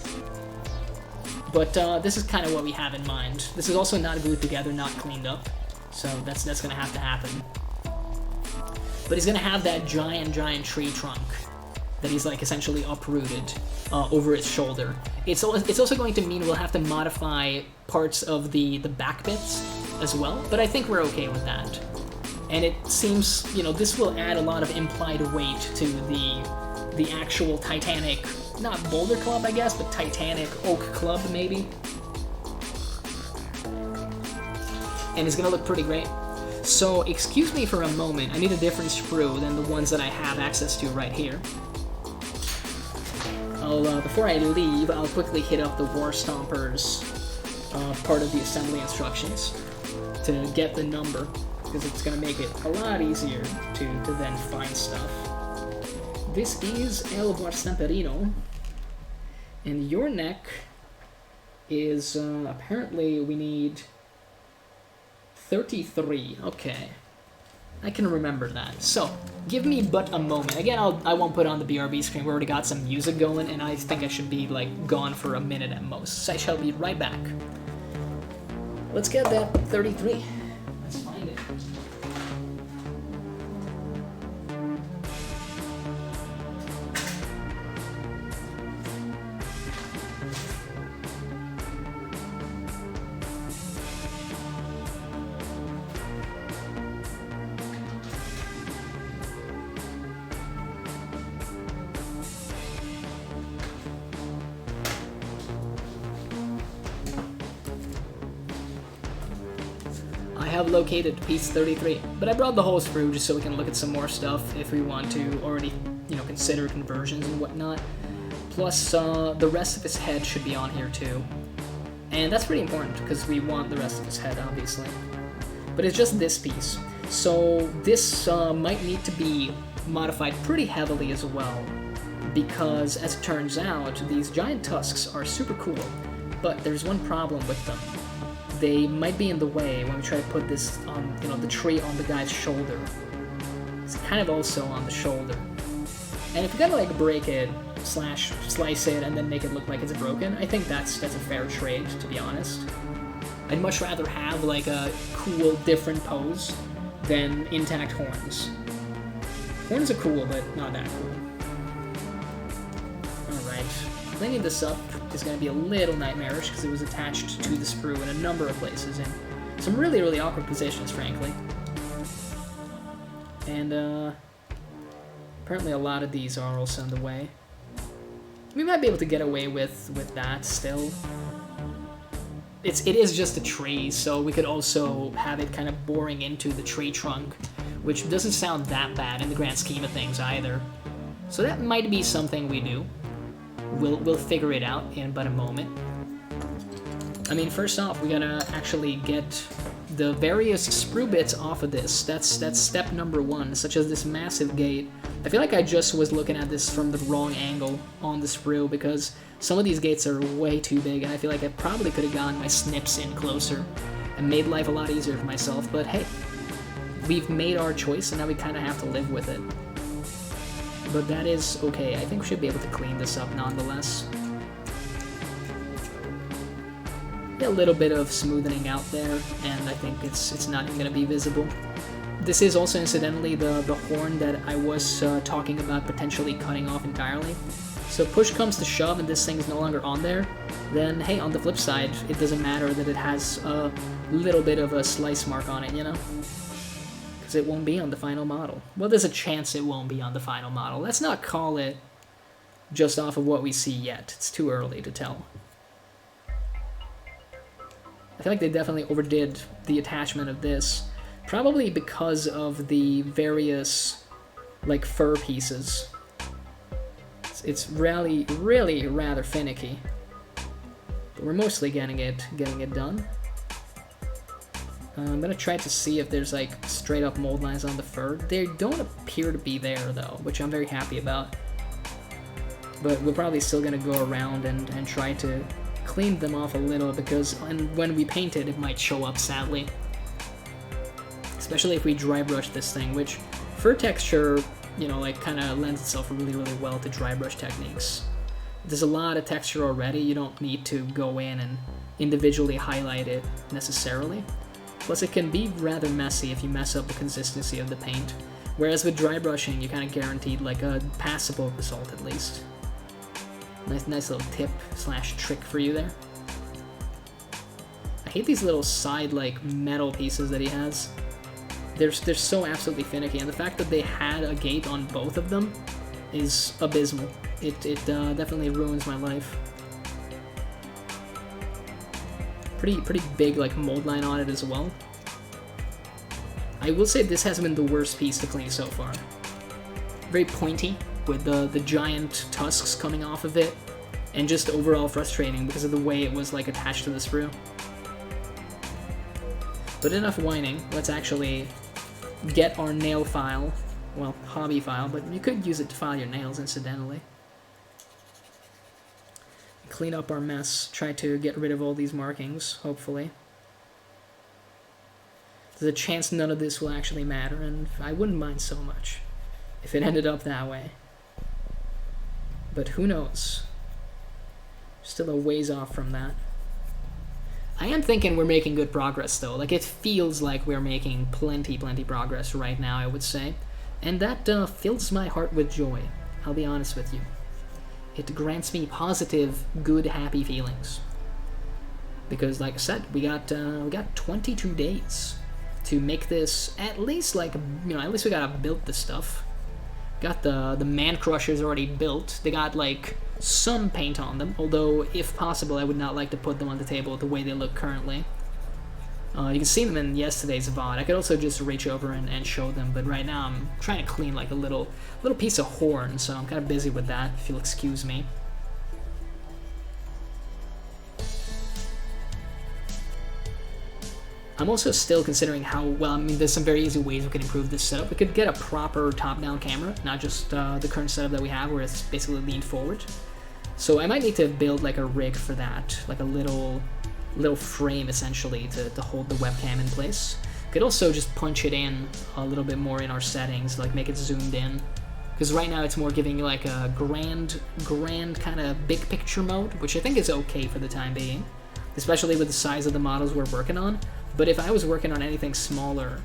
But this is kind of what we have in mind. This is also not glued together, not cleaned up, so that's going to have to happen. But he's going to have that giant tree trunk that he's like essentially uprooted over his shoulder. It's also going to mean we'll have to modify parts of the back bits as well, but I think we're okay with that. And it seems, you know, this will add a lot of implied weight to the actual Titanic, not Boulder Club, I guess, but Titanic Oak Club, maybe. And it's gonna look pretty great. So, excuse me for a moment, I need a different sprue than the ones that I have access to right here. Before I leave, I'll quickly hit up the War Stompers part of the assembly instructions to get the number, because it's gonna make it a lot easier to then find stuff. This is El Stamperino, and your neck is, apparently we need 33. Okay, I can remember that. So, give me but a moment. Again, I won't put on the BRB screen. We already got some music going, and I think I should be, like, gone for a minute at most. So I shall be right back. Let's get that 33. Let's find it. I have located piece 33, but I brought the whole sprue just so we can look at some more stuff if we want to already, you know, consider conversions and whatnot. Plus, the rest of his head should be on here too. And that's pretty important, because we want the rest of his head, obviously. But it's just this piece. So this might need to be modified pretty heavily as well, because as it turns out, these giant tusks are super cool, but there's one problem with them. They might be in the way when we try to put this on, you know, the tree on the guy's shoulder. It's kind of also on the shoulder. And if you're gonna like break it, slice it, and then make it look like it's broken, I think that's a fair trade, to be honest. I'd much rather have like a cool, different pose than intact horns. Horns are cool, but not that cool. Alright, cleaning this up is going to be a little nightmarish because it was attached to the sprue in a number of places in some really, really awkward positions, frankly. And apparently a lot of these are also on the way. We might be able to get away with that still. It is just a tree, so we could also have it kind of boring into the tree trunk, which doesn't sound that bad in the grand scheme of things either. So that might be something we do. We'll figure it out in but a moment. I mean, first off, we gotta actually get the various sprue bits off of this. That's step number one, such as this massive gate. I feel like I just was looking at this from the wrong angle on the sprue, because some of these gates are way too big, and I feel like I probably could have gotten my snips in closer and made life a lot easier for myself, but hey, we've made our choice, and now we kind of have to live with it. But that is okay. I think we should be able to clean this up nonetheless. A little bit of smoothing out there, and I think it's not even going to be visible. This is also, incidentally, the horn that I was talking about potentially cutting off entirely. So push comes to shove and this thing's no longer on there, then hey, on the flip side, it doesn't matter that it has a little bit of a slice mark on it, you know? Because it won't be on the final model. Well, there's a chance it won't be on the final model. Let's not call it just off of what we see yet. It's too early to tell. I feel like they definitely overdid the attachment of this, probably because of the various, like, fur pieces. It's really rather finicky, but we're mostly getting it done. I'm gonna try to see if there's like straight up mold lines on the fur. They don't appear to be there though, which I'm very happy about. But we're probably still gonna go around and try to clean them off a little, because when we paint it, it might show up sadly. Especially if we dry brush this thing, which fur texture, you know, like kind of lends itself really well to dry brush techniques. There's a lot of texture already, you don't need to go in and individually highlight it necessarily. Plus it can be rather messy if you mess up the consistency of the paint. Whereas with dry brushing, you're kind of guaranteed like a passable result at least. Nice little tip / trick for you there. I hate these little side like metal pieces that he has. They're so absolutely finicky, and the fact that they had a gate on both of them is abysmal. It definitely ruins my life. Pretty big like mold line on it as well. I will say this has been the worst piece to clean so far. Very pointy, with the giant tusks coming off of it, and just overall frustrating because of the way it was like attached to the sprue. But enough whining, let's actually get our nail file, well, hobby file, but you could use it to file your nails incidentally. Clean up our mess, try to get rid of all these markings, hopefully. There's a chance none of this will actually matter, and I wouldn't mind so much if it ended up that way. But who knows? Still a ways off from that. I am thinking we're making good progress though. Like, it feels like we're making plenty progress right now, I would say. And that fills my heart with joy, I'll be honest with you. It grants me positive, good, happy feelings. Because like I said, we got 22 days to make this at least like, you know, at least we gotta build this stuff. Got the man crushers already built. They got like some paint on them, although if possible I would not like to put them on the table the way they look currently. You can see them in yesterday's VOD. I could also just reach over and show them, but right now I'm trying to clean like a little piece of horn, so I'm kind of busy with that, if you'll excuse me. I'm also still considering how, well, I mean, there's some very easy ways we could improve this setup. We could get a proper top-down camera, not just the current setup that we have where it's basically leaned forward. So I might need to build like a rig for that, like a little frame essentially to hold the webcam in place. Could also just punch it in a little bit more in our settings, like make it zoomed in. Because right now it's more giving you like a grand kind of big picture mode, which I think is okay for the time being, especially with the size of the models we're working on. But if I was working on anything smaller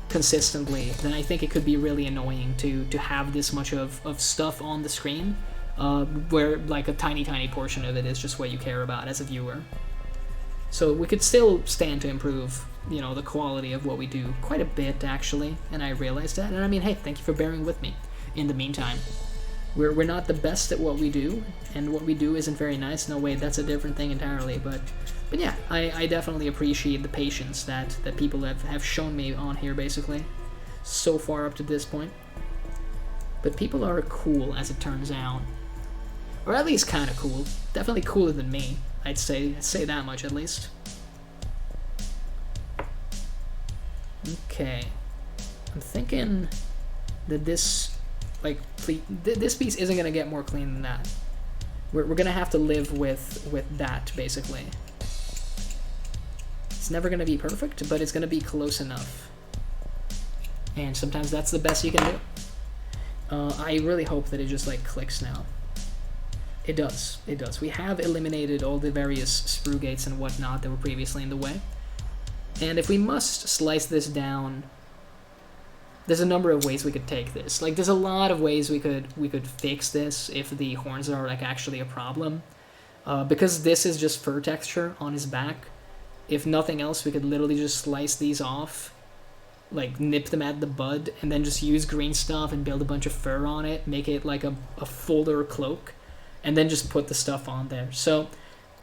consistently, then I think it could be really annoying to have this much of stuff on the screen, where like a tiny portion of it is just what you care about as a viewer. So we could still stand to improve you know, the quality of what we do quite a bit, actually, and I realized that. And I mean, hey, thank you for bearing with me in the meantime. We're not the best at what we do, and what we do isn't very nice. No, wait, that's a different thing entirely. But yeah, I definitely appreciate the patience that people have shown me on here, basically, so far up to this point. But people are cool, as it turns out. Or at least kind of cool. Definitely cooler than me, I'd say that much, at least. Okay. I'm thinking that this, like, this piece isn't going to get more clean than that. We're going to have to live with that, basically. It's never going to be perfect, but it's going to be close enough. And sometimes that's the best you can do. I really hope that it just, like, clicks now. It does. It does. We have eliminated all the various sprue gates and whatnot that were previously in the way. And if we must slice this down, there's a number of ways we could take this. Like, there's a lot of ways we could fix this if the horns are, like, actually a problem. Because this is just fur texture on his back, if nothing else, we could literally just slice these off, like, nip them at the bud, and then just use green stuff and build a bunch of fur on it, make it like a fuller cloak, and then just put the stuff on there. So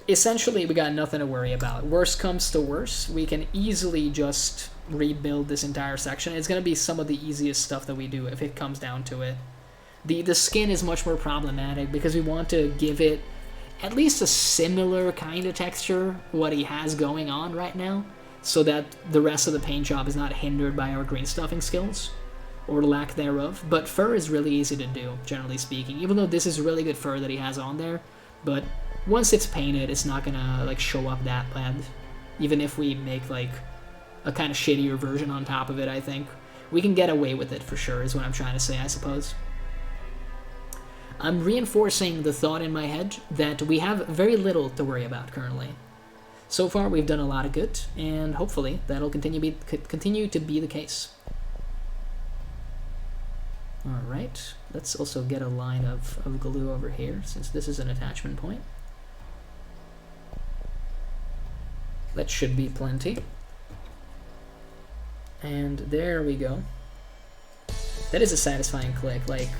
essentially we got nothing to worry about. Worst comes to worst, we can easily just rebuild this entire section. It's going to be some of the easiest stuff that we do if it comes down to it. The skin is much more problematic because we want to give it at least a similar kind of texture what he has going on right now, so that the rest of the paint job is not hindered by our green stuffing skills or lack thereof. But fur is really easy to do, generally speaking, even though this is really good fur that he has on there. But once it's painted, it's not gonna, like, show up that bad, even if we make, like, a kind of shittier version on top of it. I think we can get away with it for sure, is what I'm trying to say, I suppose. I'm reinforcing the thought in my head that we have very little to worry about currently. So far, we've done a lot of good, and hopefully that'll continue to be the case. Alright, let's also get a line of glue over here, since this is an attachment point. That should be plenty. And there we go. That is a satisfying click. Like,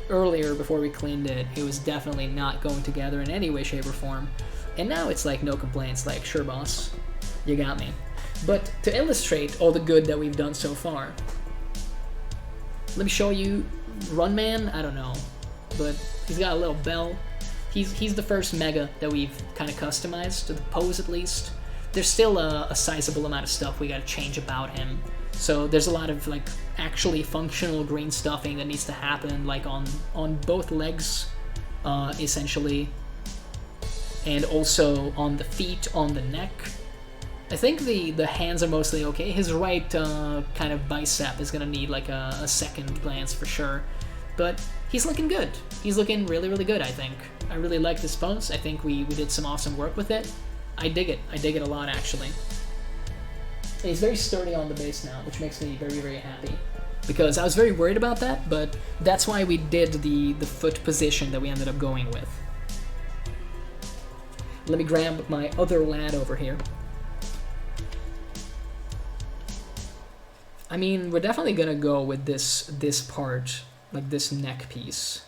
earlier, before we cleaned it, it was definitely not going together in any way, shape, or form. And now it's like, no complaints, like, sure, boss, you got me. But to illustrate all the good that we've done so far, let me show you Runman. I don't know, but he's got a little bell. He's the first Mega that we've kind of customized, to the pose at least. There's still a sizable amount of stuff we gotta change about him. So there's a lot of, like, actually functional green stuffing that needs to happen, like on both legs, essentially, and also on the feet, on the neck. I think the hands are mostly okay. His right kind of bicep is gonna need, like, a second glance for sure, but he's looking good. He's looking really, really good, I think. I really like this pose. I think we did some awesome work with it. I dig it. I dig it a lot, actually. And he's very sturdy on the base now, which makes me very, very happy, because I was very worried about that, but that's why we did the foot position that we ended up going with. Let me grab my other lad over here. I mean, we're definitely gonna go with this part, like this neck piece.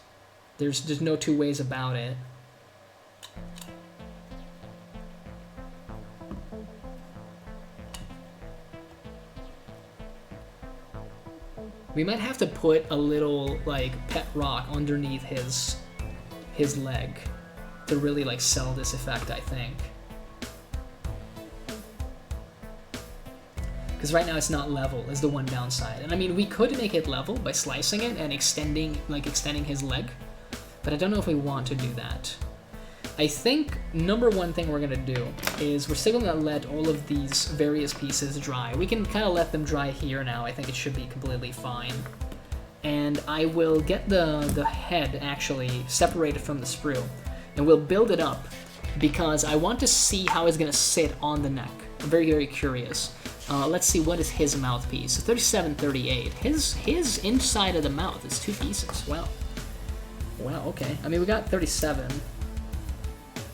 There's no two ways about it. We might have to put a little, like, pet rock underneath his leg to really, like, sell this effect, I think. Because right now it's not level, is the one downside. And I mean, we could make it level by slicing it and extending his leg, but I don't know if we want to do that. I think number one thing we're gonna do is we're still gonna let all of these various pieces dry. We can kind of let them dry here now. I think it should be completely fine. And I will get the head actually separated from the sprue, and we'll build it up because I want to see how it's gonna sit on the neck. I'm very, very curious. Let's see, what is his mouthpiece? 3738. His inside of the mouth is 2 pieces. Wow. Wow, okay. I mean, we got 37.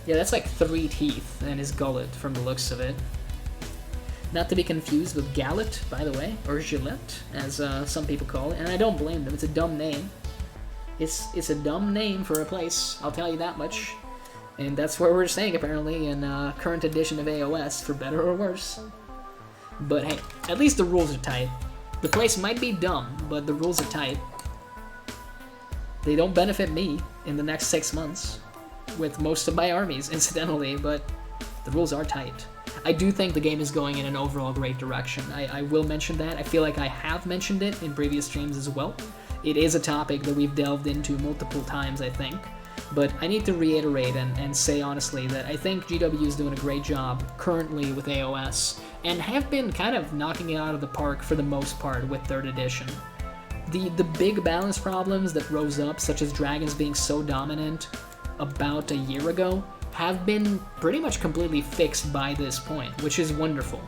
Yeah, that's like 3 teeth in his gullet from the looks of it. Not to be confused with Gallet, by the way, or Gillette, as some people call it, and I don't blame them. It's a dumb name. It's a dumb name for a place, I'll tell you that much. And that's what we're saying, apparently, in current edition of AOS, for better or worse. But hey, at least the rules are tight. The place might be dumb, but the rules are tight. They don't benefit me in the next 6 months, with most of my armies, incidentally, but the rules are tight. I do think the game is going in an overall great direction. I will mention that. I feel like I have mentioned it in previous streams as well. It is a topic that we've delved into multiple times, I think. But I need to reiterate and say honestly that I think GW is doing a great job currently with AOS, and have been kind of knocking it out of the park for the most part with 3rd edition. The big balance problems that rose up, such as dragons being so dominant about a year ago, have been pretty much completely fixed by this point, which is wonderful.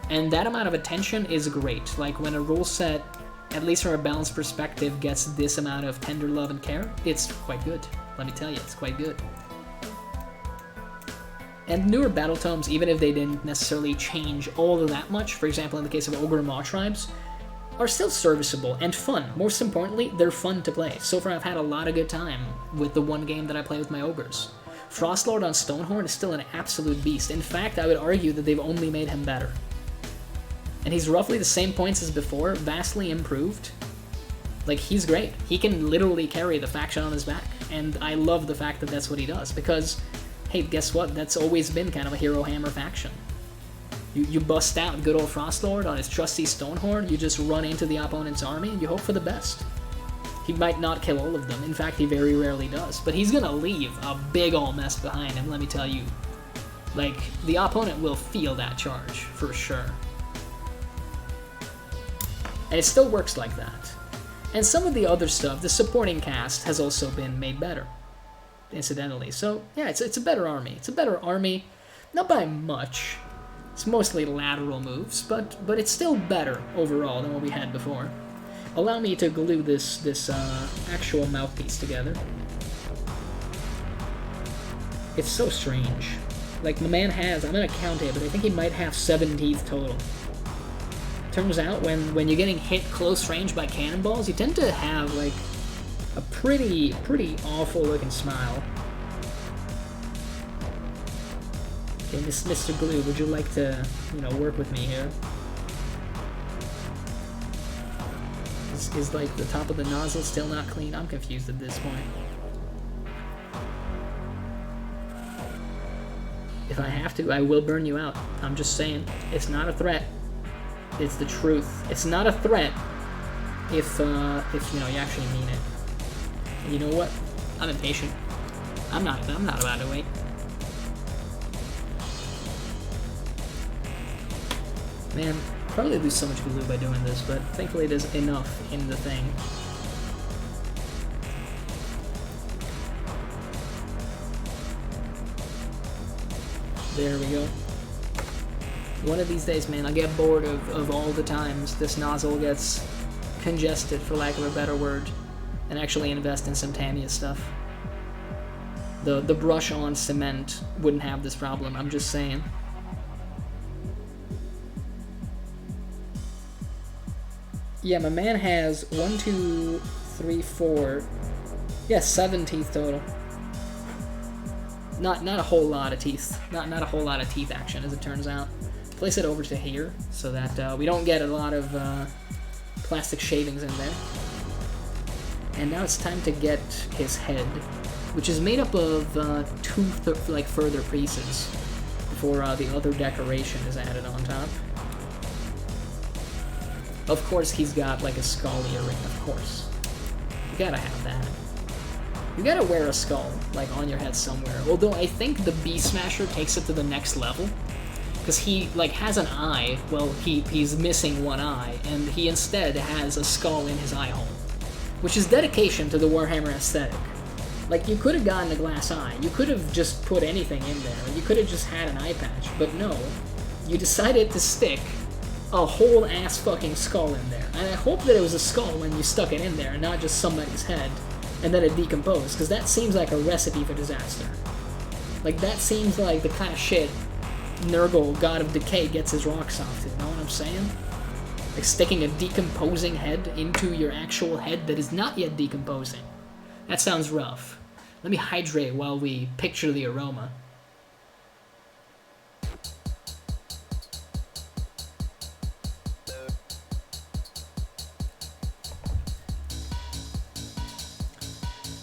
And that amount of attention is great. Like, when a rule set, at least from a balance perspective, gets this amount of tender love and care, it's quite good. Let me tell you, it's quite good. And newer battle tomes, even if they didn't necessarily change all of that much, for example in the case of Ogre and Maw Tribes, are still serviceable and fun. Most importantly, they're fun to play. So far I've had a lot of good time with the one game that I play with my Ogres. Frostlord on Stonehorn is still an absolute beast. In fact, I would argue that they've only made him better. And he's roughly the same points as before, vastly improved. Like, he's great. He can literally carry the faction on his back. And I love the fact that that's what he does, because, hey, guess what? That's always been kind of a Hero Hammer faction. You bust out good old Frostlord on his trusty Stonehorn, you just run into the opponent's army, and you hope for the best. He might not kill all of them, in fact he very rarely does, but he's gonna leave a big ol' mess behind him, let me tell you. Like, the opponent will feel that charge, for sure. And it still works like that. And some of the other stuff, the supporting cast, has also been made better, incidentally. So, yeah, it's a better army. It's a better army, not by much. It's mostly lateral moves, but it's still better overall than what we had before. Allow me to glue this actual mouthpiece together. It's so strange. Like, the man has, I'm gonna count it, but I think he might have 7 teeth total. Turns out when you're getting hit close range by cannonballs, you tend to have, like, a pretty awful looking smile. Okay, Mr. Glue, would you like to, work with me here? Is like the top of the nozzle still not clean? I'm confused at this point. If I have to, I will burn you out. I'm just saying, it's not a threat. It's the truth. It's not a threat if you actually mean it. And you know what? I'm impatient. I'm not about to wait. Man, probably lose so much glue by doing this, but thankfully there's enough in the thing. There we go. One of these days, man, I'll get bored of all the times this nozzle gets congested, for lack of a better word, and actually invest in some Tamiya stuff. The brush on cement wouldn't have this problem, I'm just saying. Yeah, my man has 1, 2, 3, 4, yeah, 7 teeth total. Not a whole lot of teeth. Not a whole lot of teeth action, as it turns out. Place it over to here so that we don't get a lot of plastic shavings in there. And now it's time to get his head, which is made up of 2 further pieces before the other decoration is added on top. Of course, he's got like a skull earring. Of course, you gotta have that. You gotta wear a skull like on your head somewhere. Although I think the Beast Smasher takes it to the next level, because he like has an eye. Well, he's missing one eye, and he instead has a skull in his eye hole, which is dedication to the Warhammer aesthetic. Like, you could have gotten a glass eye. You could have just put anything in there. You could have just had an eye patch, but no, you decided to stick a whole ass fucking skull in there. And I hope that it was a skull when you stuck it in there and not just somebody's head and then it decomposed, because that seems like a recipe for disaster. Like, that seems like the kind of shit Nurgle, god of decay, gets his rocks off. You know what I'm saying? Like sticking a decomposing head into your actual head that is not yet decomposing. That sounds rough. Let me hydrate while we picture the aroma.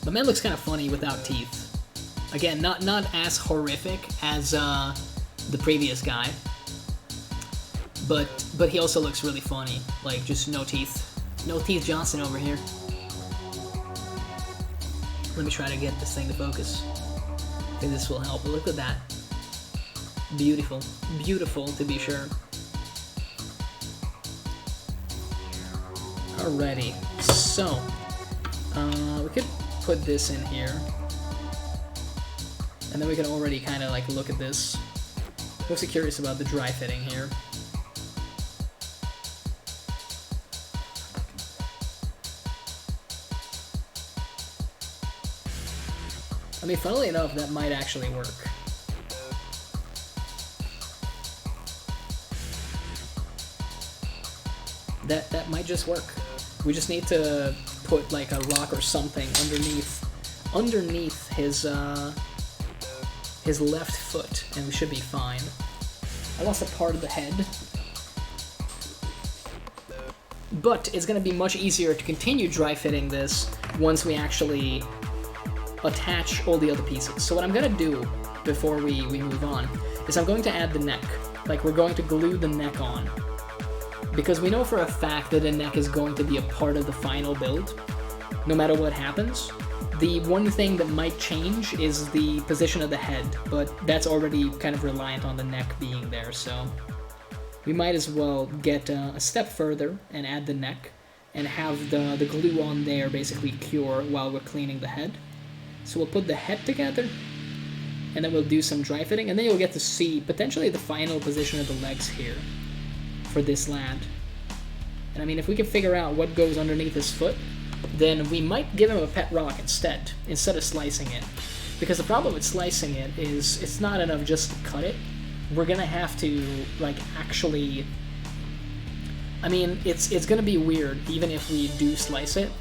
The man looks kind of funny without teeth. Again, not as horrific as the previous guy, but he also looks really funny. Like just no teeth, Johnson over here. Let me try to get this thing to focus. Okay, this will help. Look at that. Beautiful, beautiful to be sure. Alrighty, so we could put this in here, and then we can already kind of like look at this. Mostly curious about the dry fitting here. I mean, funnily enough, that might actually work. That might just work. We just need to put like a rock or something underneath his left foot, and we should be fine. I lost a part of the head, but it's gonna be much easier to continue dry fitting this once we actually attach all the other pieces. So what I'm gonna do before we move on is I'm going to add the neck. Like, we're going to glue the neck on, because we know for a fact that the neck is going to be a part of the final build, no matter what happens. The one thing that might change is the position of the head, but that's already kind of reliant on the neck being there, so we might as well get a step further and add the neck and have the glue on there basically cure while we're cleaning the head. So we'll put the head together, and then we'll do some dry fitting, and then you'll get to see potentially the final position of the legs here for this lad. And I mean, if we can figure out what goes underneath his foot, then we might give him a pet rock instead of slicing it. Because the problem with slicing it is it's not enough just to cut it. We're gonna have to, like, actually... I mean, it's gonna be weird even if we do slice it,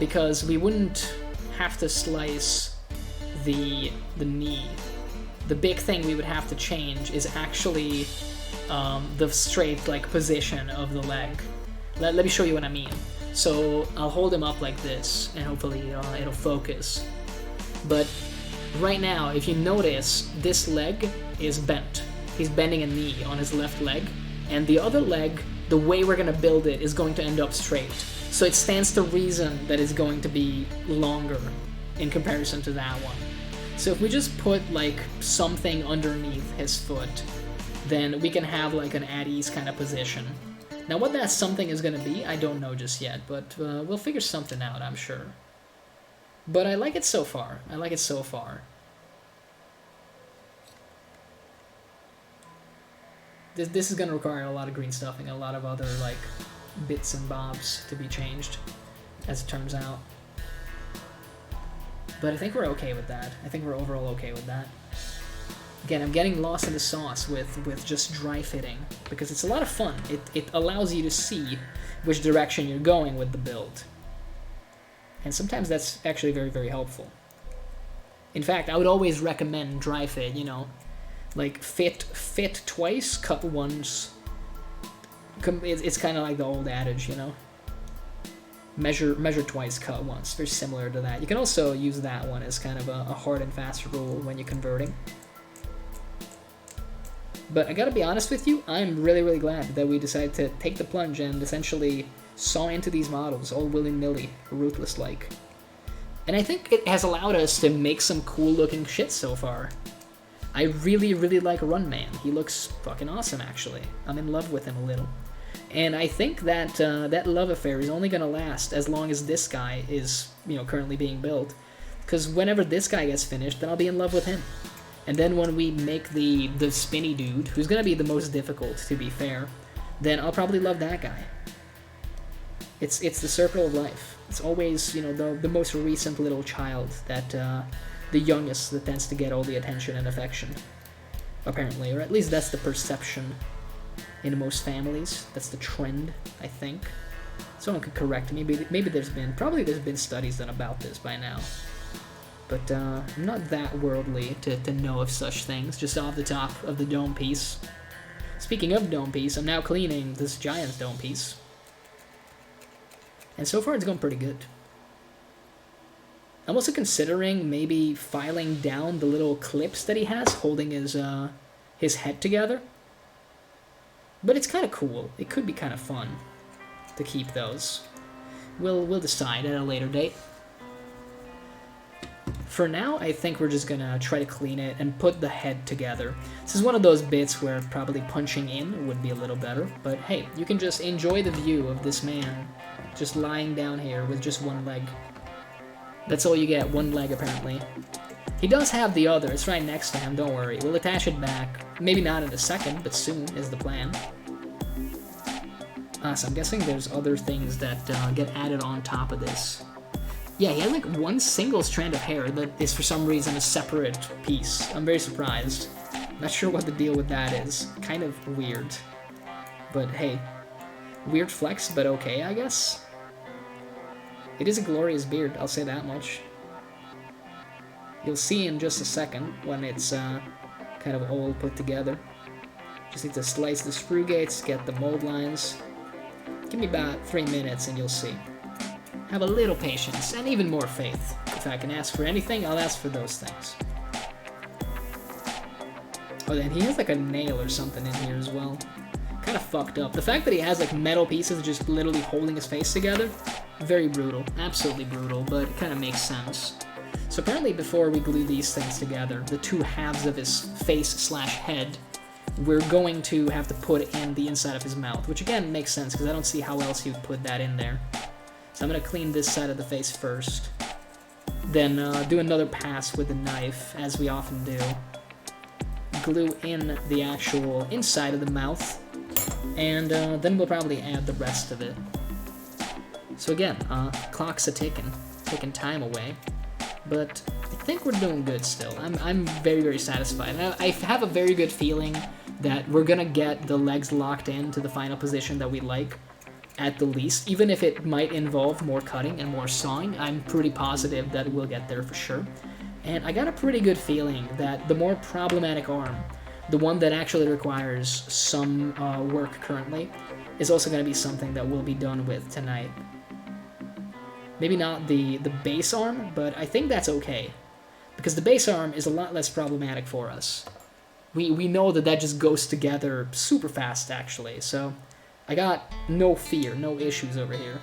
because we wouldn't have to slice the knee. The big thing we would have to change is actually the straight, like, position of the leg. Let me show you what I mean. So I'll hold him up like this, and hopefully it'll focus. But right now, if you notice, this leg is bent. He's bending a knee on his left leg, and the other leg, the way we're gonna build it, is going to end up straight. So it stands to reason that it's going to be longer in comparison to that one. So if we just put like something underneath his foot, then we can have like an at ease kind of position. Now what that something is going to be, I don't know just yet, but we'll figure something out, I'm sure. But I like it so far. I like it so far. This is going to require a lot of green stuffing, a lot of other like bits and bobs to be changed, as it turns out. But I think we're okay with that. I think we're overall okay with that. Again, I'm getting lost in the sauce with just dry fitting, because it's a lot of fun. It allows you to see which direction you're going with the build. And sometimes that's actually very, very helpful. In fact, I would always recommend dry fit, you know. Like, fit twice, cut once. It's kind of like the old adage, you know. Measure twice, cut once. Very similar to that. You can also use that one as kind of a hard and fast rule when you're converting. But I gotta be honest with you, I'm really, really glad that we decided to take the plunge and essentially saw into these models all willy-nilly, ruthless-like. And I think it has allowed us to make some cool-looking shit so far. I really, really like Runman. He looks fucking awesome, actually. I'm in love with him a little. And I think that that love affair is only gonna last as long as this guy is, you know, currently being built. Because whenever this guy gets finished, then I'll be in love with him. And then when we make the spinny dude, who's going to be the most difficult, to be fair, then I'll probably love that guy. It's the circle of life. It's always, you know, the most recent little child, that the youngest that tends to get all the attention and affection. apparently, or at least that's the perception in most families. That's the trend, I think. Someone could correct me. Maybe there's been studies done about this by now. But I'm not that worldly to know of such things, just off the top of the dome piece. Speaking of dome piece, I'm now cleaning this giant's dome piece. And so far it's going pretty good. I'm also considering maybe filing down the little clips that he has holding his head together. But it's kind of cool. It could be kind of fun to keep those. We'll decide at a later date. For now, I think we're just gonna try to clean it and put the head together. This is one of those bits where probably punching in would be a little better, but hey, you can just enjoy the view of this man just lying down here with just one leg. That's all you get, one leg apparently. He does have the other, it's right next to him, don't worry. We'll attach it back. Maybe not in a second, but soon is the plan. So I'm guessing there's other things that get added on top of this. Yeah, he has like one single strand of hair that is for some reason a separate piece. I'm very surprised. Not sure what the deal with that is. Kind of weird. But hey, weird flex, but okay, I guess. It is a glorious beard, I'll say that much. You'll see in just a second when it's kind of all put together. Just need to slice the screw gates, get the mold lines. Give me about 3 minutes and you'll see. Have a little patience and even more faith. If I can ask for anything, I'll ask for those things. Oh, then he has like a nail or something in here as well. Kind of fucked up. The fact that he has like metal pieces just literally holding his face together, very brutal. Absolutely brutal, but it kind of makes sense. So apparently before we glue these things together, the two halves of his face/head, we're going to have to put in the inside of his mouth, which again makes sense because I don't see how else he would put that in there. So I'm going to clean this side of the face first, then do another pass with the knife, as we often do. Glue in the actual inside of the mouth, and then we'll probably add the rest of it. So again, clock's taking time away, but I think we're doing good still. I'm very, very satisfied. I have a very good feeling that we're going to get the legs locked into the final position that we like. At the least, even if it might involve more cutting and more sawing, I'm pretty positive that we'll get there for sure. And I got a pretty good feeling that the more problematic arm, the one that actually requires some work currently, is also going to be something that we'll be done with tonight. Maybe not the base arm, but I think that's okay. Because the base arm is a lot less problematic for us. We know that just goes together super fast, actually, so I got no fear, no issues over here.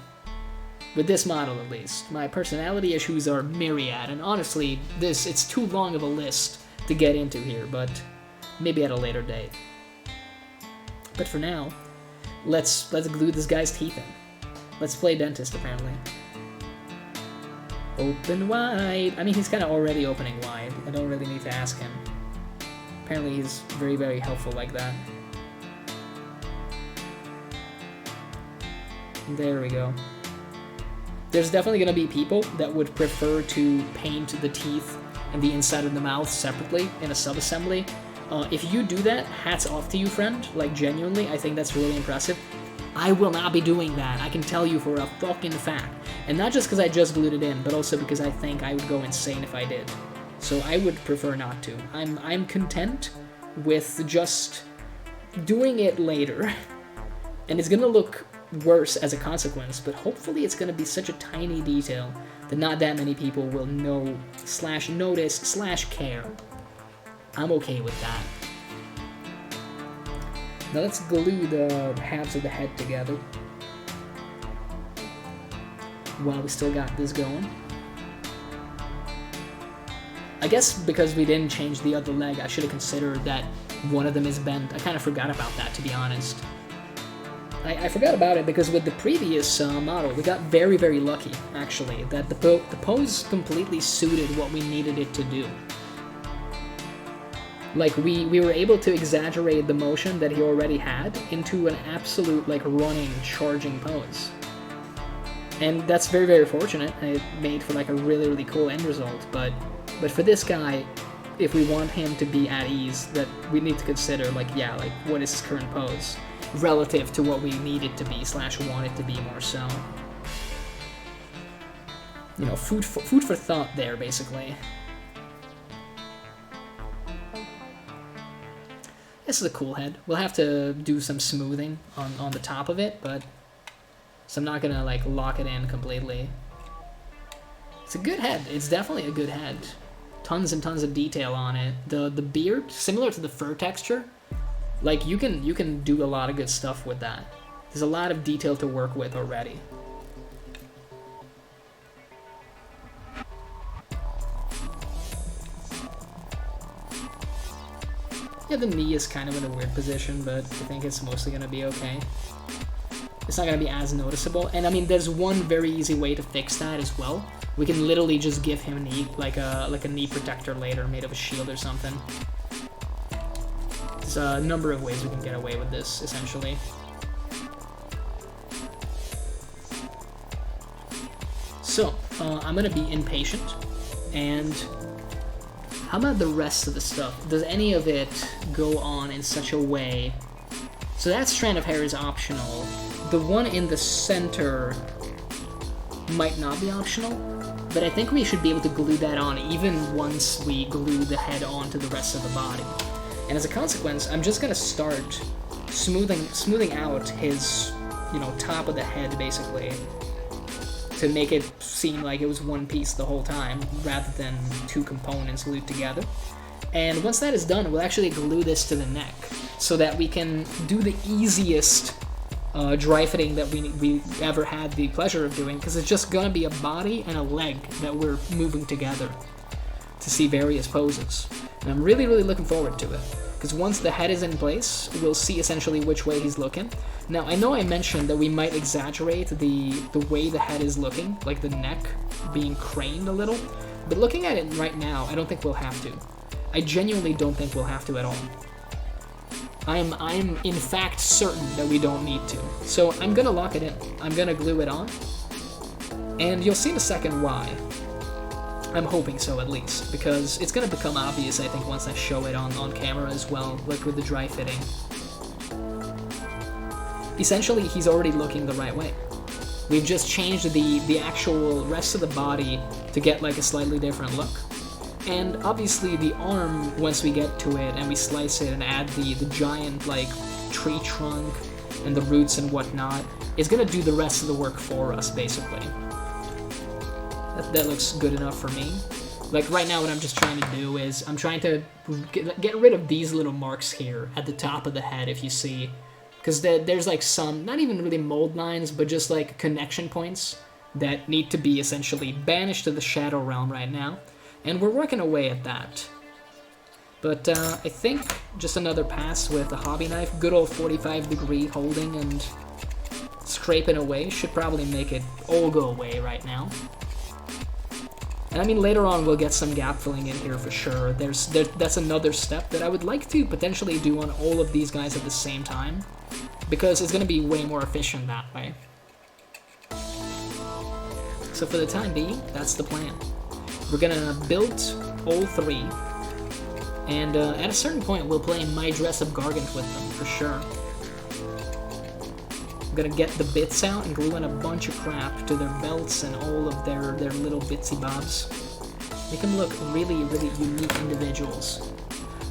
With this model, at least. My personality issues are myriad, and honestly, it's too long of a list to get into here, but maybe at a later date. But for now, let's glue this guy's teeth in. Let's play dentist, apparently. Open wide. I mean, he's kind of already opening wide. I don't really need to ask him. Apparently, he's very, very helpful like that. There we go. There's definitely going to be people that would prefer to paint the teeth and the inside of the mouth separately in a sub-assembly. If you do that, hats off to you, friend. Like, genuinely, I think that's really impressive. I will not be doing that, I can tell you for a fucking fact. And not just because I just glued it in, but also because I think I would go insane if I did. So I would prefer not to. I'm content with just doing it later. And it's going to look worse as a consequence, but hopefully it's going to be such a tiny detail that not that many people will know / notice / care. I'm okay with that. Now let's glue the halves of the head together while we still got this going. I guess because we didn't change the other leg, I should have considered that one of them is bent. I kind of forgot about that, to be honest. I forgot about it because with the previous model, we got very, very lucky, actually, that the pose completely suited what we needed it to do. Like, we were able to exaggerate the motion that he already had into an absolute, like, running, charging pose. And that's very, very fortunate. It made for, like, a really, really cool end result, but for this guy, if we want him to be at ease, that we need to consider, like, yeah, like, what is his current pose relative to what we need it to be / want it to be more so. You know, food for thought there, basically. This is a cool head. We'll have to do some smoothing on the top of it, but so I'm not gonna like lock it in completely. It's a good head. It's definitely a good head. Tons and tons of detail on it. The beard, similar to the fur texture, like you can do a lot of good stuff with that. There's a lot of detail to work with already. Yeah, the knee is kind of in a weird position, but I think it's mostly going to be okay. It's not going to be as noticeable. And I mean, there's one very easy way to fix that as well. We can literally just give him a knee, like a knee protector later, made of a shield or something. There's a number of ways we can get away with this, essentially. So, I'm going to be impatient, and how about the rest of the stuff? Does any of it go on in such a way? So that strand of hair is optional. The one in the center might not be optional, but I think we should be able to glue that on even once we glue the head onto the rest of the body. And as a consequence, I'm just gonna start smoothing out his, you know, top of the head basically, to make it seem like it was one piece the whole time, rather than two components glued together. And once that is done, we'll actually glue this to the neck, so that we can do the easiest dry fitting that we ever had the pleasure of doing, because it's just gonna be a body and a leg that we're moving together to see various poses. And I'm really, really looking forward to it, because once the head is in place, we'll see essentially which way he's looking. Now, I know I mentioned that we might exaggerate the way the head is looking, like the neck being craned a little, but looking at it right now, I don't think we'll have to. I genuinely don't think we'll have to at all. I'm in fact certain that we don't need to. So I'm gonna lock it in. I'm gonna glue it on, and you'll see in a second why. I'm hoping so, at least, because it's gonna become obvious, I think, once I show it on camera as well, like with the dry fitting. Essentially, he's already looking the right way. We've just changed the actual rest of the body to get like a slightly different look. And obviously the arm, once we get to it and we slice it and add the giant like tree trunk and the roots and whatnot, is gonna do the rest of the work for us, basically. That looks good enough for me. Like right now, what I'm just trying to do is I'm trying to get rid of these little marks here at the top of the head, if you see. Because there's like some, not even really mold lines, but just like connection points that need to be essentially banished to the shadow realm right now. And we're working away at that. But I think just another pass with a hobby knife, good old 45-degree holding and scraping away should probably make it all go away right now. And I mean, later on we'll get some gap filling in here for sure. That's another step that I would like to potentially do on all of these guys at the same time, because it's going to be way more efficient that way. So for the time being, that's the plan. We're going to build all three, and at a certain point we'll play My Dress-Up Gargant with them, for sure. I'm going to get the bits out and glue in a bunch of crap to their belts and all of their little bitsy bobs. Make them look really, really unique individuals.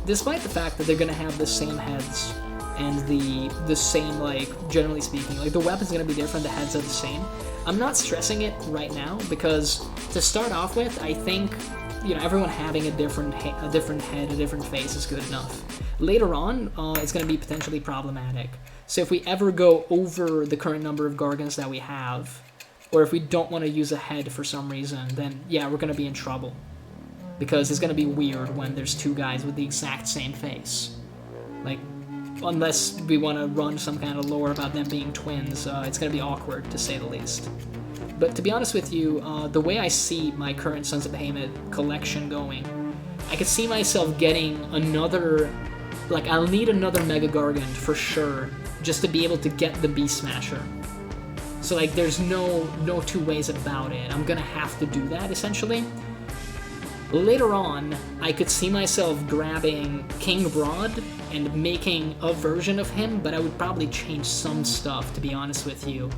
Despite the fact that they're going to have the same heads and the same, like, generally speaking, like, the weapon's going to be different, the heads are the same. I'm not stressing it right now, because to start off with, I think, you know, everyone having a different head, a different face is good enough. Later on, it's going to be potentially problematic. So if we ever go over the current number of gargants that we have, or if we don't want to use a head for some reason, then yeah, we're going to be in trouble. Because it's going to be weird when there's two guys with the exact same face. Like, unless we want to run some kind of lore about them being twins, it's going to be awkward, to say the least. But to be honest with you, the way I see my current Sons of Behemoth collection going, I could see myself getting another, like, I'll need another Mega-gargant for sure, just to be able to get the Beast Smasher. So, like, there's no two ways about it. I'm gonna have to do that, essentially. Later on, I could see myself grabbing King Broad and making a version of him, but I would probably change some stuff, to be honest with you.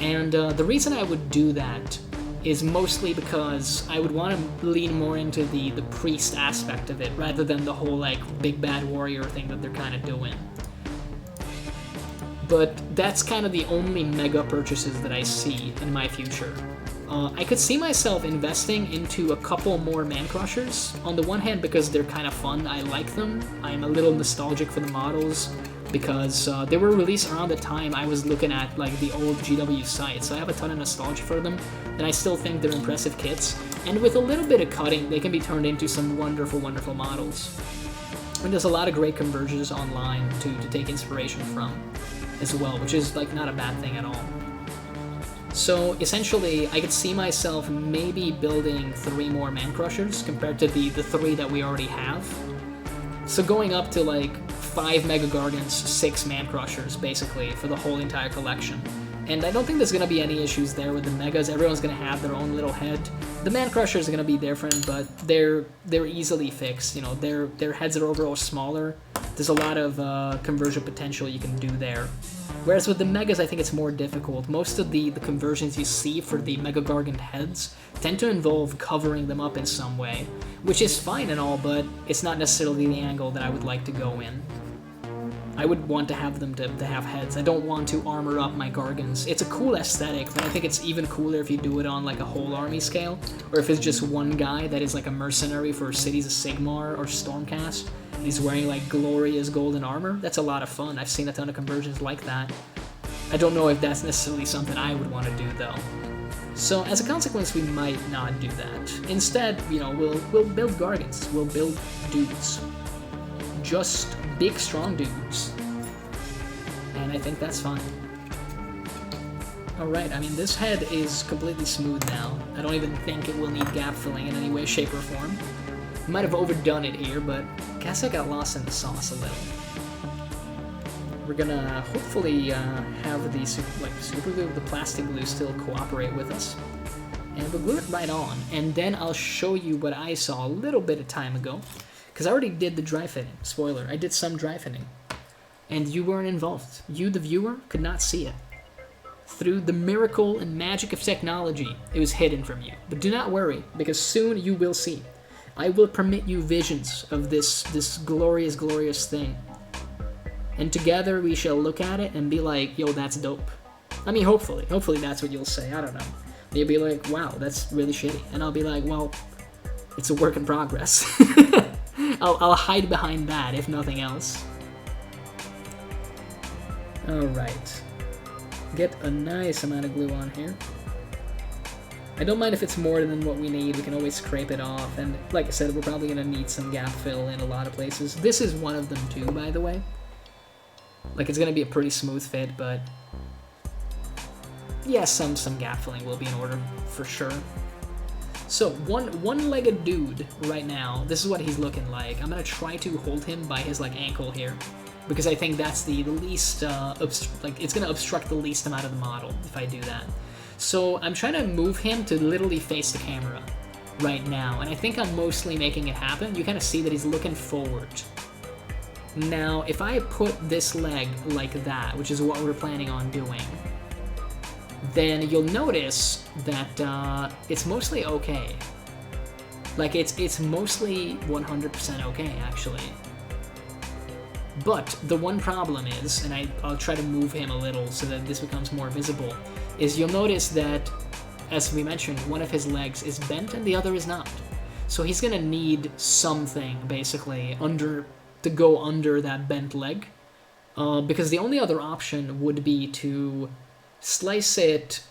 And the reason I would do that is mostly because I would want to lean more into the priest aspect of it, rather than the whole, like, big bad warrior thing that they're kind of doing. But that's kind of the only mega purchases that I see in my future. I could see myself investing into a couple more Man Crushers. On the one hand, because they're kind of fun, I like them. I'm a little nostalgic for the models, because they were released around the time I was looking at like the old GW sites, so I have a ton of nostalgia for them, and I still think they're impressive kits. And with a little bit of cutting, they can be turned into some wonderful, wonderful models. And there's a lot of great conversions online to take inspiration from as well, which is like not a bad thing at all. So essentially, I could see myself maybe building 3 more Man Crushers compared to the 3 that we already have. So going up to like 5 Mega-gargants, 6 Man Crushers, basically, for the whole entire collection. And I don't think there's going to be any issues there with the Megas. Everyone's going to have their own little head. The Man Crushers are going to be different, but they're easily fixed. You know, their heads are overall smaller. There's a lot of conversion potential you can do there. Whereas with the Megas, I think it's more difficult. Most of the conversions you see for the Mega-gargant heads tend to involve covering them up in some way, which is fine and all, but it's not necessarily the angle that I would like to go in. I would want to have them to have heads. I don't want to armor up my Gargants. It's a cool aesthetic, but I think it's even cooler if you do it on like a whole army scale, or if it's just one guy that is like a mercenary for Cities of Sigmar or Stormcast. He's wearing like glorious golden armor. That's a lot of fun. I've seen a ton of conversions like that. I don't know if that's necessarily something I would want to do though. So as a consequence, we might not do that. Instead, you know, we'll build Gargants. We'll build dudes. Just big, strong dudes. And I think that's fine. Alright, I mean, this head is completely smooth now. I don't even think it will need gap filling in any way, shape, or form. Might have overdone it here, but I guess I got lost in the sauce a little. We're gonna hopefully have the super glue, the plastic glue still cooperate with us. And we'll glue it right on, and then I'll show you what I saw a little bit of time ago. Because I already did the dry fitting. Spoiler, I did some dry fitting. And you weren't involved. You, the viewer, could not see it. Through the miracle and magic of technology, it was hidden from you. But do not worry, because soon you will see. I will permit you visions of this glorious, glorious thing. And together we shall look at it and be like, yo, that's dope. I mean, hopefully. Hopefully that's what you'll say. I don't know. You'll be like, wow, that's really shitty. And I'll be like, well, it's a work in progress. I'll hide behind that, if nothing else. Alright. Get a nice amount of glue on here. I don't mind if it's more than what we need, we can always scrape it off, and like I said, we're probably going to need some gap fill in a lot of places. This is one of them too, by the way. Like, it's going to be a pretty smooth fit, but yeah, some gap filling will be in order, for sure. So, one-legged dude right now, this is what he's looking like. I'm going to try to hold him by his, like, ankle here, because I think that's the least, it's going to obstruct the least amount of the model if I do that. So, I'm trying to move him to literally face the camera right now, and I think I'm mostly making it happen. You kind of see that he's looking forward. Now, if I put this leg like that, which is what we're planning on doing, then you'll notice that it's mostly okay. Like, it's mostly 100% okay, actually. But the one problem is, and I'll try to move him a little so that this becomes more visible, is you'll notice that, as we mentioned, one of his legs is bent and the other is not. So he's gonna need something, basically, to go under that bent leg. Because the only other option would be to slice it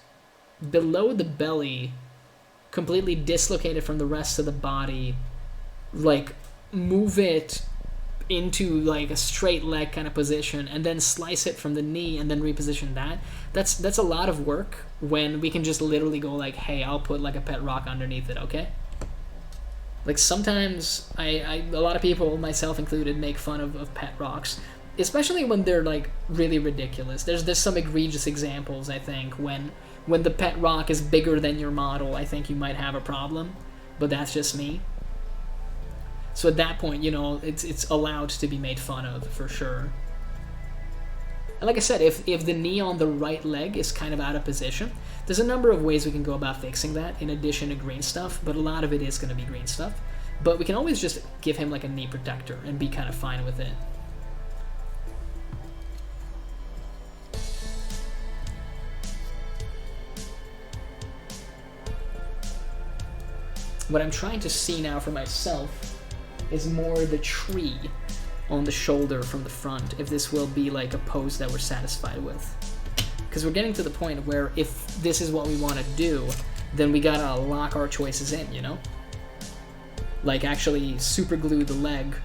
below the belly, completely dislocate it from the rest of the body, like move it into like a straight leg kind of position, and then slice it from the knee and then reposition that. That's a lot of work when we can just literally go like, hey, I'll put like a pet rock underneath it, okay? Like, sometimes a lot of people, myself included, make fun of pet rocks, especially when they're like really ridiculous. There's some egregious examples, I think, when the pet rock is bigger than your model. I think you might have a problem, but that's just me. So at that point, you know, it's allowed to be made fun of, for sure. And like I said, if the knee on the right leg is kind of out of position, there's a number of ways we can go about fixing that in addition to green stuff, but a lot of it is going to be green stuff. But we can always just give him like a knee protector and be kind of fine with it. What I'm trying to see now for myself is more the tree on the shoulder from the front, if this will be like a pose that we're satisfied with. Because we're getting to the point where if this is what we want to do, then we gotta lock our choices in, you know? Like actually super glue the leg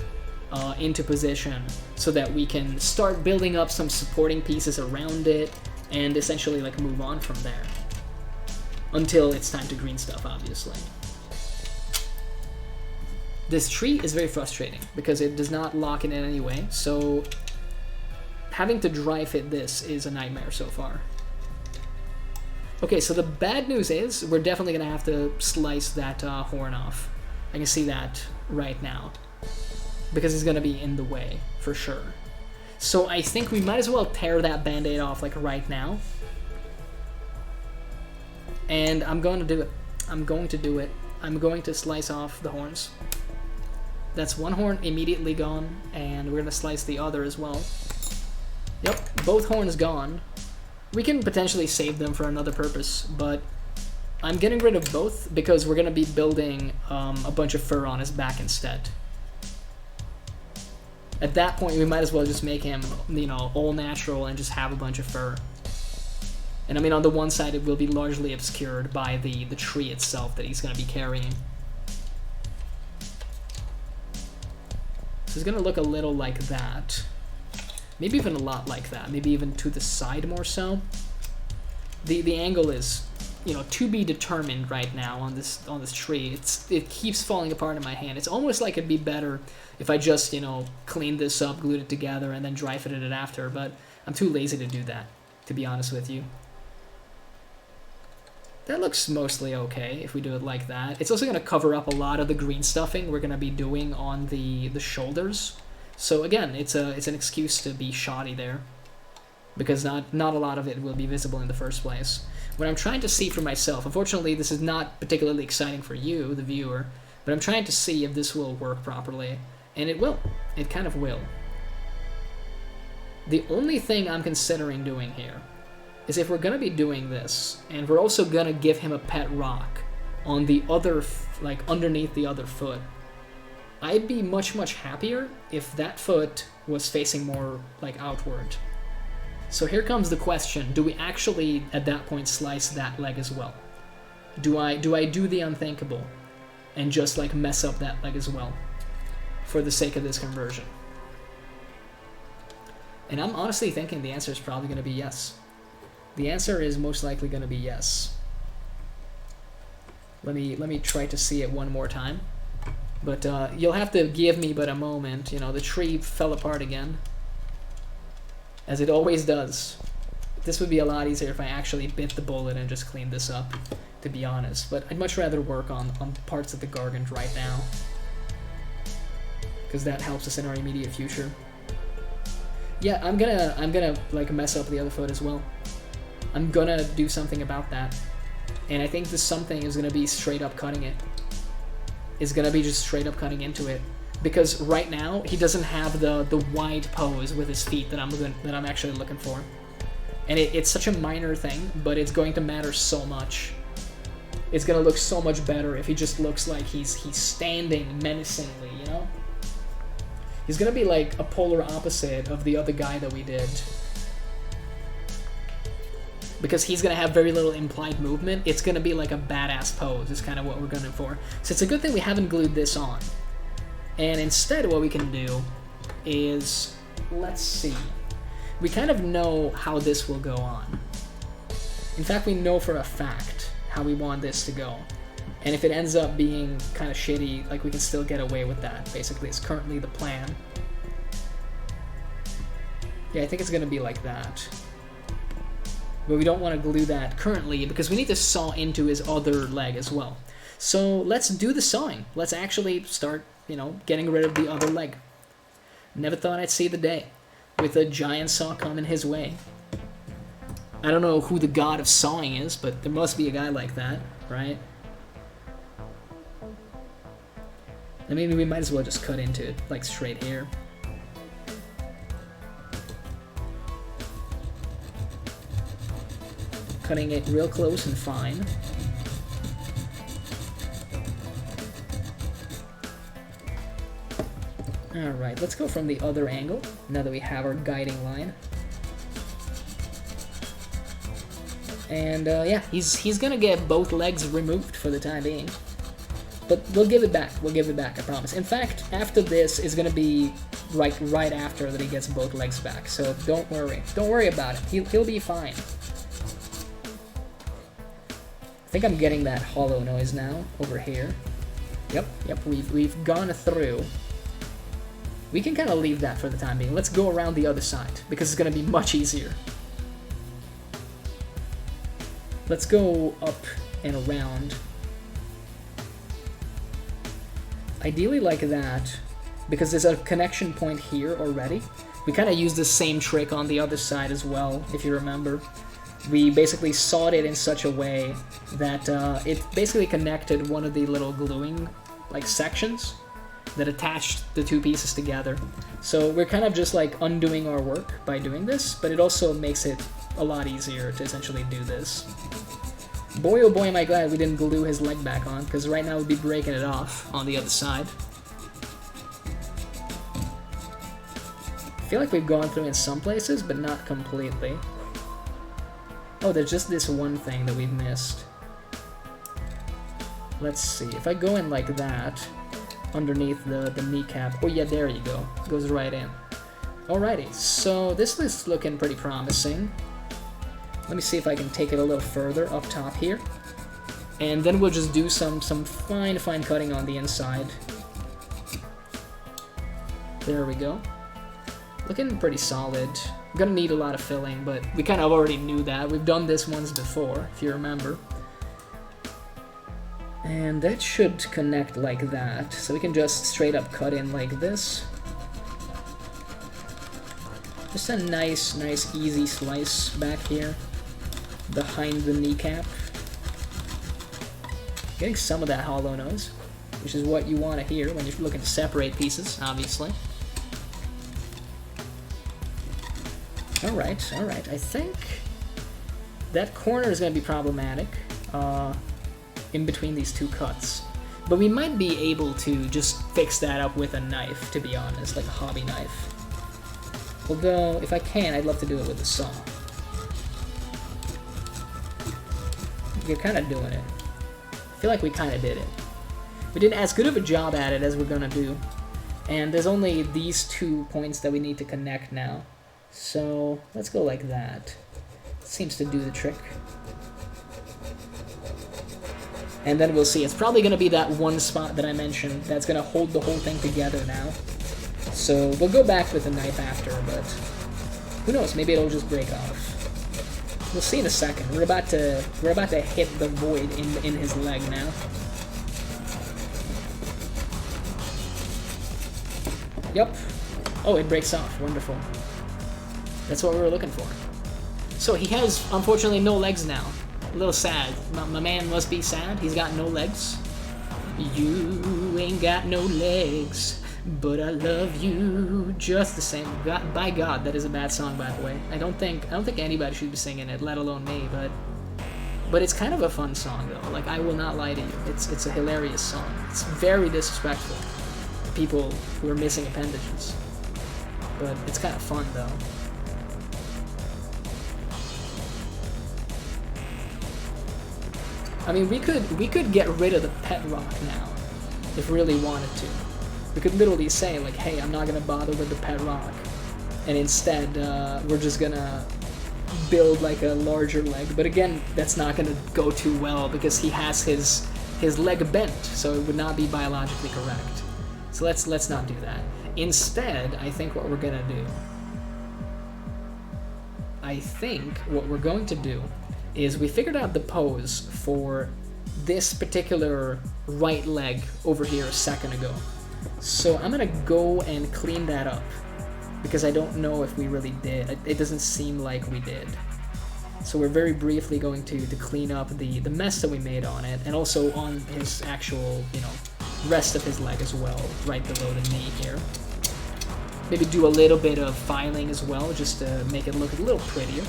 into position so that we can start building up some supporting pieces around it and essentially like move on from there. Until it's time to green stuff, obviously. This tree is very frustrating because it does not lock in any way, so having to dry fit this is a nightmare so far. Okay, so the bad news is we're definitely going to have to slice that horn off. I can see that right now because it's going to be in the way for sure. So I think we might as well tear that band-aid off like right now. And I'm going to do it. I'm going to slice off the horns. That's one horn immediately gone, and we're going to slice the other as well. Yep, both horns gone. We can potentially save them for another purpose, but I'm getting rid of both because we're going to be building a bunch of fur on his back instead. At that point, we might as well just make him, you know, all natural and just have a bunch of fur. And I mean, on the one side, it will be largely obscured by the tree itself that he's going to be carrying. So it's going to look a little like that. Maybe even a lot like that. Maybe even to the side more so. The angle is, you know, to be determined right now on this tree. It keeps falling apart in my hand. It's almost like it'd be better if I just, you know, cleaned this up, glued it together, and then dry fitted it after. But I'm too lazy to do that, to be honest with you. That looks mostly okay if we do it like that. It's also going to cover up a lot of the green stuffing we're going to be doing on the shoulders. So again, it's an excuse to be shoddy there, because not a lot of it will be visible in the first place. What I'm trying to see for myself, unfortunately this is not particularly exciting for you, the viewer, but I'm trying to see if this will work properly. And it will. It kind of will. The only thing I'm considering doing here is if we're going to be doing this, and we're also going to give him a pet rock on the other, like underneath the other foot, I'd be much happier if that foot was facing more like outward. So here comes the question, do we actually at that point slice that leg as well? Do I do the unthinkable and just like mess up that leg as well for the sake of this conversion? And I'm honestly thinking the answer is probably going to be yes. The answer is most likely going to be yes. Let me try to see it one more time. But you'll have to give me but a moment. You know, the tree fell apart again, as it always does. This would be a lot easier if I actually bit the bullet and just cleaned this up, to be honest. But I'd much rather work on parts of the gargant right now, because that helps us in our immediate future. Yeah, I'm gonna like mess up the other foot as well. I'm gonna do something about that. And I think this something is gonna be straight up cutting it. Is gonna be just straight up cutting into it. Because right now, he doesn't have the wide pose with his feet that I'm actually looking for. And it's such a minor thing, but it's going to matter so much. It's gonna look so much better if he just looks like he's standing menacingly, you know? He's gonna be like a polar opposite of the other guy that we did. Because he's going to have very little implied movement. It's going to be like a badass pose is kind of what we're going for. So it's a good thing we haven't glued this on. And instead what we can do is, let's see. We kind of know how this will go on. In fact, we know for a fact how we want this to go. And if it ends up being kind of shitty, like we can still get away with that. Basically, it's currently the plan. Yeah, I think it's going to be like that. But we don't want to glue that currently because we need to saw into his other leg as well. So let's do the sawing. Let's actually start you know, getting rid of the other leg. Never thought I'd see the day with a giant saw coming his way. I don't know who the god of sawing is, but there must be a guy like that, right? And maybe we might as well just cut into it, like straight here. Cutting it real close and fine. Alright, let's go from the other angle, now that we have our guiding line. And yeah, he's gonna get both legs removed for the time being. But we'll give it back, I promise. In fact, after this is gonna be right after that he gets both legs back, so don't worry about it, he'll be fine. I think I'm getting that hollow noise now, over here. Yep, we've gone through. We can kind of leave that for the time being. Let's go around the other side, because it's going to be much easier. Let's go up and around. Ideally like that, because there's a connection point here already. We kind of used the same trick on the other side as well, if you remember. We basically sawed it in such a way that it basically connected one of the little gluing like sections that attached the two pieces together. So we're kind of just like undoing our work by doing this, but it also makes it a lot easier to essentially do this. Boy oh boy am I glad we didn't glue his leg back on, because right now we'd be breaking it off on the other side. I feel like we've gone through in some places, but not completely. Oh, there's just this one thing that we've missed. Let's see, if I go in like that, underneath the kneecap. Oh yeah, there you go. Goes right in. Alrighty, so this is looking pretty promising. Let me see if I can take it a little further up top here. And then we'll just do some fine cutting on the inside. There we go. Looking pretty solid. I'm gonna need a lot of filling, but we kind of already knew that. We've done this once before, if you remember. And that should connect like that, so we can just straight up cut in like this. Just a nice easy slice back here, behind the kneecap. Getting some of that hollow nose, which is what you want to hear when you're looking to separate pieces, obviously. Alright, I think that corner is going to be problematic. In between these two cuts. But we might be able to just fix that up with a knife, to be honest, like a hobby knife. Although, if I can, I'd love to do it with a saw. You're kind of doing it. I feel like we kind of did it. We did as good of a job at it as we're gonna do. And there's only these 2 points that we need to connect now. So, let's go like that. Seems to do the trick. And then we'll see. It's probably going to be that one spot that I mentioned that's going to hold the whole thing together now. So we'll go back with a knife after, but who knows? Maybe it'll just break off. We'll see in a second. We're about to hit the void in his leg now. Yep. Oh, it breaks off. Wonderful. That's what we were looking for. So he has, unfortunately, no legs now. A little sad. My man must be sad. He's got no legs. You ain't got no legs, but I love you just the same. God, by God, that is a bad song, by the way. I don't think anybody should be singing it, let alone me. But it's kind of a fun song, though. Like, I will not lie to you. It's a hilarious song. It's very disrespectful to people who are missing appendages. But it's kind of fun, though. I mean, we could get rid of the pet rock now, if we really wanted to. We could literally say, like, hey, I'm not gonna bother with the pet rock, and instead, we're just gonna build, like, a larger leg. But again, that's not gonna go too well, because he has his leg bent, so it would not be biologically correct. So let's not do that. Instead, I think what we're gonna do... is we figured out the pose for this particular right leg over here a second ago. So I'm gonna go and clean that up, because I don't know if we really did. It doesn't seem like we did. So we're very briefly going to clean up the mess that we made on it, and also on his actual, you know, rest of his leg as well, right below the knee here. Maybe do a little bit of filing as well, just to make it look a little prettier.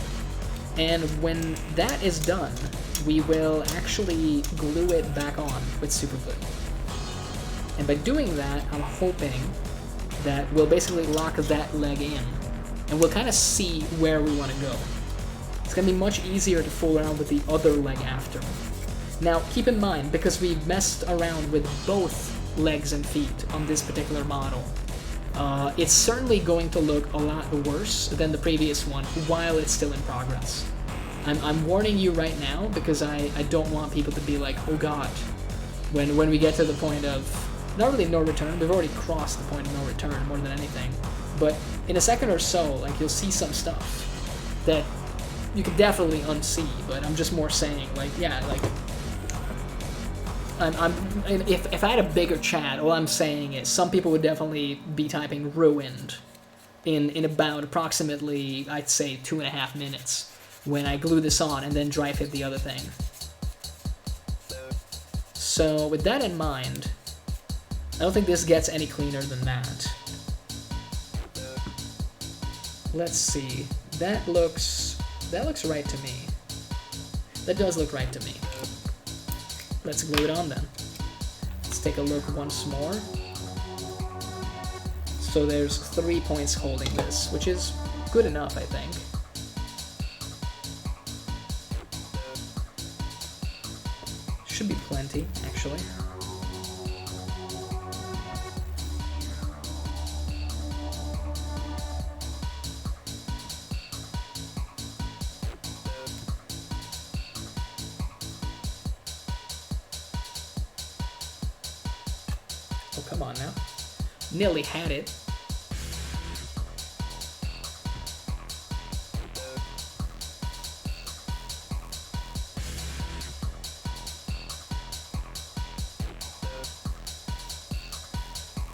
And when that is done, we will actually glue it back on with super glue. And by doing that, I'm hoping that we'll basically lock that leg in, and we'll kind of see where we want to go. It's going to be much easier to fool around with the other leg after. Now, keep in mind, because we've messed around with both legs and feet on this particular model, it's certainly going to look a lot worse than the previous one while it's still in progress. I'm warning you right now, because I don't want people to be like, oh god, when we get to the point of, not really no return, we've already crossed the point of no return more than anything, but in a second or so, like, you'll see some stuff that you could definitely unsee, but I'm just more saying, like, yeah, like, if I had a bigger chat, all I'm saying is some people would definitely be typing ruined in about approximately, I'd say, 2.5 minutes when I glue this on and then dry fit the other thing. So with that in mind, I don't think this gets any cleaner than that. Let's see. That looks right to me. That does look right to me. Let's glue it on then. Let's take a look once more. So there's 3 points holding this, which is good enough, I think. Should be plenty, actually. Oh, come on now. Nearly had it.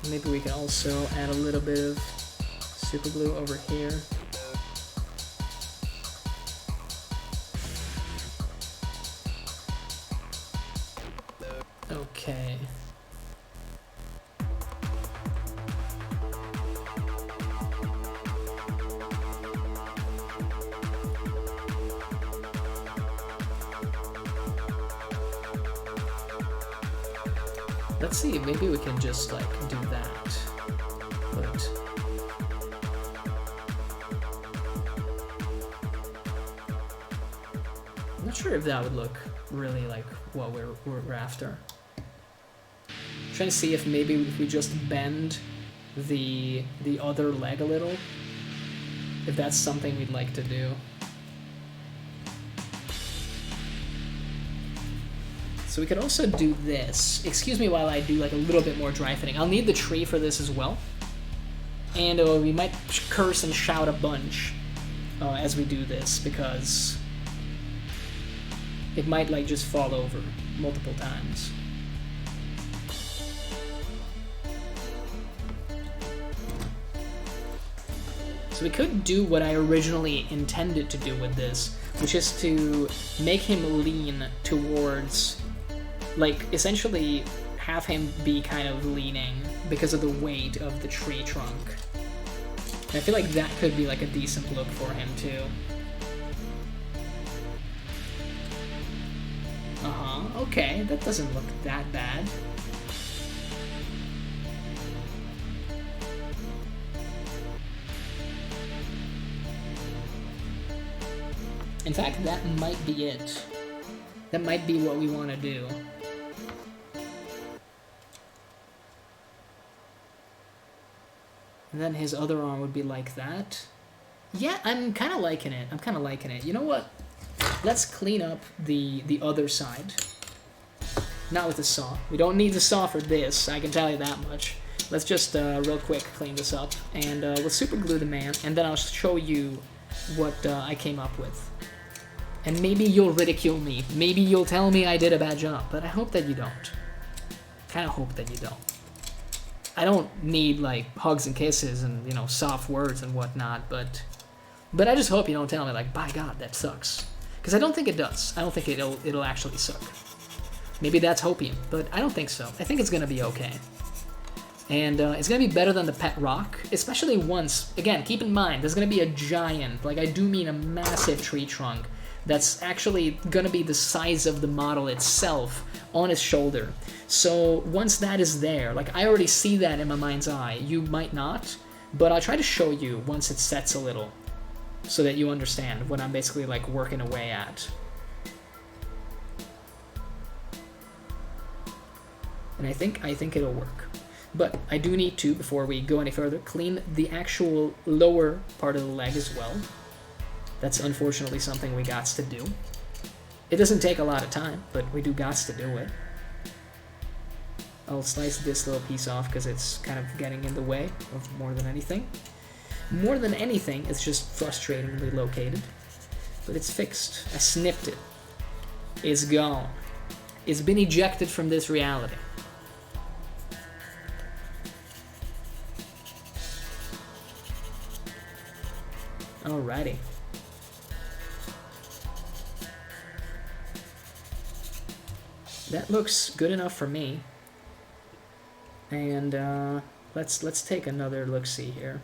Maybe we can also add a little bit of super glue over here. Okay. Let's see, maybe we can just, like, do that. But I'm not sure if that would look really like what we're after. I'm trying to see if maybe if we just bend the other leg a little, if that's something we'd like to do. So we could also do this. Excuse me while I do like a little bit more dry fitting. I'll need the tree for this as well. And we might curse and shout a bunch as we do this, because it might like just fall over multiple times. So we could do what I originally intended to do with this, which is to make him lean towards, like, essentially have him be kind of leaning because of the weight of the tree trunk. And I feel like that could be like a decent look for him too. Okay, that doesn't look that bad. In fact, that might be it. That might be what we want to do. And then his other arm would be like that. Yeah, I'm kind of liking it. I'm kind of liking it. You know what? Let's clean up the other side. Not with the saw. We don't need the saw for this, I can tell you that much. Let's just real quick clean this up. And we'll super glue the man, and then I'll show you what I came up with. And maybe you'll ridicule me. Maybe you'll tell me I did a bad job, but I hope that you don't. Kind of hope that you don't. I don't need like hugs and kisses and, you know, soft words and whatnot, but I just hope you don't tell me like, by God, that sucks. Because I don't think it does. I don't think it'll actually suck. Maybe that's hopium, but I don't think so. I think it's gonna be okay. And it's gonna be better than the pet rock, especially once, again, keep in mind, there's gonna be a giant, like I do mean a massive tree trunk that's actually gonna be the size of the model itself on his shoulder. So once that is there, like I already see that in my mind's eye. You might not, but I'll try to show you once it sets a little so that you understand what I'm basically like working away at. And I think it'll work. But I do need to, before we go any further, clean the actual lower part of the leg as well. That's unfortunately something we gots to do. It doesn't take a lot of time, but we do gots to do it. I'll slice this little piece off because it's kind of getting in the way of more than anything. More than anything, it's just frustratingly located. But it's fixed. I snipped it. It's gone. It's been ejected from this reality. Alrighty. That looks good enough for me. And let's take another look-see here.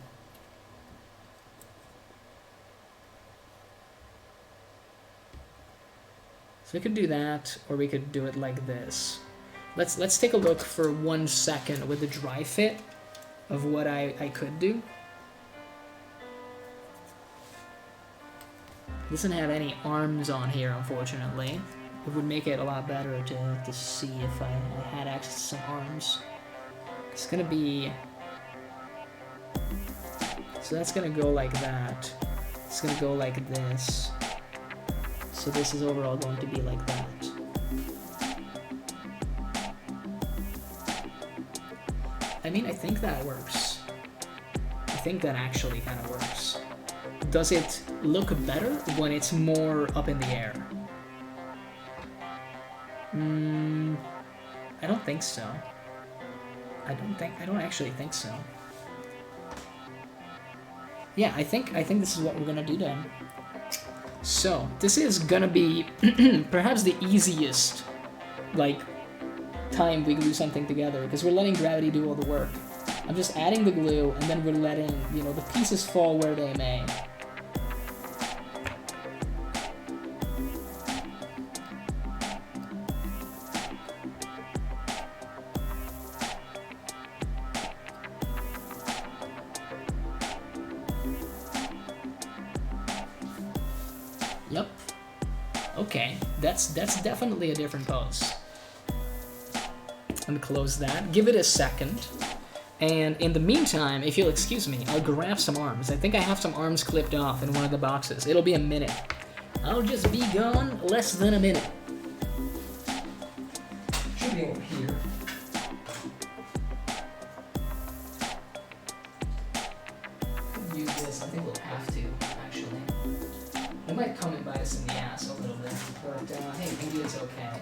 So we could do that, or we could do it like this. Let's take a look for 1 second with the dry fit of what I could do. Doesn't have any arms on here, unfortunately. It would make it a lot better to see if I had access to some arms. It's gonna be... So that's gonna go like that. It's gonna go like this. So this is overall going to be like that. I mean, I think that works. I think that actually kind of works. Does it look better when it's more up in the air? I don't think so. I don't actually think so. Yeah, I think this is what we're gonna do then. So, this is gonna be perhaps the easiest, like, time we can do something together, because we're letting gravity do all the work. I'm just adding the glue, and then we're letting, you know, the pieces fall where they may. Yep. Okay, that's definitely a different pose. Let me close that. Give it a second. And in the meantime, if you'll excuse me, I'll grab some arms. I think I have some arms clipped off in one of the boxes. It'll be a minute. I'll just be gone less than a minute. Should be over here. Could use this. I think we'll have to, actually. It might come and bite us in the ass a little bit, but hey, maybe it's okay.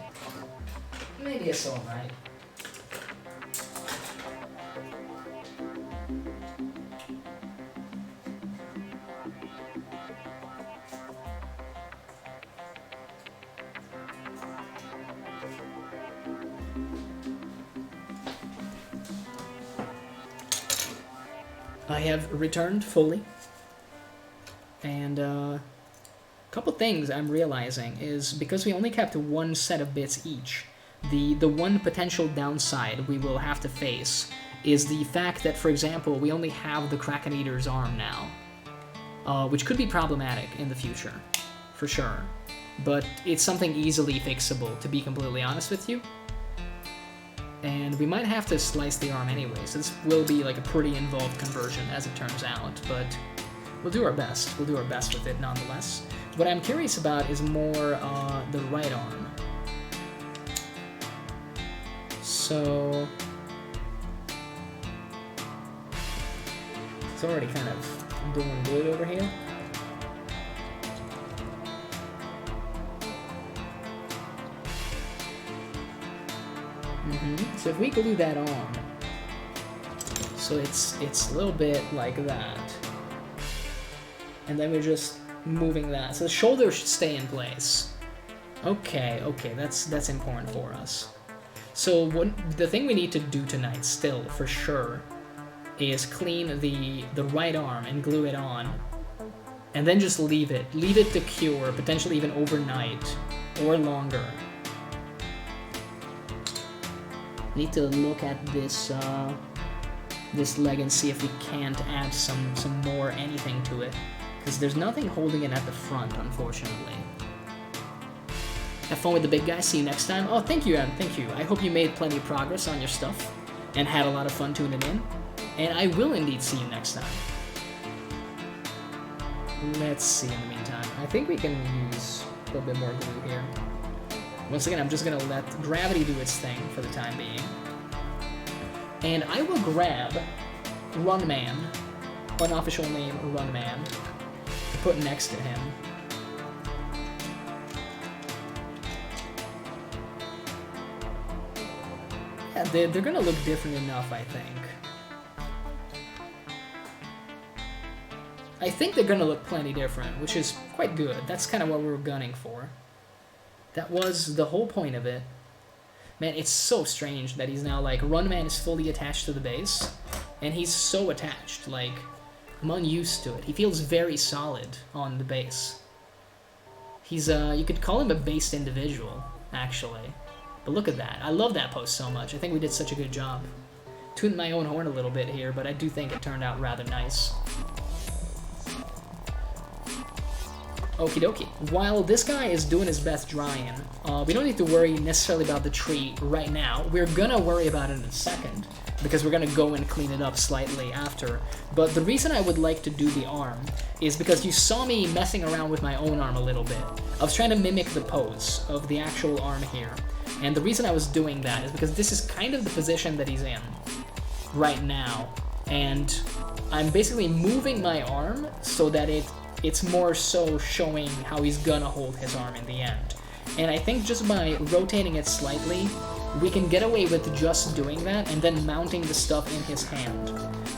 Maybe it's alright. I have returned fully, and a couple things I'm realizing is because we only kept one set of bits each, the one potential downside we will have to face is the fact that, for example, we only have the Kraken Eater's arm now, which could be problematic in the future, for sure, but it's something easily fixable, to be completely honest with you. And we might have to slice the arm anyways. This will be like a pretty involved conversion as it turns out, but we'll do our best. We'll do our best with it nonetheless. What I'm curious about is more the right arm. So it's already kind of doing good over here. So if we glue that on, So it's a little bit like that. And then we're just moving that. So the shoulder should stay in place. Okay, that's important for us. So the thing we need to do tonight still, for sure, is clean the right arm and glue it on. And then just leave it. Leave it to cure, potentially even overnight or longer. Need to look at this this leg and see if we can't add some more anything to it. Because there's nothing holding it at the front, unfortunately. Have fun with the big guy. See you next time. Oh, thank you, Adam. Thank you. I hope you made plenty of progress on your stuff and had a lot of fun tuning in. And I will indeed see you next time. Let's see in the meantime. I think we can use a little bit more glue here. Once again, I'm just going to let gravity do its thing for the time being. And I will grab Runman, unofficial name Runman, to put next to him. Yeah, they're gonna look different enough, I think. I think they're gonna look plenty different, which is quite good. That's kind of what we were gunning for. That was the whole point of it. Man, it's so strange that he's now, like, Runman is fully attached to the base, and he's so attached, like, I'm unused to it. He feels very solid on the base. He's, you could call him a based individual, actually. But look at that. I love that post so much. I think we did such a good job. Tooting my own horn a little bit here, but I do think it turned out rather nice. Okie dokie. While this guy is doing his best drying, we don't need to worry necessarily about the tree right now. We're gonna worry about it in a second, because we're gonna go and clean it up slightly after. But the reason I would like to do the arm is because you saw me messing around with my own arm a little bit. I was trying to mimic the pose of the actual arm here. And the reason I was doing that is because this is kind of the position that he's in right now. And I'm basically moving my arm so that it's more so showing how he's gonna hold his arm in the end. And I think just by rotating it slightly, we can get away with just doing that and then mounting the stuff in his hand.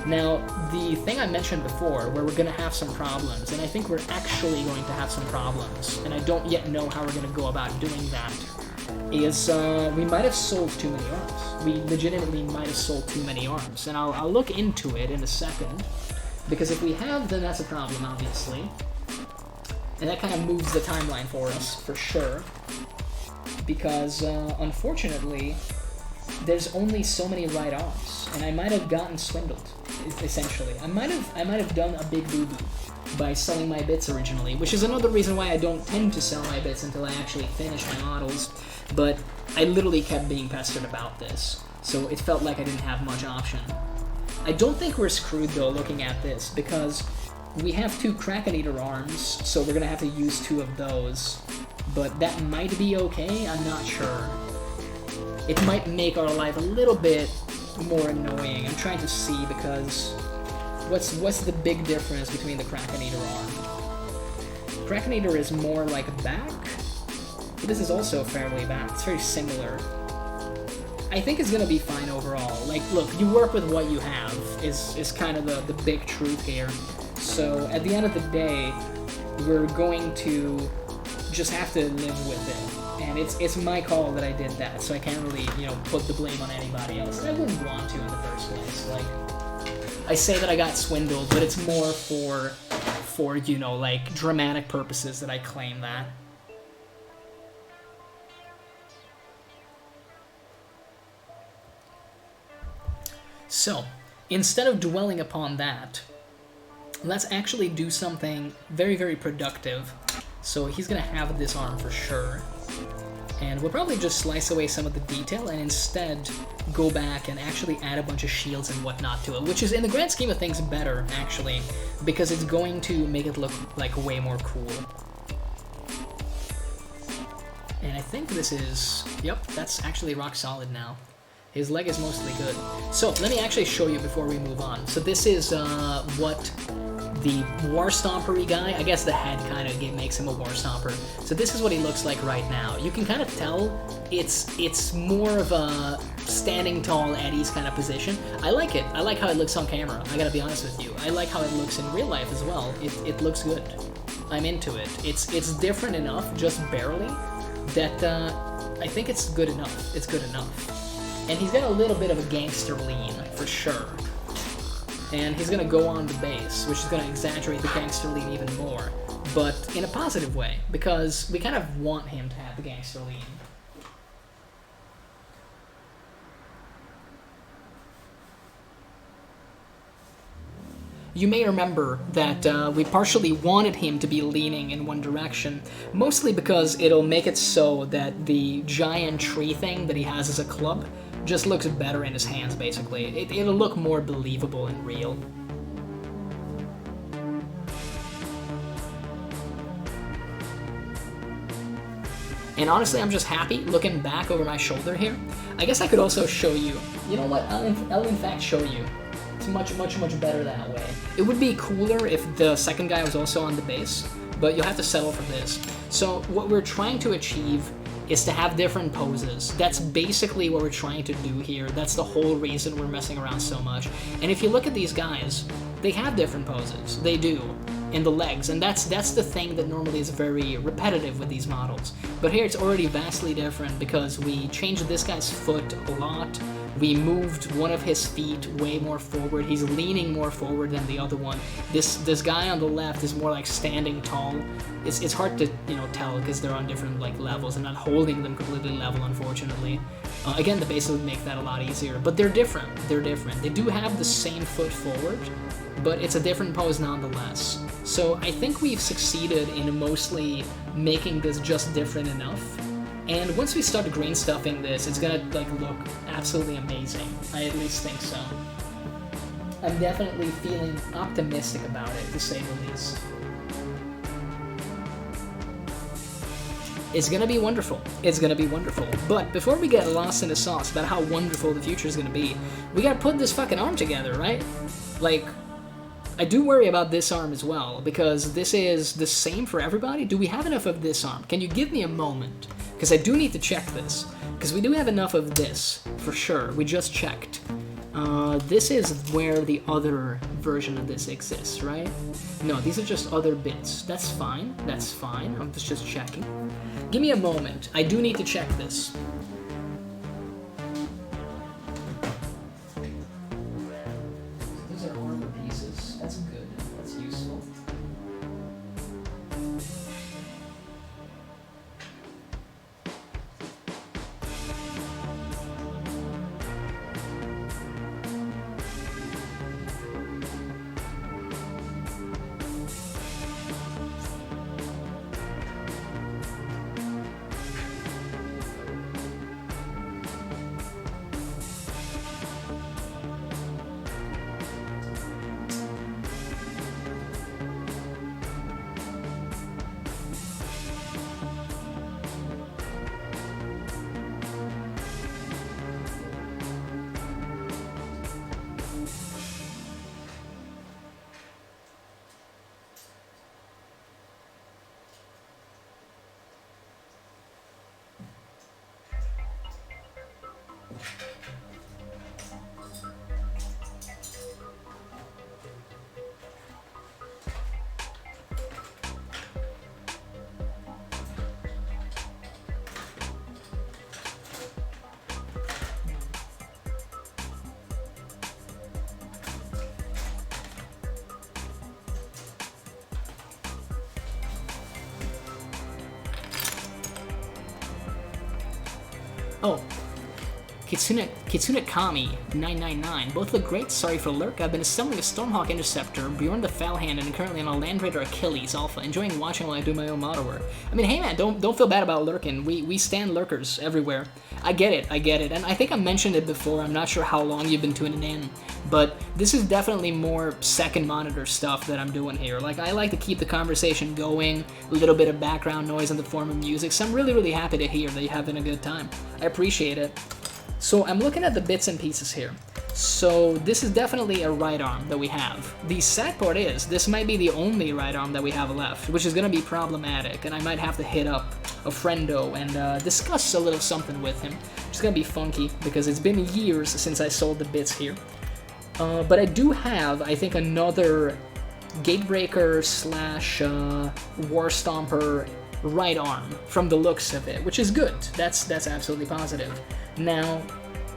Now, the thing I mentioned before, where we're gonna have some problems, and I think we're actually going to have some problems, and I don't yet know how we're gonna go about doing that, is we might have sold too many arms. We legitimately might have sold too many arms, and I'll look into it in a second, because if we have, then that's a problem, obviously. And that kind of moves the timeline for us, for sure. Because, unfortunately, there's only so many right arms, and I might have gotten swindled, essentially. I might have done a big boo-boo by selling my bits originally, which is another reason why I don't tend to sell my bits until I actually finish my models, but I literally kept being pestered about this, so it felt like I didn't have much option. I don't think we're screwed, though, looking at this, because we have 2 Kraken Eater arms, so we're gonna have to use 2 of those. But that might be okay, I'm not sure. It might make our life a little bit more annoying. I'm trying to see, because what's the big difference between the Kraken Eater arm? Kraken Eater is more like back, but this is also fairly back. It's very similar. I think it's gonna be fine overall. Like, look, you work with what you have is kind of the big truth here. So at the end of the day, we're going to just have to live with it. And it's my call that I did that, so I can't really, put the blame on anybody else. I wouldn't want to in the first place. Like, I say that I got swindled, but it's more for like, dramatic purposes that I claim that. So, instead of dwelling upon that, let's actually do something very, very productive. So he's gonna have this arm for sure. And we'll probably just slice away some of the detail and instead go back and actually add a bunch of shields and whatnot to it, which is, in the grand scheme of things, better, actually, because it's going to make it look like way more cool. And I think this is, yep, that's actually rock solid now. His leg is mostly good. So let me actually show you before we move on. So this is what the War Stomper-y guy. I guess the head kind of makes him a War Stomper. So this is what he looks like right now. You can kind of tell it's more of a standing tall Eddie's kind of position. I like it. I like how it looks on camera. I gotta be honest with you. I like how it looks in real life as well. It looks good. I'm into it. It's different enough, just barely, that I think it's good enough. It's good enough. And he's got a little bit of a gangster lean, for sure. And he's gonna go on the bass, which is gonna exaggerate the gangster lean even more, but in a positive way, because we kind of want him to have the gangster lean. You may remember that we partially wanted him to be leaning in one direction, mostly because it'll make it so that the giant tree thing that he has as a club just looks better in his hands, basically. It'll look more believable and real. And honestly, I'm just happy looking back over my shoulder here. I guess I could also show you. You know what? I'll in fact show you. It's much better that way. It would be cooler if the second guy was also on the bass, but you'll have to settle for this. So what we're trying to achieve is to have different poses. That's basically what we're trying to do here. That's the whole reason we're messing around so much. And if you look at these guys, they have different poses. They do. In the legs, and that's the thing that normally is very repetitive with these models. But here it's already vastly different because we changed this guy's foot a lot. We moved one of his feet way more forward. He's leaning more forward than the other one. This guy on the left is more like standing tall. It's hard to tell because they're on different levels and not holding them completely level, unfortunately. Again, the bass would make that a lot easier, but they're different. They're different. They do have the same foot forward, but it's a different pose nonetheless. So I think we've succeeded in mostly making this just different enough. And once we start green stuffing this, it's gonna look absolutely amazing. I at least think so. I'm definitely feeling optimistic about it, to say the least. It's gonna be wonderful. It's gonna be wonderful. But before we get lost in the sauce about how wonderful the future is gonna be, we gotta put this fucking arm together, right? I do worry about this arm as well, because this is the same for everybody. Do we have enough of this arm? Can you give me a moment? Because I do need to check this. Because we do have enough of this, for sure. We just checked. This is where the other version of this exists, right? No, these are just other bits. That's fine. That's fine. I'm just checking. Give me a moment. I do need to check this. These are armor pieces. That's good. That's useful. Oh, Kitsune Kami 999. Both look great. Sorry for the lurk. I've been assembling a Stormhawk Interceptor, Bjorn the Foul-Handed, and currently on a Land Raider Achilles Alpha. Enjoying watching while I do my own model work. I mean, hey man, don't feel bad about lurking. We stand lurkers everywhere. I get it, and I think I mentioned it before. I'm not sure how long you've been tuning in, but this is definitely more second monitor stuff that I'm doing here. I like to keep the conversation going, a little bit of background noise in the form of music, so I'm really happy to hear that you're having a good time. I appreciate it. So I'm looking at the bits and pieces here. So this is definitely a right arm that we have. The sad part is, this might be the only right arm that we have left, which is going to be problematic, and I might have to hit up a friendo and discuss a little something with him. It's going to be funky, because it's been years since I sold the bits here. But I do have, I think, another Gatebreaker slash War Stomper right arm from the looks of it, which is good. That's absolutely positive. Now,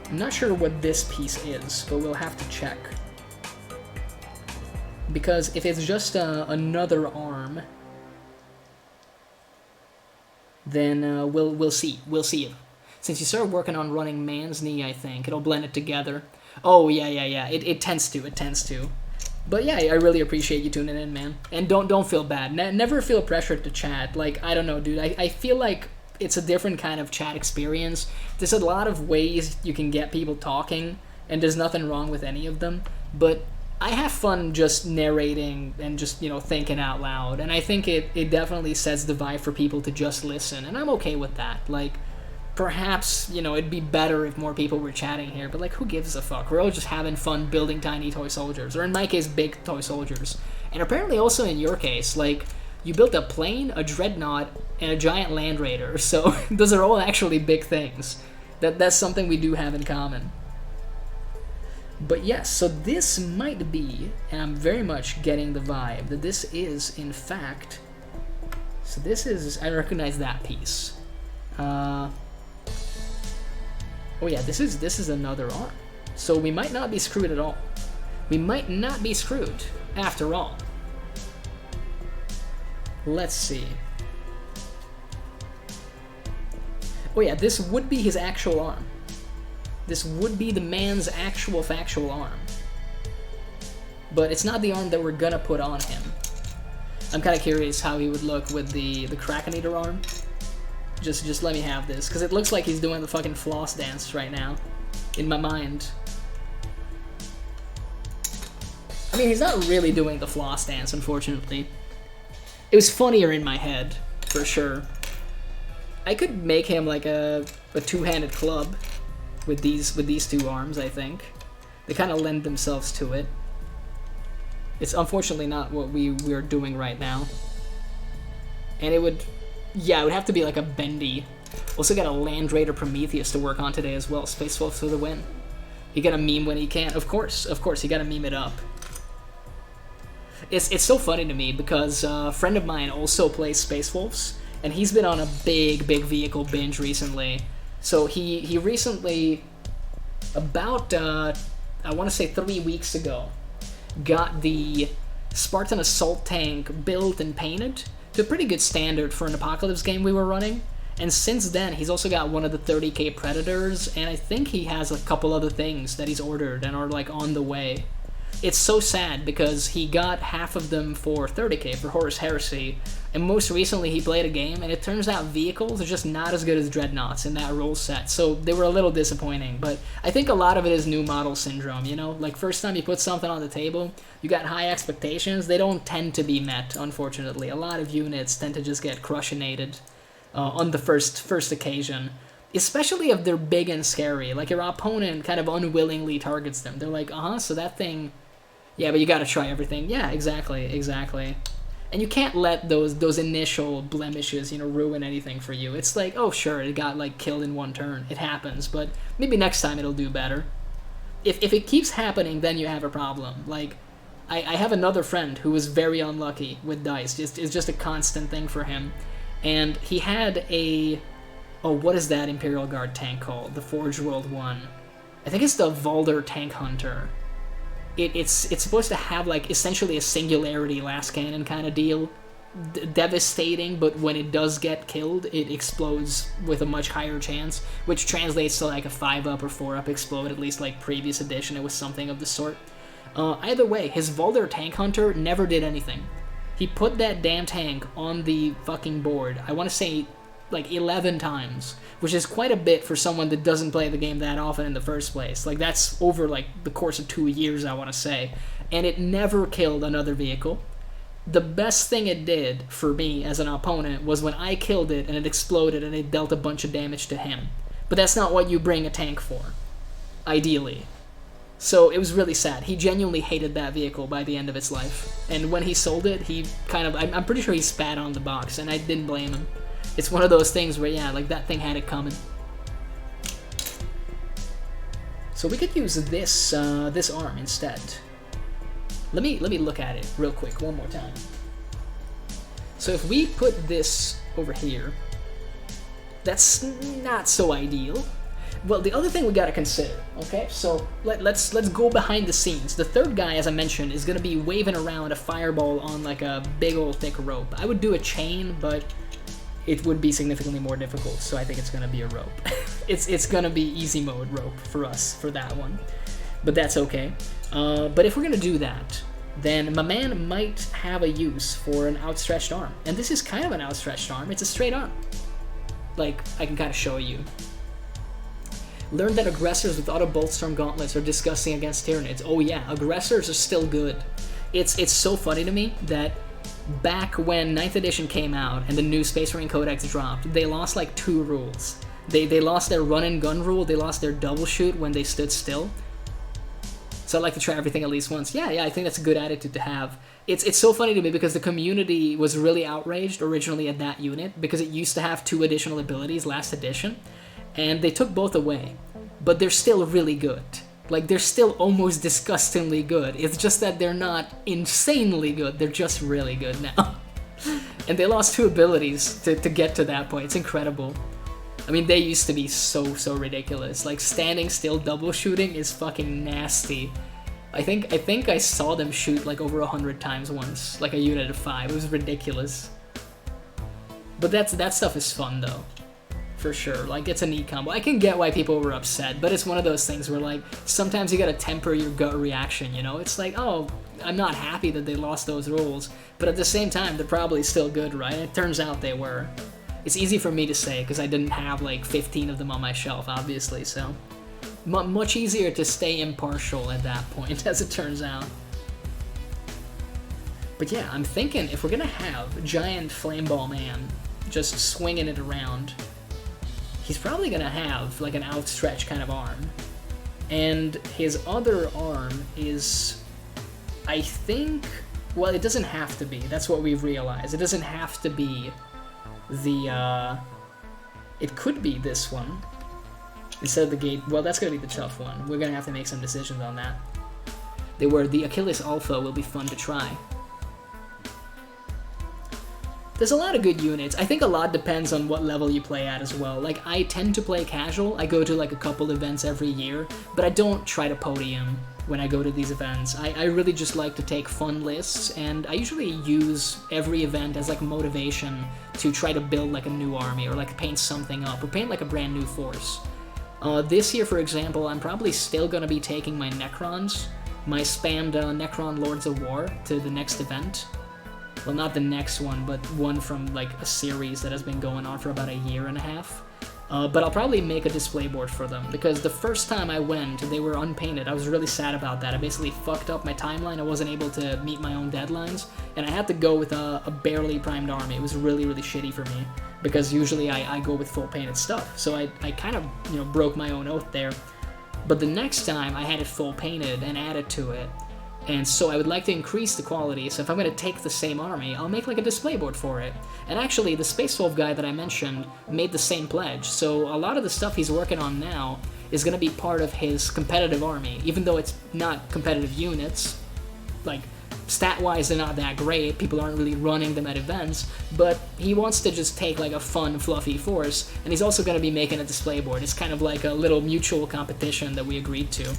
I'm not sure what this piece is, but we'll have to check. Because if it's just another arm, then we'll see. We'll see. Since you started working on running man's knee, I think it'll blend it together. Oh yeah. It tends to. But yeah, I really appreciate you tuning in, man. And don't feel bad. Never feel pressured to chat. Like, I don't know, dude. I feel like it's a different kind of chat experience. There's a lot of ways you can get people talking, and there's nothing wrong with any of them. But I have fun just narrating and just, you know, thinking out loud. And I think it definitely sets the vibe for people to just listen. And I'm okay with that. Like, perhaps, you know, it'd be better if more people were chatting here, but like, who gives a fuck? We're all just having fun building tiny toy soldiers, or in my case, big toy soldiers. And apparently also in your case, like, you built a plane, a dreadnought, and a giant land raider, so those are all actually big things. That's something we do have in common. But yes, so this might be, and I'm very much getting the vibe, that this is, in fact, so this is, I recognize that piece. Oh yeah, this is another arm. So we might not be screwed at all. We might not be screwed, after all. Let's see. Oh yeah, this would be his actual arm. This would be the man's actual factual arm. But it's not the arm that we're gonna put on him. I'm kind of curious how he would look with the Kraken Eater arm. Just let me have this, because it looks like he's doing the fucking floss dance right now, in my mind. I mean, he's not really doing the floss dance, unfortunately. It was funnier in my head, for sure. I could make him like a two-handed club with these two arms, I think. They kind of lend themselves to it. It's unfortunately not what we're doing right now. And it would... Yeah, it would have to be like a bendy. Also got a Land Raider Prometheus to work on today as well. Space Wolf for the win. He got a meme when he can. Of course, he got to meme it up. It's so funny to me because a friend of mine also plays Space Wolves, and he's been on a big vehicle binge recently. So he recently, about, I want to say 3 weeks ago, got the Spartan Assault Tank built and painted to a pretty good standard for an Apocalypse game we were running. And since then, he's also got one of the 30k Predators, and I think he has a couple other things that he's ordered and are like on the way. It's so sad because he got half of them for 30k for Horus Heresy, and most recently he played a game, and it turns out vehicles are just not as good as Dreadnoughts in that rule set, so they were a little disappointing. But I think a lot of it is new model syndrome, you know? Like, first time you put something on the table, you got high expectations, they don't tend to be met, unfortunately. A lot of units tend to just get crushinated on the first occasion. Especially if they're big and scary. Like, your opponent kind of unwillingly targets them. They're like, so that thing... Yeah, but you gotta try everything. Yeah, exactly. And you can't let those initial blemishes, you know, ruin anything for you. It's like, oh, sure, it got, like, killed in one turn. It happens, but maybe next time it'll do better. If it keeps happening, then you have a problem. Like, I have another friend who was very unlucky with dice. It's just a constant thing for him. And he had a... Oh, what is that Imperial Guard tank called? The Forge World one. I think it's the Valder Tank Hunter. It's supposed to have, like, essentially a singularity last cannon kind of deal. Devastating, but when it does get killed, it explodes with a much higher chance, which translates to, like, a 5-up or 4-up explode, at least, like, previous edition, it was something of the sort. Either way, his Valder Tank Hunter never did anything. He put that damn tank on the fucking board, I want to say, like, 11 times, which is quite a bit for someone that doesn't play the game that often in the first place. Like, that's over, like, the course of 2 years, I want to say. And it never killed another vehicle. The best thing it did for me as an opponent was when I killed it and it exploded and it dealt a bunch of damage to him. But that's not what you bring a tank for, ideally. So it was really sad. He genuinely hated that vehicle by the end of its life. And when he sold it, he kind of, I'm pretty sure he spat on the box, and I didn't blame him. It's one of those things where, yeah, like that thing had it coming. So we could use this this arm instead. Let me look at it real quick one more time. So if we put this over here, that's not so ideal. Well, the other thing we gotta consider, okay? So let's go behind the scenes. The third guy, as I mentioned, is gonna be waving around a fireball on like a big old thick rope. I would do a chain, but it would be significantly more difficult, so I think it's gonna be a rope. it's gonna be easy mode rope for us for that one, but that's okay. But if we're gonna do that, then my man might have a use for an outstretched arm, and this is kind of an outstretched arm. It's a straight arm. Like, I can kind of show you. Learned that aggressors with auto bolt storm gauntlets are disgusting against Tyranids. Oh yeah, aggressors are still good. It's so funny to me that back when 9th edition came out and the new Space Marine Codex dropped, they lost like 2 rules. They lost their run and gun rule, they lost their double shoot when they stood still. So I like to try everything at least once. Yeah, I think that's a good attitude to have. It's so funny to me because the community was really outraged originally at that unit because it used to have 2 additional abilities last edition, and they took both away. But they're still really good. Like, they're still almost disgustingly good. It's just that they're not insanely good, they're just really good now. And they lost 2 abilities to get to that point. It's incredible. I mean, they used to be so ridiculous. Like, standing still double shooting is fucking nasty. I think I saw them shoot like over 100 times once, like a unit of 5. It was ridiculous. But that stuff is fun though, for sure. Like, it's a neat combo. I can get why people were upset, but it's one of those things where like sometimes you gotta temper your gut reaction. You know, it's like, oh, I'm not happy that they lost those rules, but at the same time they're probably still good, right? It turns out they were. It's easy for me to say because I didn't have like 15 of them on my shelf, obviously, so much easier to stay impartial at that point, as it turns out. But yeah, I'm thinking if we're gonna have giant Flameball Man just swinging it around, he's probably gonna have like an outstretched kind of arm. And his other arm is, I think, well, it doesn't have to be. That's what we've realized. It doesn't have to be the, it could be this one. Instead of the gate, well, that's gonna be the tough one. We're gonna have to make some decisions on that. The Achilles Alpha will be fun to try. There's a lot of good units. I think a lot depends on what level you play at as well. Like, I tend to play casual. I go to like a couple events every year, but I don't try to podium when I go to these events. I really just like to take fun lists, and I usually use every event as like motivation to try to build like a new army, or like paint something up, or paint like a brand new force. This year, for example, I'm probably still going to be taking my Necrons, my spammed Necron Lords of War, to the next event. Well, not the next one, but one from like a series that has been going on for about a year and a half. But I'll probably make a display board for them, because the first time I went, they were unpainted. I was really sad about that. I basically fucked up my timeline. I wasn't able to meet my own deadlines, and I had to go with a barely primed army. It was really shitty for me, because usually I go with full painted stuff. So I kind of, you know, broke my own oath there. But the next time I had it full painted and added to it, and so I would like to increase the quality. So if I'm going to take the same army, I'll make like a display board for it. And actually, the Space Wolf guy that I mentioned made the same pledge, so a lot of the stuff he's working on now is going to be part of his competitive army, even though it's not competitive units. Like, stat-wise, they're not that great, people aren't really running them at events, but he wants to just take like a fun, fluffy force, and he's also going to be making a display board. It's kind of like a little mutual competition that we agreed to.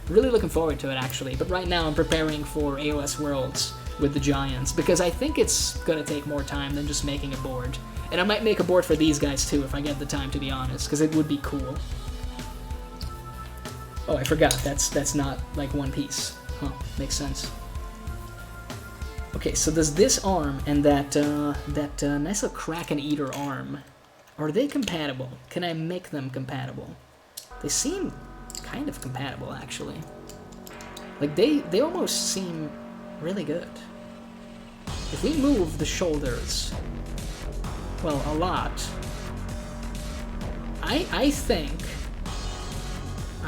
Really looking forward to it, actually, but right now I'm preparing for AOS Worlds with the Giants, because I think it's going to take more time than just making a board. And I might make a board for these guys too, if I get the time, to be honest, because it would be cool. Oh, I forgot, that's not like one piece. Huh, makes sense. Okay, so there's this arm and that nice little Kraken Eater arm. Are they compatible? Can I make them compatible? They seem kind of compatible, actually. Like, they almost seem really good. If we move the shoulders, well, a lot, I think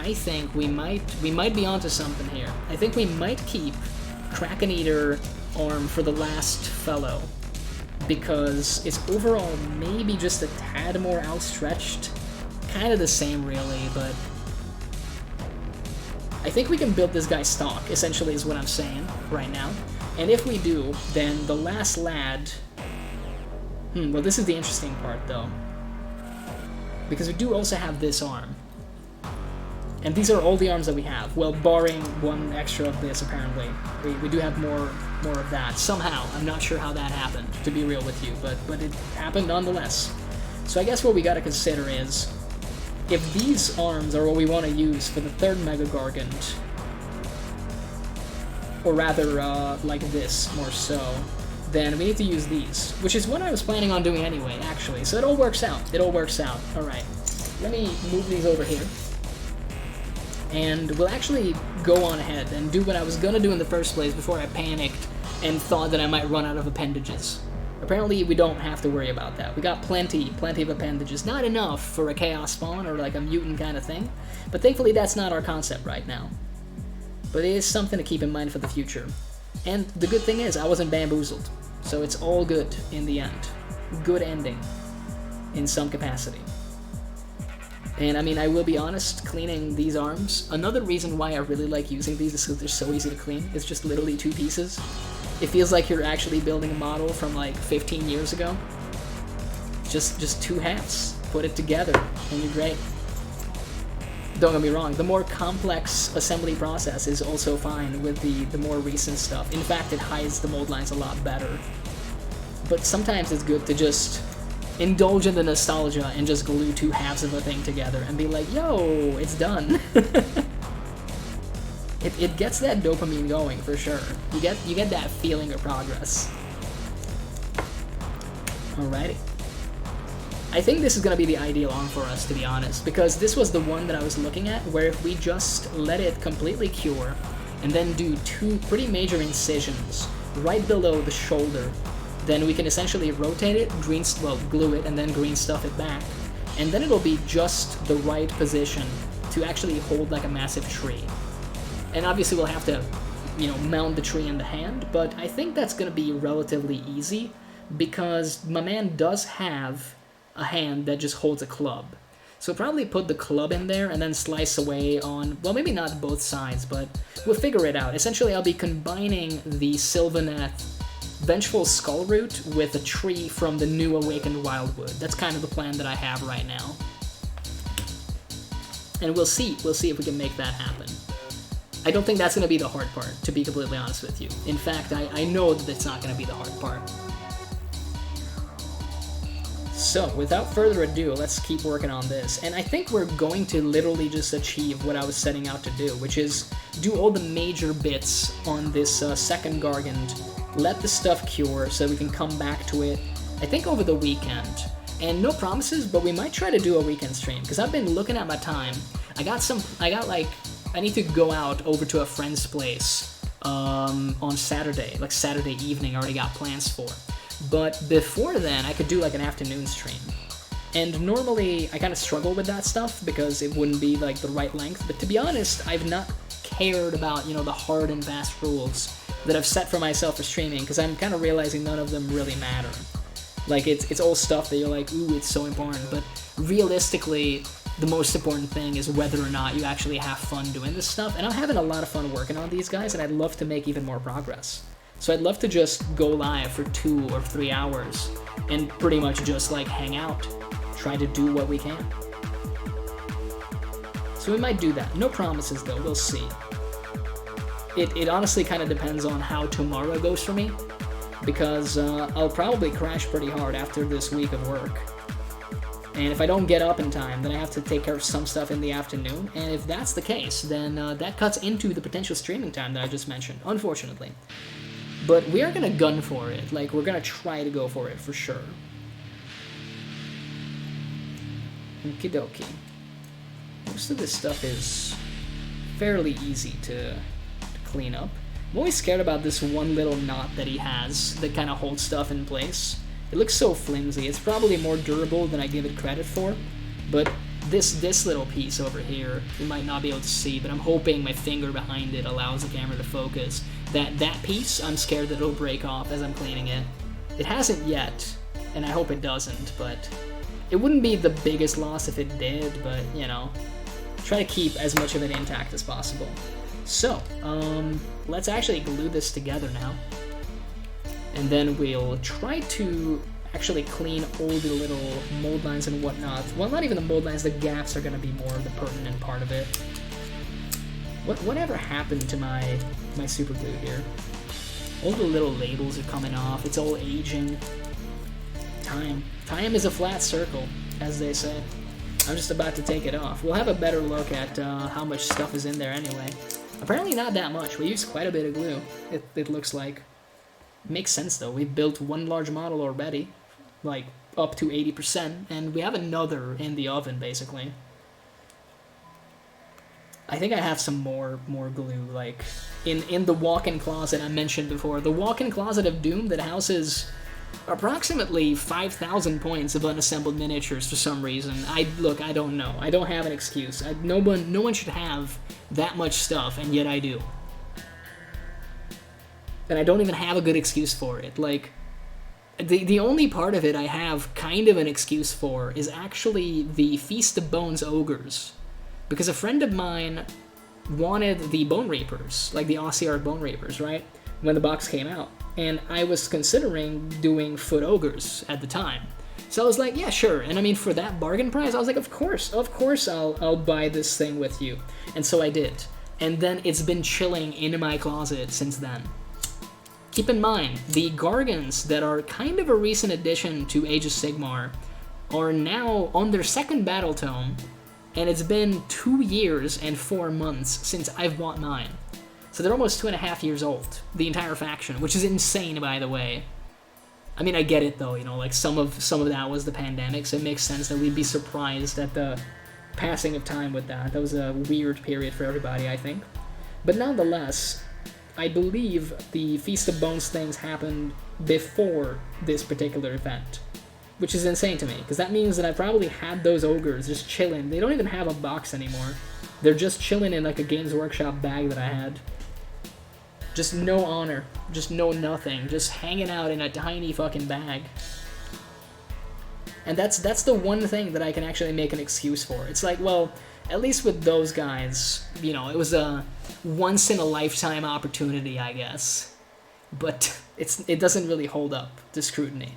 I think we might be onto something here. I think we might keep Kraken Eater arm for the last fellow, because it's overall maybe just a tad more outstretched. Kind of the same, really, but I think we can build this guy stock, essentially, is what I'm saying right now. And if we do, then the last lad... well, this is the interesting part, though. Because we do also have this arm. And these are all the arms that we have. Well, barring one extra of this, apparently. We do have more of that. Somehow. I'm not sure how that happened, to be real with you, but it happened nonetheless. So I guess what we gotta consider is, if these arms are what we want to use for the third Mega-gargant, or rather, like this, more so, then we need to use these, which is what I was planning on doing anyway, actually. So it all works out. It all works out. Alright. Let me move these over here. And we'll actually go on ahead and do what I was gonna do in the first place before I panicked and thought that I might run out of appendages. Apparently, we don't have to worry about that. We got plenty of appendages. Not enough for a chaos spawn or like a mutant kind of thing, but thankfully that's not our concept right now. But it is something to keep in mind for the future. And the good thing is, I wasn't bamboozled, so it's all good in the end. Good ending, in some capacity. And I mean, I will be honest, cleaning these arms, another reason why I really like using these is because they're so easy to clean. It's just literally 2 pieces. It feels like you're actually building a model from like 15 years ago. Just 2 halves. Put it together, and you're great. Don't get me wrong, the more complex assembly process is also fine with the more recent stuff. In fact, it hides the mold lines a lot better. But sometimes it's good to just indulge in the nostalgia and just glue 2 halves of a thing together and be like, yo, it's done. It gets that dopamine going for sure. You get that feeling of progress. Alrighty. I think this is going to be the ideal arm for us, to be honest, because this was the one that I was looking at, where if we just let it completely cure, and then do 2 pretty major incisions right below the shoulder, then we can essentially rotate it, glue it, and then green stuff it back, and then it'll be just the right position to actually hold like a massive tree. And obviously we'll have to, mount the tree in the hand, but I think that's going to be relatively easy, because my man does have a hand that just holds a club. So probably put the club in there and then slice away on, well, maybe not both sides, but we'll figure it out. Essentially, I'll be combining the Sylvaneth Vengeful Skull Root with a tree from the new Awakened Wildwood. That's kind of the plan that I have right now. And we'll see if we can make that happen. I don't think that's going to be the hard part, to be completely honest with you. In fact, I know that it's not going to be the hard part. So, without further ado, let's keep working on this. And I think we're going to literally just achieve what I was setting out to do, which is do all the major bits on this second Gargant, let the stuff cure so we can come back to it, I think over the weekend. And no promises, but we might try to do a weekend stream, because I've been looking at my time. I need to go out over to a friend's place on Saturday, like Saturday evening, I already got plans for. But before then, I could do like an afternoon stream. And normally, I kind of struggle with that stuff because it wouldn't be like the right length. But to be honest, I've not cared about, the hard and fast rules that I've set for myself for streaming, because I'm kind of realizing none of them really matter. Like, it's all stuff that you're like, ooh, it's so important. But realistically, the most important thing is whether or not you actually have fun doing this stuff. And I'm having a lot of fun working on these guys, and I'd love to make even more progress. So I'd love to just go live for 2 or 3 hours and pretty much just like hang out, try to do what we can. So we might do that. No promises though, we'll see. It honestly kind of depends on how tomorrow goes for me, because I'll probably crash pretty hard after this week of work. And if I don't get up in time, then I have to take care of some stuff in the afternoon, and if that's the case, then that cuts into the potential streaming time that I just mentioned, unfortunately. But we are gonna gun for it, like, we're gonna try to go for it, for sure. Okie dokie. Most of this stuff is fairly easy to clean up. I'm always scared about this one little knot that he has that kind of holds stuff in place. It looks so flimsy. It's probably more durable than I give it credit for, but this little piece over here, you might not be able to see, but I'm hoping my finger behind it allows the camera to focus. That piece, I'm scared that it'll break off as I'm cleaning it. It hasn't yet, and I hope it doesn't, but it wouldn't be the biggest loss if it did, but, you know, try to keep as much of it intact as possible. So, let's actually glue this together now. And then we'll try to actually clean all the little mold lines and whatnot. Well, not even the mold lines, the gaps are going to be more the pertinent part of it. Whatever happened to my super glue here? All the little labels are coming off. It's all aging. Time is a flat circle, as they say. I'm just about to take it off. We'll have a better look at how much stuff is in there anyway. Apparently not that much. We used quite a bit of glue, it looks like. Makes sense though. We've built one large model already, like up to 80%, and we have another in the oven basically. I think I have some more glue, like in the walk-in closet I mentioned before. The walk-in closet of Doom that houses approximately 5,000 points of unassembled miniatures for some reason. I don't know. I don't have an excuse. No one should have that much stuff, and yet I do. And I don't even have a good excuse for it. Like, the only part of it I have kind of an excuse for is actually the Feast of Bones ogres. Because a friend of mine wanted the Bone Reapers, like the Aussie Bone Reapers, right? When the box came out. And I was considering doing foot ogres at the time. So I was like, yeah, sure. And I mean, for that bargain price, I was like, of course I'll buy this thing with you. And so I did. And then it's been chilling in my closet since then. Keep in mind, the gargants that are kind of a recent addition to Age of Sigmar are now on their second battle tome, and it's been 2 years and 4 months since I've bought mine. So they're almost 2.5 years old, the entire faction, which is insane, by the way. I mean, I get it though, you know, like some of that was the pandemic, so it makes sense that we'd be surprised at the passing of time with that. That was a weird period for everybody, I think. But nonetheless, I believe the Feast of Bones things happened before this particular event, which is insane to me, because that means that I probably had those ogres just chilling. They don't even have a box anymore. They're just chilling in like a Games Workshop bag that I had. Just no honor, just no nothing, just hanging out in a tiny fucking bag. And that's the one thing that I can actually make an excuse for. It's like, well, at least with those guys, you know, it was a once-in-a-lifetime opportunity, I guess. But it doesn't really hold up to scrutiny.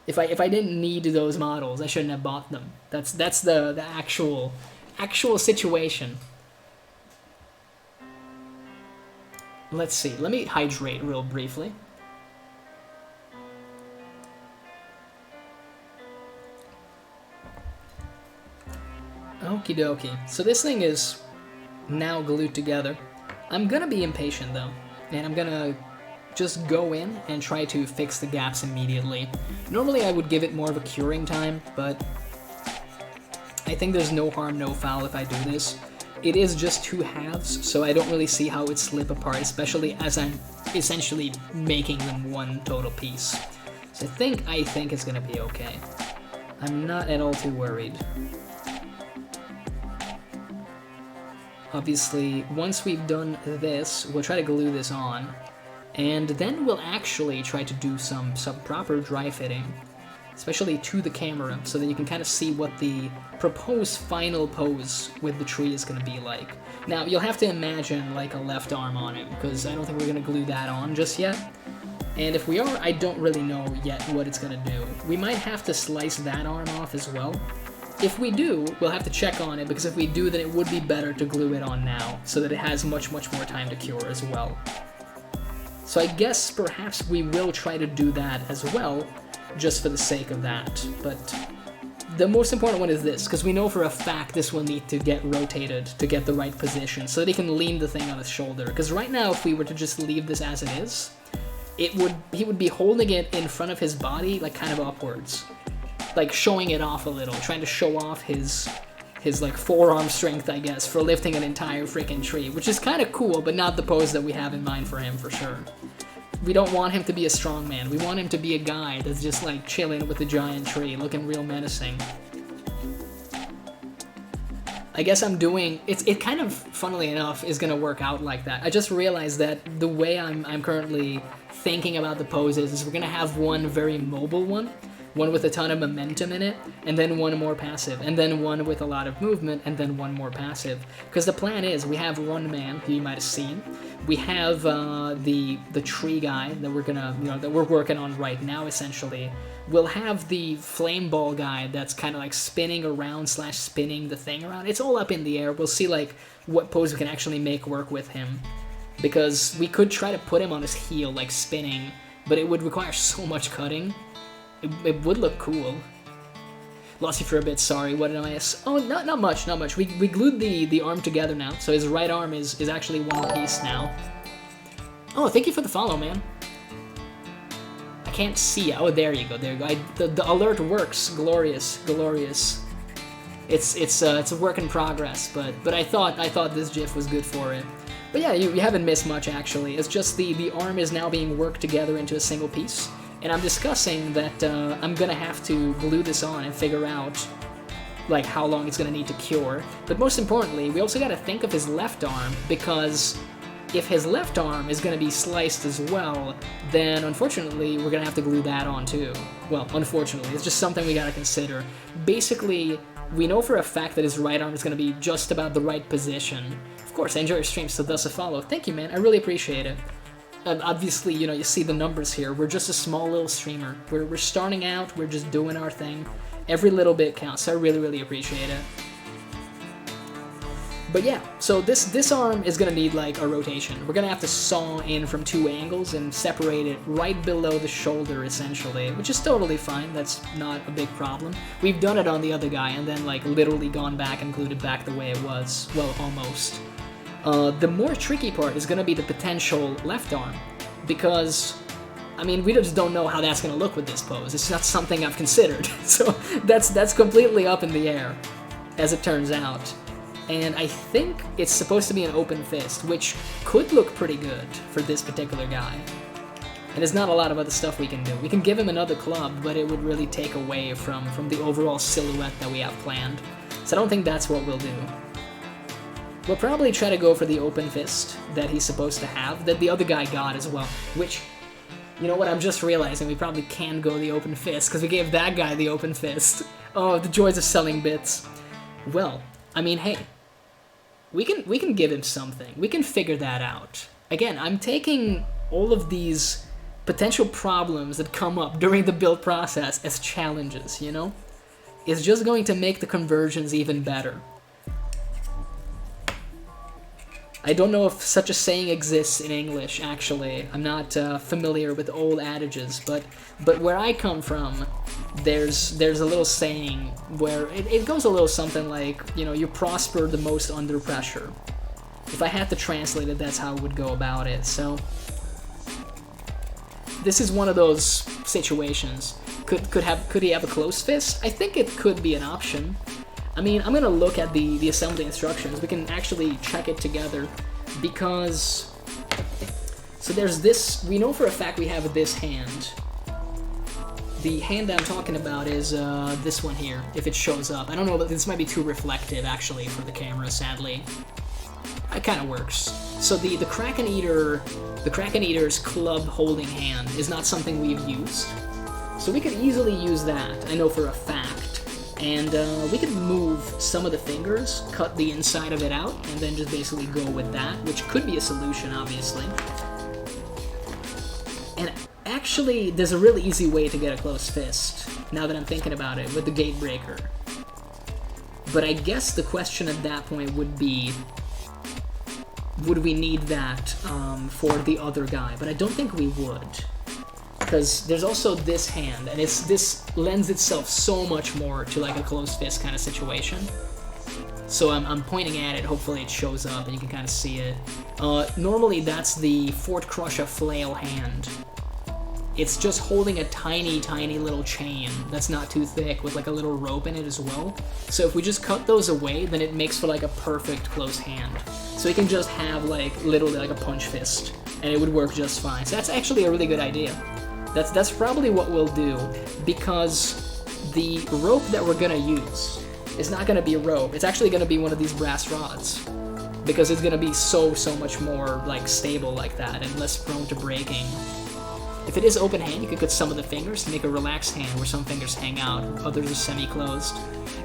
If I didn't need those models, I shouldn't have bought them. That's the actual situation. Let's see. Let me hydrate real briefly. Okie dokie. So this thing is now glued together. I'm gonna be impatient though, and I'm gonna just go in and try to fix the gaps immediately. Normally I would give it more of a curing time, but I think there's no harm, no foul if I do this. It is just 2 halves, so I don't really see how it would slip apart, especially as I'm essentially making them one total piece. So I think it's gonna be okay. I'm not at all too worried. Obviously, once we've done this, we'll try to glue this on, and then we'll actually try to do some proper dry fitting, especially to the camera, so that you can kind of see what the proposed final pose with the tree is going to be like. Now, you'll have to imagine like a left arm on it, because I don't think we're going to glue that on just yet. And if we are, I don't really know yet what it's going to do. We might have to slice that arm off as well. If we do, we'll have to check on it, because if we do, then it would be better to glue it on now, so that it has much more time to cure as well. So I guess perhaps we will try to do that as well, just for the sake of that. But the most important one is this, because we know for a fact this will need to get rotated to get the right position, so that he can lean the thing on his shoulder. Because right now, if we were to just leave this as it is, he would be holding it in front of his body, like kind of upwards. Like showing it off a little, trying to show off his like forearm strength, I guess, for lifting an entire freaking tree, which is kind of cool, but not the pose that we have in mind for him for sure. We don't want him to be a strongman. We want him to be a guy that's just like chilling with a giant tree, looking real menacing. I guess I'm doing it kind of, funnily enough, is gonna work out like that. I just realized that the way I'm currently thinking about the poses is we're gonna have one very mobile one with a ton of momentum in it, and then one more passive, and then one with a lot of movement, and then one more passive. Because the plan is we have one man who you might have seen. We have the tree guy that we're gonna, that we're working on right now, essentially. We'll have the flame ball guy that's kind of like spinning around / spinning the thing around. It's all up in the air. We'll see like what pose we can actually make work with him. Because we could try to put him on his heel, like spinning, but it would require so much cutting. It would look cool. Lost you for a bit, sorry. What did I ask? Oh, not much. We glued the arm together now, so his right arm is actually one piece now. Oh, thank you for the follow, man. I can't see. Oh, there you go. The alert works. Glorious. It's a work in progress, but I thought this GIF was good for it. But yeah, you haven't missed much actually. It's just the arm is now being worked together into a single piece. And I'm discussing that I'm gonna have to glue this on and figure out like how long it's gonna need to cure. But most importantly, we also gotta think of his left arm, because if his left arm is gonna be sliced as well, then unfortunately we're gonna have to glue that on too. Well, unfortunately, it's just something we gotta consider. Basically, we know for a fact that his right arm is gonna be just about the right position. Of course, I enjoy your stream, so thus a follow. Thank you, man. I really appreciate it. Obviously, you see the numbers here. We're just a small little streamer. We're starting out. We're just doing our thing. Every little bit counts, so I really appreciate it. But yeah, so this arm is gonna need like a rotation. We're gonna have to saw in from 2 angles and separate it right below the shoulder, essentially, which is totally fine. That's not a big problem. We've done it on the other guy and then like literally gone back and glued it back the way it was. Well, almost. The more tricky part is going to be the potential left arm, because, I mean, we just don't know how that's going to look with this pose. It's not something I've considered, so that's completely up in the air, as it turns out. And I think it's supposed to be an open fist, which could look pretty good for this particular guy. And there's not a lot of other stuff we can do. We can give him another club, but it would really take away from the overall silhouette that we have planned. So I don't think that's what we'll do. We'll probably try to go for the open fist that he's supposed to have, that the other guy got as well, which, you know what, I'm just realizing we probably can go the open fist, because we gave that guy the open fist. Oh, the joys of selling bits. Well, I mean, hey, we can give him something. We can figure that out. Again, I'm taking all of these potential problems that come up during the build process as challenges, It's just going to make the conversions even better. I don't know if such a saying exists in English, actually. I'm not familiar with old adages, but where I come from, there's a little saying where it goes a little something like, you prosper the most under pressure. If I had to translate it, that's how I would go about it. So this is one of those situations. Could he have a close fist? I think it could be an option. I mean, I'm gonna look at the assembly instructions. We can actually check it together, because so there's this. We know for a fact we have this hand. The hand I'm talking about is this one here. If it shows up, I don't know, but this might be too reflective actually for the camera. Sadly, it kind of works. So the Kraken Eater's club holding hand is not something we've used. So we could easily use that. I know for a fact. And we could move some of the fingers, cut the inside of it out, and then just basically go with that, which could be a solution, obviously. And actually, there's a really easy way to get a close fist, now that I'm thinking about it, with the gate breaker. But I guess the question at that point would be, would we need that for the other guy? But I don't think we would. Because there's also this hand, and this lends itself so much more to like a closed fist kind of situation. So I'm pointing at it, hopefully it shows up and you can kind of see it. Normally that's the Fort Crusher flail hand. It's just holding a tiny little chain that's not too thick with like a little rope in it as well. So if we just cut those away, then it makes for like a perfect close hand. So we can just have like literally like a punch fist, and it would work just fine. So that's actually a really good idea. That's probably what we'll do, because the rope that we're gonna use is not going to be a rope. It's actually going to be one of these brass rods, because it's going to be so much more like stable like that and less prone to breaking. If it is open hand, you could cut some of the fingers to make a relaxed hand where some fingers hang out, others are semi-closed.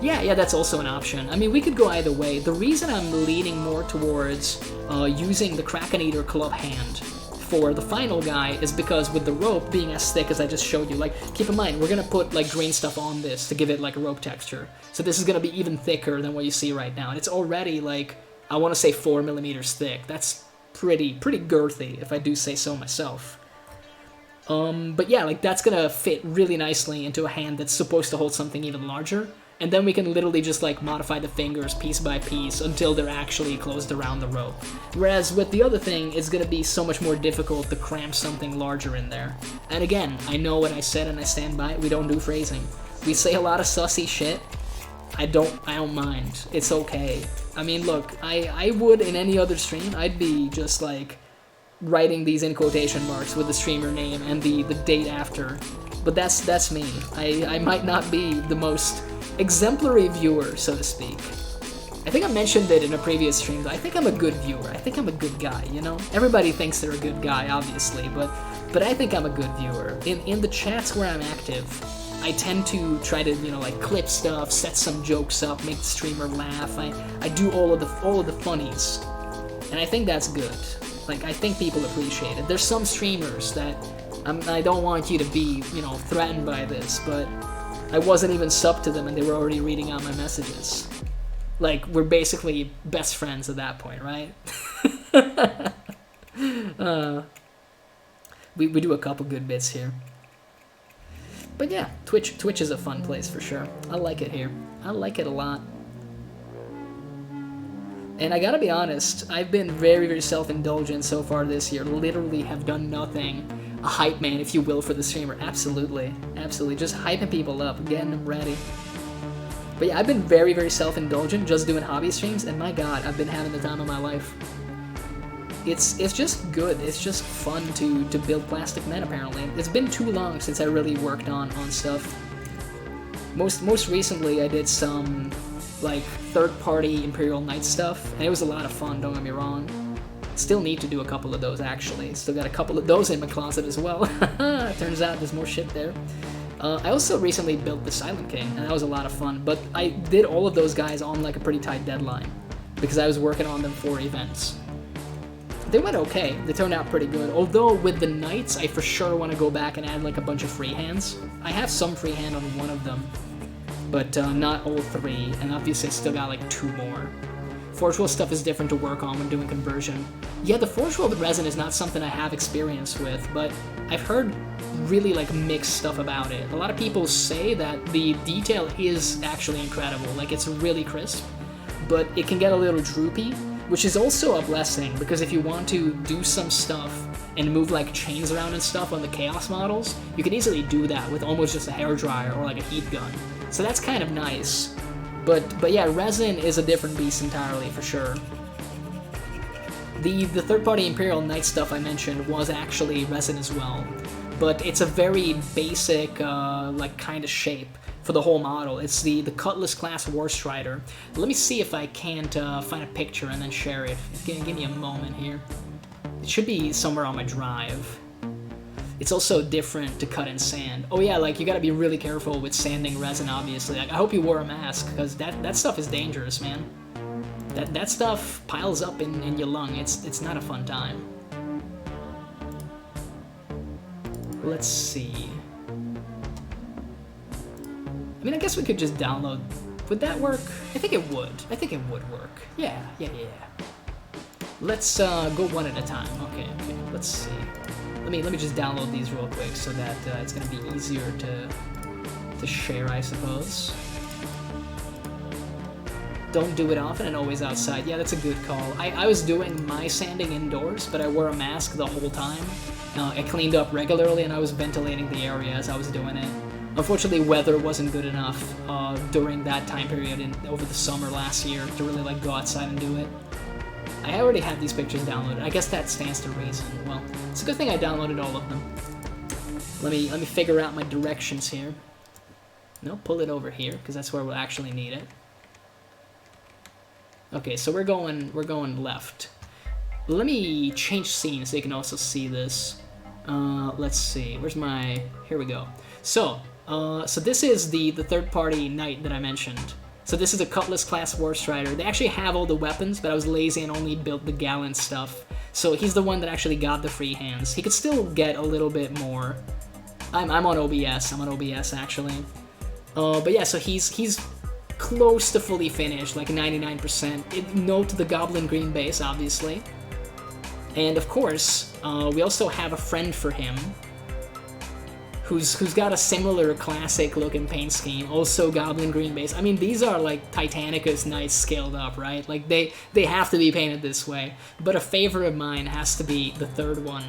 Yeah, that's also an option. I mean, we could go either way. The reason I'm leaning more towards using the Kraken Eater club hand for the final guy is because with the rope being as thick as I just showed you, like, keep in mind, we're gonna put like green stuff on this to give it like a rope texture. So this is gonna be even thicker than what you see right now. And it's already like, I wanna say 4 millimeters thick. That's pretty girthy, if I do say so myself. But yeah, like that's gonna fit really nicely into a hand that's supposed to hold something even larger. And then we can literally just like modify the fingers piece by piece until they're actually closed around the rope. Whereas with the other thing, it's gonna be so much more difficult to cram something larger in there. And again, I know what I said and I stand by it. We don't do phrasing. We say a lot of sussy shit. I don't mind. It's okay. I mean, look, I would in any other stream, I'd be just like writing these in quotation marks with the streamer name and the date after. But that's me. I might not be the most exemplary viewer, so to speak. I think I mentioned it in a previous stream, but I think I'm a good viewer. I think I'm a good guy, you know? Everybody thinks they're a good guy, obviously, but I think I'm a good viewer. In the chats where I'm active, I tend to try to, you know, like clip stuff, set some jokes up, make the streamer laugh. I do all of the funnies. And I think that's good. Like, I think people appreciate it. There's some streamers that I don't want you to be, you know, threatened by this, but I wasn't even subbed to them and they were already reading out my messages. Like, we're basically best friends at that point, right? We do a couple good bits here. But yeah, Twitch is a fun place for sure. I like it here. I like it a lot. And I gotta be honest, I've been very self-indulgent so far this year. Literally have done nothing. A hype man, if you will, for the streamer. Absolutely. Just hyping people up, getting them ready. But yeah, I've been very self-indulgent, just doing hobby streams, and my god, I've been having the time of my life. It's just good. It's just fun to build plastic men, apparently. It's been too long since I really worked on stuff. Most recently, I did some like third-party Imperial Knight stuff, and it was a lot of fun, don't get me wrong. Still need to do a couple of those, actually. Still got a couple of those in my closet as well. Turns out there's more shit there. I also recently built the Silent King, and that was a lot of fun, but I did all of those guys on like a pretty tight deadline, because I was working on them for events. They went okay. They turned out pretty good. Although with the Knights, I for sure want to go back and add like a bunch of freehands. I have some freehand on one of them, but not all 3, and obviously I still got like 2 more. Forge World stuff is different to work on when doing conversion. Yeah, the Forge World resin is not something I have experience with, but I've heard really like mixed stuff about it. A lot of people say that the detail is actually incredible, like it's really crisp, but it can get a little droopy, which is also a blessing, because if you want to do some stuff and move like chains around and stuff on the Chaos models, you can easily do that with almost just a hairdryer or like a heat gun. So that's kind of nice. But yeah, resin is a different beast entirely, for sure. The third-party Imperial Knight stuff I mentioned was actually resin as well, but it's a very basic, like, kind of shape for the whole model. It's the Cutlass class War Strider. Let me see if I can't find a picture and then share it. Give me a moment here. It should be somewhere on my drive. It's also different to cut in sand. Oh yeah, like, you gotta be really careful with sanding resin, obviously. Like, I hope you wore a mask, because that stuff is dangerous, man. That stuff piles up in your lung. It's not a fun time. Let's see. I mean, I guess we could just download... Would that work? I think it would. I think it would work. Yeah. Let's go one at a time. Okay. Let's see. Let me just download these real quick so that it's gonna be easier to share, I suppose. Don't do it often and always outside. Yeah, that's a good call. I was doing my sanding indoors, but I wore a mask the whole time. I cleaned up regularly and I was ventilating the area as I was doing it. Unfortunately, weather wasn't good enough during that time period over the summer last year to really like go outside and do it. I already had these pictures downloaded. I guess that stands to reason. Well, it's a good thing I downloaded all of them. Let me figure out my directions here. No, pull it over here, because that's where we'll actually need it. Okay, so we're going left. Let me change scene so you can also see this. Let's see. Where's my... Here we go. So this is the third-party knight that I mentioned. So this is a Cutlass class War Strider. They actually have all the weapons, but I was lazy and only built the gallant stuff. So he's the one that actually got the free hands. He could still get a little bit more. I'm on OBS. I'm on OBS, actually. But yeah, so he's close to fully finished, like 99%. Note the Goblin Green base, obviously. And of course, we also have a friend for him who's got a similar classic looking paint scheme, also Goblin Green base. I mean, these are like Titanicus knights scaled up, right? Like they have to be painted this way. But a favorite of mine has to be the third one.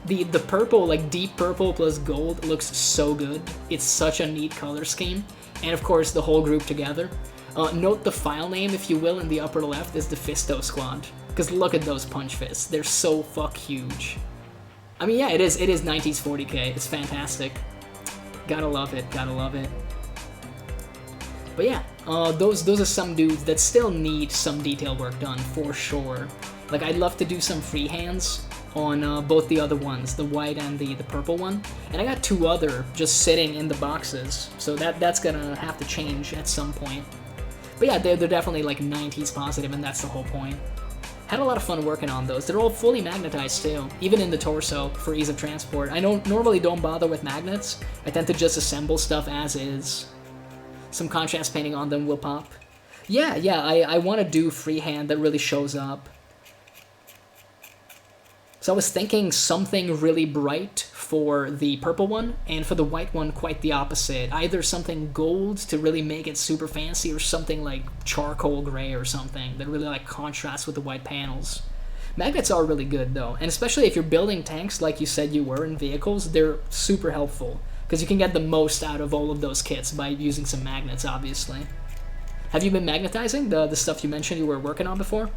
The purple, like deep purple plus gold, looks so good. It's such a neat color scheme. And of course, the whole group together. Note the file name, if you will, in the upper left is the Fisto Squad. Because look at those punch fists. They're so fuck huge. I mean, yeah, it is 90s 40k. It's fantastic. Gotta love it. Gotta love it. But yeah, those are some dudes that still need some detail work done, for sure. Like, I'd love to do some freehands on both the other ones, the white and the purple one. And I got two other just sitting in the boxes, so that's gonna have to change at some point. But yeah, they're definitely like 90s positive, and that's the whole point. Had a lot of fun working on those. They're all fully magnetized too, even in the torso for ease of transport. I normally don't bother with magnets. I tend to just assemble stuff as is. Some contrast painting on them will pop. Yeah, I want to do freehand that really shows up. So I was thinking something really bright for the purple one, and for the white one, quite the opposite. Either something gold to really make it super fancy, or something like charcoal gray or something that really like contrasts with the white panels. Magnets are really good though, and especially if you're building tanks like you said you were in vehicles, they're super helpful, because you can get the most out of all of those kits by using some magnets, obviously. Have you been magnetizing the stuff you mentioned you were working on before?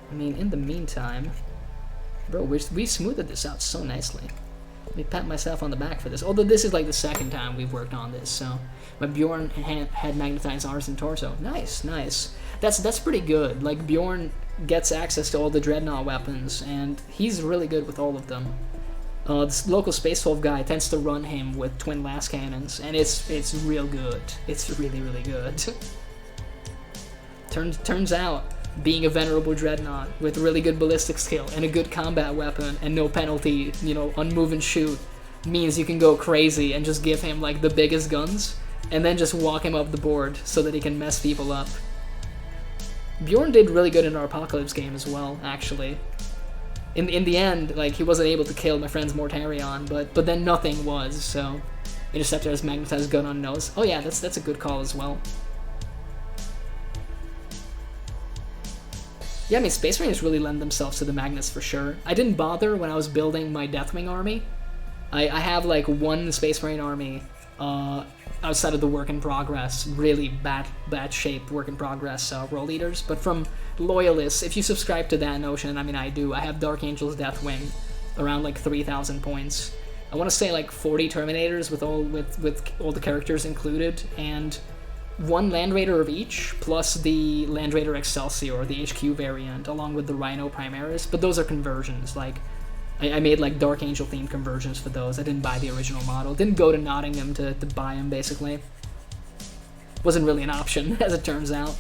I mean, in the meantime, bro, we smoothed this out so nicely. Let me pat myself on the back for this. Although this is like the second time we've worked on this, so. But Bjorn had magnetized arms and torso. Nice, nice. That's pretty good. Like, Bjorn gets access to all the Dreadnought weapons, and he's really good with all of them. This local Space Wolf guy tends to run him with twin las cannons, and it's real good. It's really, really good. Turns out, being a venerable Dreadnought with really good ballistic skill and a good combat weapon and no penalty, you know, unmove and shoot, means you can go crazy and just give him like the biggest guns and then just walk him up the board so that he can mess people up. Bjorn did really good in our Apocalypse game as well, actually. In the end, like, he wasn't able to kill my friend's Mortarion, but then nothing was, so Interceptor has magnetized gun on nose. Oh yeah, that's a good call as well. Yeah, I mean, Space Marines really lend themselves to the magnets for sure. I didn't bother when I was building my Deathwing army. I have like one Space Marine army outside of the work in progress, really bad shaped work in progress World Eaters. But from Loyalists, if you subscribe to that notion, I mean I do, I have Dark Angel's Deathwing around like 3,000 points. I want to say like 40 Terminators with all the characters included, and one Land Raider of each, plus the Land Raider Excelsior, the HQ variant, along with the Rhino Primaris. But those are conversions. Like, I made like Dark Angel themed conversions for those. I didn't buy the original model. Didn't go to Nottingham to buy them, basically. Wasn't really an option, as it turns out.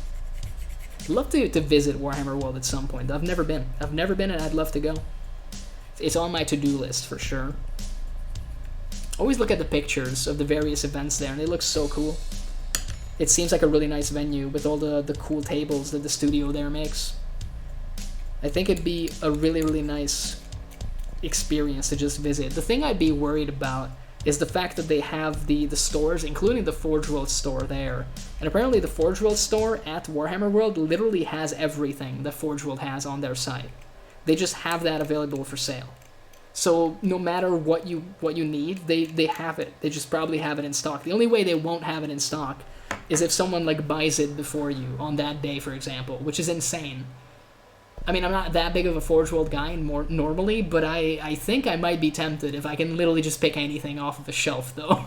I'd love to visit Warhammer World at some point. I've never been, and I'd love to go. It's on my to-do list for sure. Always look at the pictures of the various events there, and they look so cool. It seems like a really nice venue with all the cool tables that the studio there makes. I think it'd be a really, really nice experience to just visit. The thing I'd be worried about is the fact that they have the stores, including the Forge World store there. And apparently the Forge World store at Warhammer World literally has everything that Forge World has on their site. They just have that available for sale. So no matter what you need, they have it. They just probably have it in stock. The only way they won't have it in stock is if someone like buys it before you on that day, for example, which is insane. I mean, I'm not that big of a Forge World guy normally, but I think I might be tempted if I can literally just pick anything off of a shelf, though.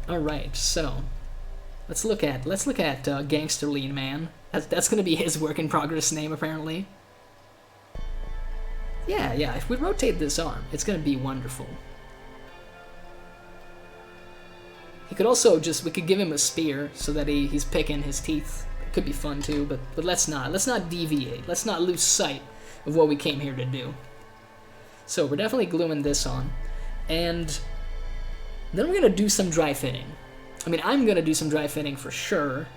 Alright, so let's look at Gangster Lean Man. That's gonna be his work in progress name, apparently. Yeah, if we rotate this arm, it's gonna be wonderful. He could also we could give him a spear so that he's picking his teeth. It could be fun too, but let's not deviate. Let's not lose sight of what we came here to do. So we're definitely gluing this on, and then we're gonna do some dry fitting. I mean, I'm gonna do some dry fitting for sure,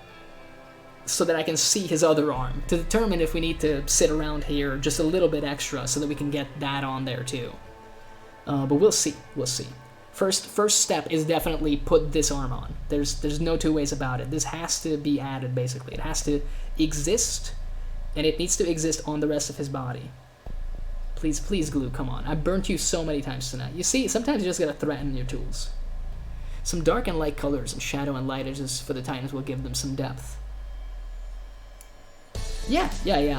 so that I can see his other arm, to determine if we need to sit around here just a little bit extra so that we can get that on there too. But we'll see. First step is definitely put this arm on. There's no two ways about it. This has to be added, basically. It has to exist, and it needs to exist on the rest of his body. Please glue, come on. I burnt you so many times tonight. You see, sometimes you just gotta threaten your tools. Some dark and light colors and shadow and light edges for the Titans will give them some depth. Yeah,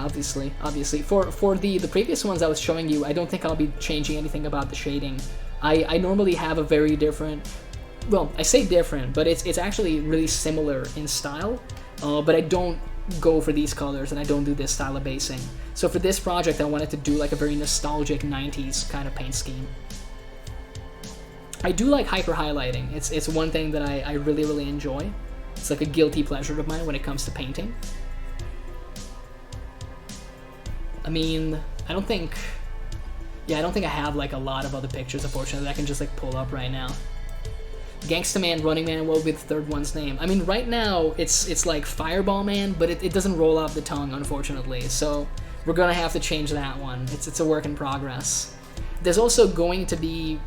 obviously. For the previous ones I was showing you, I don't think I'll be changing anything about the shading. I normally have a very different, well, I say different, but it's actually really similar in style, but I don't go for these colors and I don't do this style of basing. So for this project, I wanted to do like a very nostalgic 90s kind of paint scheme. I do like hyper highlighting. It's one thing that I really enjoy. It's like a guilty pleasure of mine when it comes to painting. I mean, I don't think I have like a lot of other pictures, unfortunately, that I can just like pull up right now. Gangsta Man, Running Man, what would be the third one's name? I mean, right now it's like Fireball Man, but it doesn't roll off the tongue, unfortunately. So we're gonna have to change that one. It's a work in progress. There's also going to be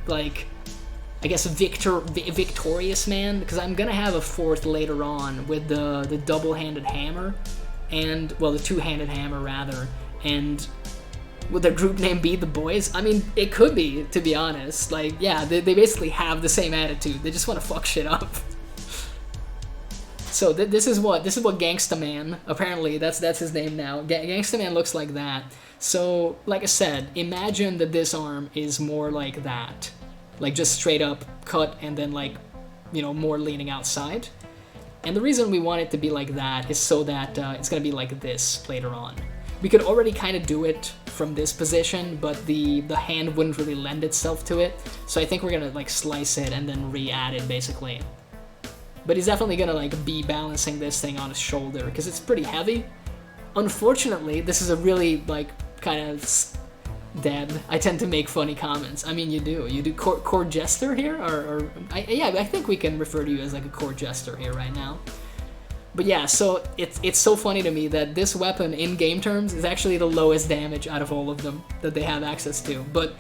like, I guess, Victorious Man, because I'm gonna have a fourth later on with the double-handed hammer, and well, the two-handed hammer rather, and would their group name be the Boys? I mean, it could be, to be honest. Like, yeah, they basically have the same attitude. They just want to fuck shit up. So this is what Gangsta Man, apparently that's his name now. Gangsta Man looks like that. So, like I said, imagine that this arm is more like that. Like, just straight up cut and then, like, you know, more leaning outside. And the reason we want it to be like that is so that it's going to be like this later on. We could already kind of do it from this position, but the hand wouldn't really lend itself to it. So I think we're going to, like, slice it and then re-add it, basically. But he's definitely going to, like, be balancing this thing on his shoulder, because it's pretty heavy. Unfortunately, this is a really, like, kind of... Dad, I tend to make funny comments. I mean, you do. Court jester here? Yeah, I think we can refer to you as like a court jester here right now. But yeah, so it's so funny to me that this weapon in game terms is actually the lowest damage out of all of them that they have access to. But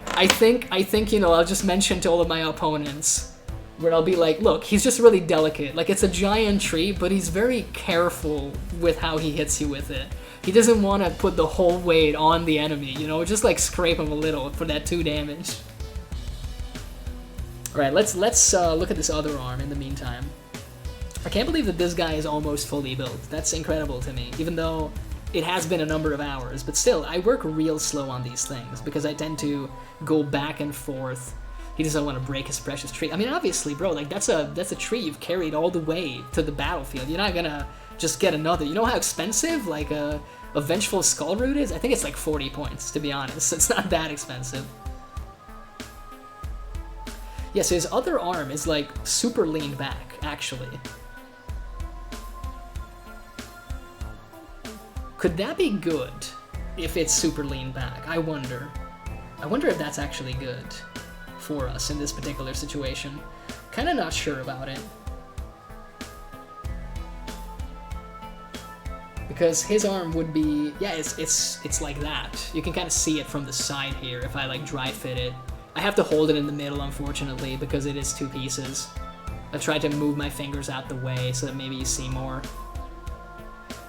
I think you know, I'll just mention to all of my opponents where I'll be like, look, he's just really delicate. Like, it's a giant tree, but he's very careful with how he hits you with it. He doesn't want to put the whole weight on the enemy, you know, just like scrape him a little for that 2 damage. Alright, let's look at this other arm in the meantime. I can't believe that this guy is almost fully built. That's incredible to me, even though it has been a number of hours. But still, I work real slow on these things because I tend to go back and forth. He doesn't want to break his precious tree. I mean, obviously, bro, like that's a tree you've carried all the way to the battlefield. You're not gonna just get another. You know how expensive like a Vengeful Skull Root is? I think it's like 40 points, to be honest. It's not that expensive. Yeah, so his other arm is like super leaned back, actually. Could that be good if it's super leaned back? I wonder. I wonder if that's actually good for us in this particular situation. Kinda not sure about it. Because his arm would be, yeah, it's like that. You can kind of see it from the side here if I like dry fit it. I have to hold it in the middle, unfortunately, because it is 2 pieces. I've tried to move my fingers out the way so that maybe you see more.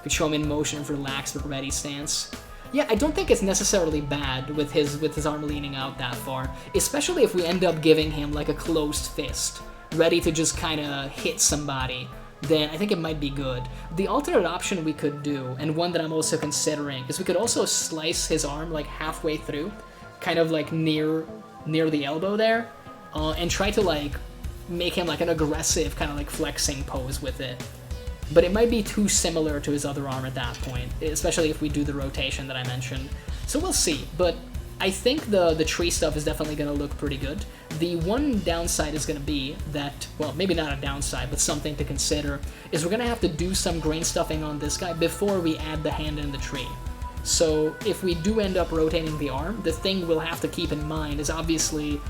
Could show him in motion for relaxed but ready stance. Yeah, I don't think it's necessarily bad with his arm leaning out that far, especially if we end up giving him like a closed fist, ready to just kind of hit somebody then I think it might be good. The alternate option we could do, and one that I'm also considering, is we could also slice his arm like halfway through, kind of like near the elbow there, and try to like make him like an aggressive kind of like flexing pose with it. But it might be too similar to his other arm at that point, especially if we do the rotation that I mentioned. So we'll see, but I think the tree stuff is definitely going to look pretty good. The one downside is going to be that, well, maybe not a downside, but something to consider, is we're going to have to do some grain stuffing on this guy before we add the hand and the tree. So if we do end up rotating the arm, the thing we'll have to keep in mind is obviously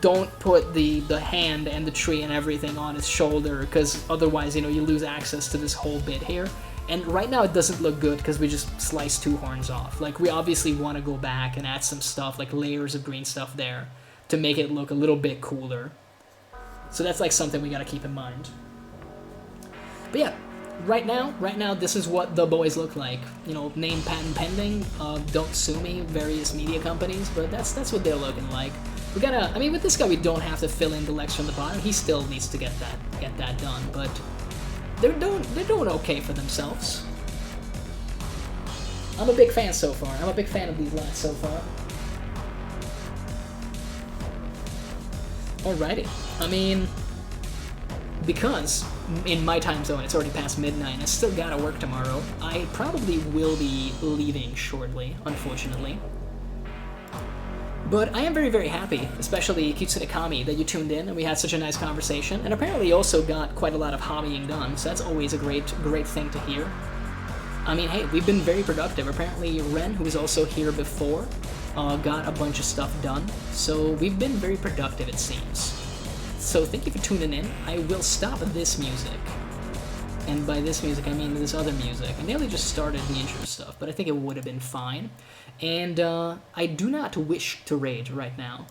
don't put the hand and the tree and everything on his shoulder, because otherwise, you know, you lose access to this whole bit here. And right now it doesn't look good because we just sliced 2 horns off. Like, we obviously want to go back and add some stuff, like layers of green stuff there, to make it look a little bit cooler. So that's like something we gotta keep in mind. But yeah, right now, this is what the boys look like. You know, name patent pending, don't sue me, various media companies, but that's what they're looking like. We gotta, I mean, with this guy we don't have to fill in the legs from the bottom. He still needs to get that done, but they're doing okay for themselves. I'm a big fan so far. I'm a big fan of these lads so far. Alrighty. I mean, because in my time zone it's already past midnight, I still gotta work tomorrow. I probably will be leaving shortly, unfortunately. But I am very, very happy, especially Kitsune Kami, that you tuned in and we had such a nice conversation. And apparently you also got quite a lot of hobbying done, so that's always a great thing to hear. I mean, hey, we've been very productive. Apparently Ren, who was also here before, got a bunch of stuff done. So we've been very productive, it seems. So thank you for tuning in. I will stop this music. And by this music, I mean this other music. I nearly just started the intro stuff, but I think it would have been fine. And I do not wish to raid right now,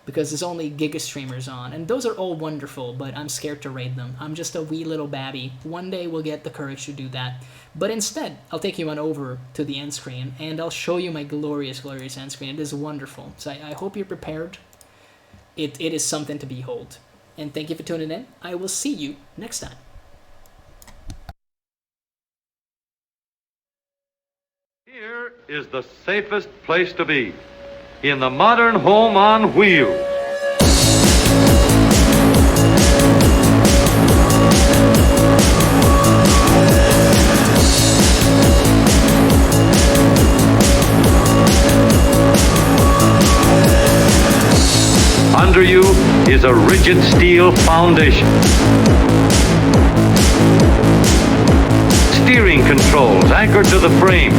because there's only Giga streamers on, and those are all wonderful, but I'm scared to raid them. I'm just a wee little babby. One day we'll get the courage to do that. But instead, I'll take you on over to the end screen, and I'll show you my glorious, glorious end screen. It is wonderful. So I hope you're prepared. It is something to behold. And thank you for tuning in. I will see you next time. Here is the safest place to be, in the modern home on wheels. Under you is a rigid steel foundation. Steering controls anchored to the frame.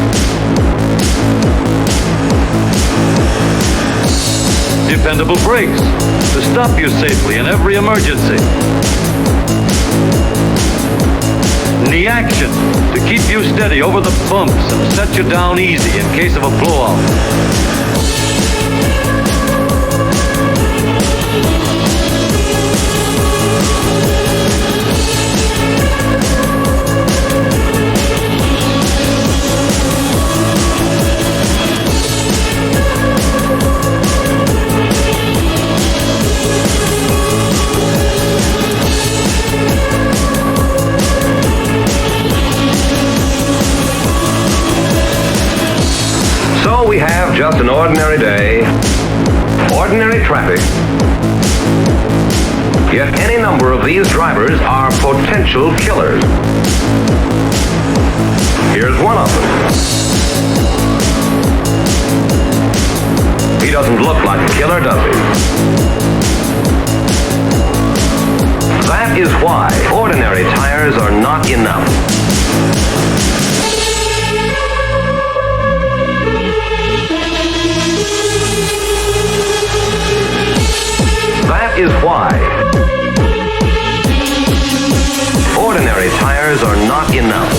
Dependable brakes to stop you safely in every emergency. Knee action to keep you steady over the bumps and set you down easy in case of a blowout. So we have just an ordinary day, ordinary traffic. Yet any number of these drivers are potential killers. Here's one of them. He doesn't look like a killer, does he? That is why ordinary tires are not enough. That is why ordinary tires are not enough.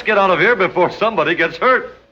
get out of here before somebody gets hurt.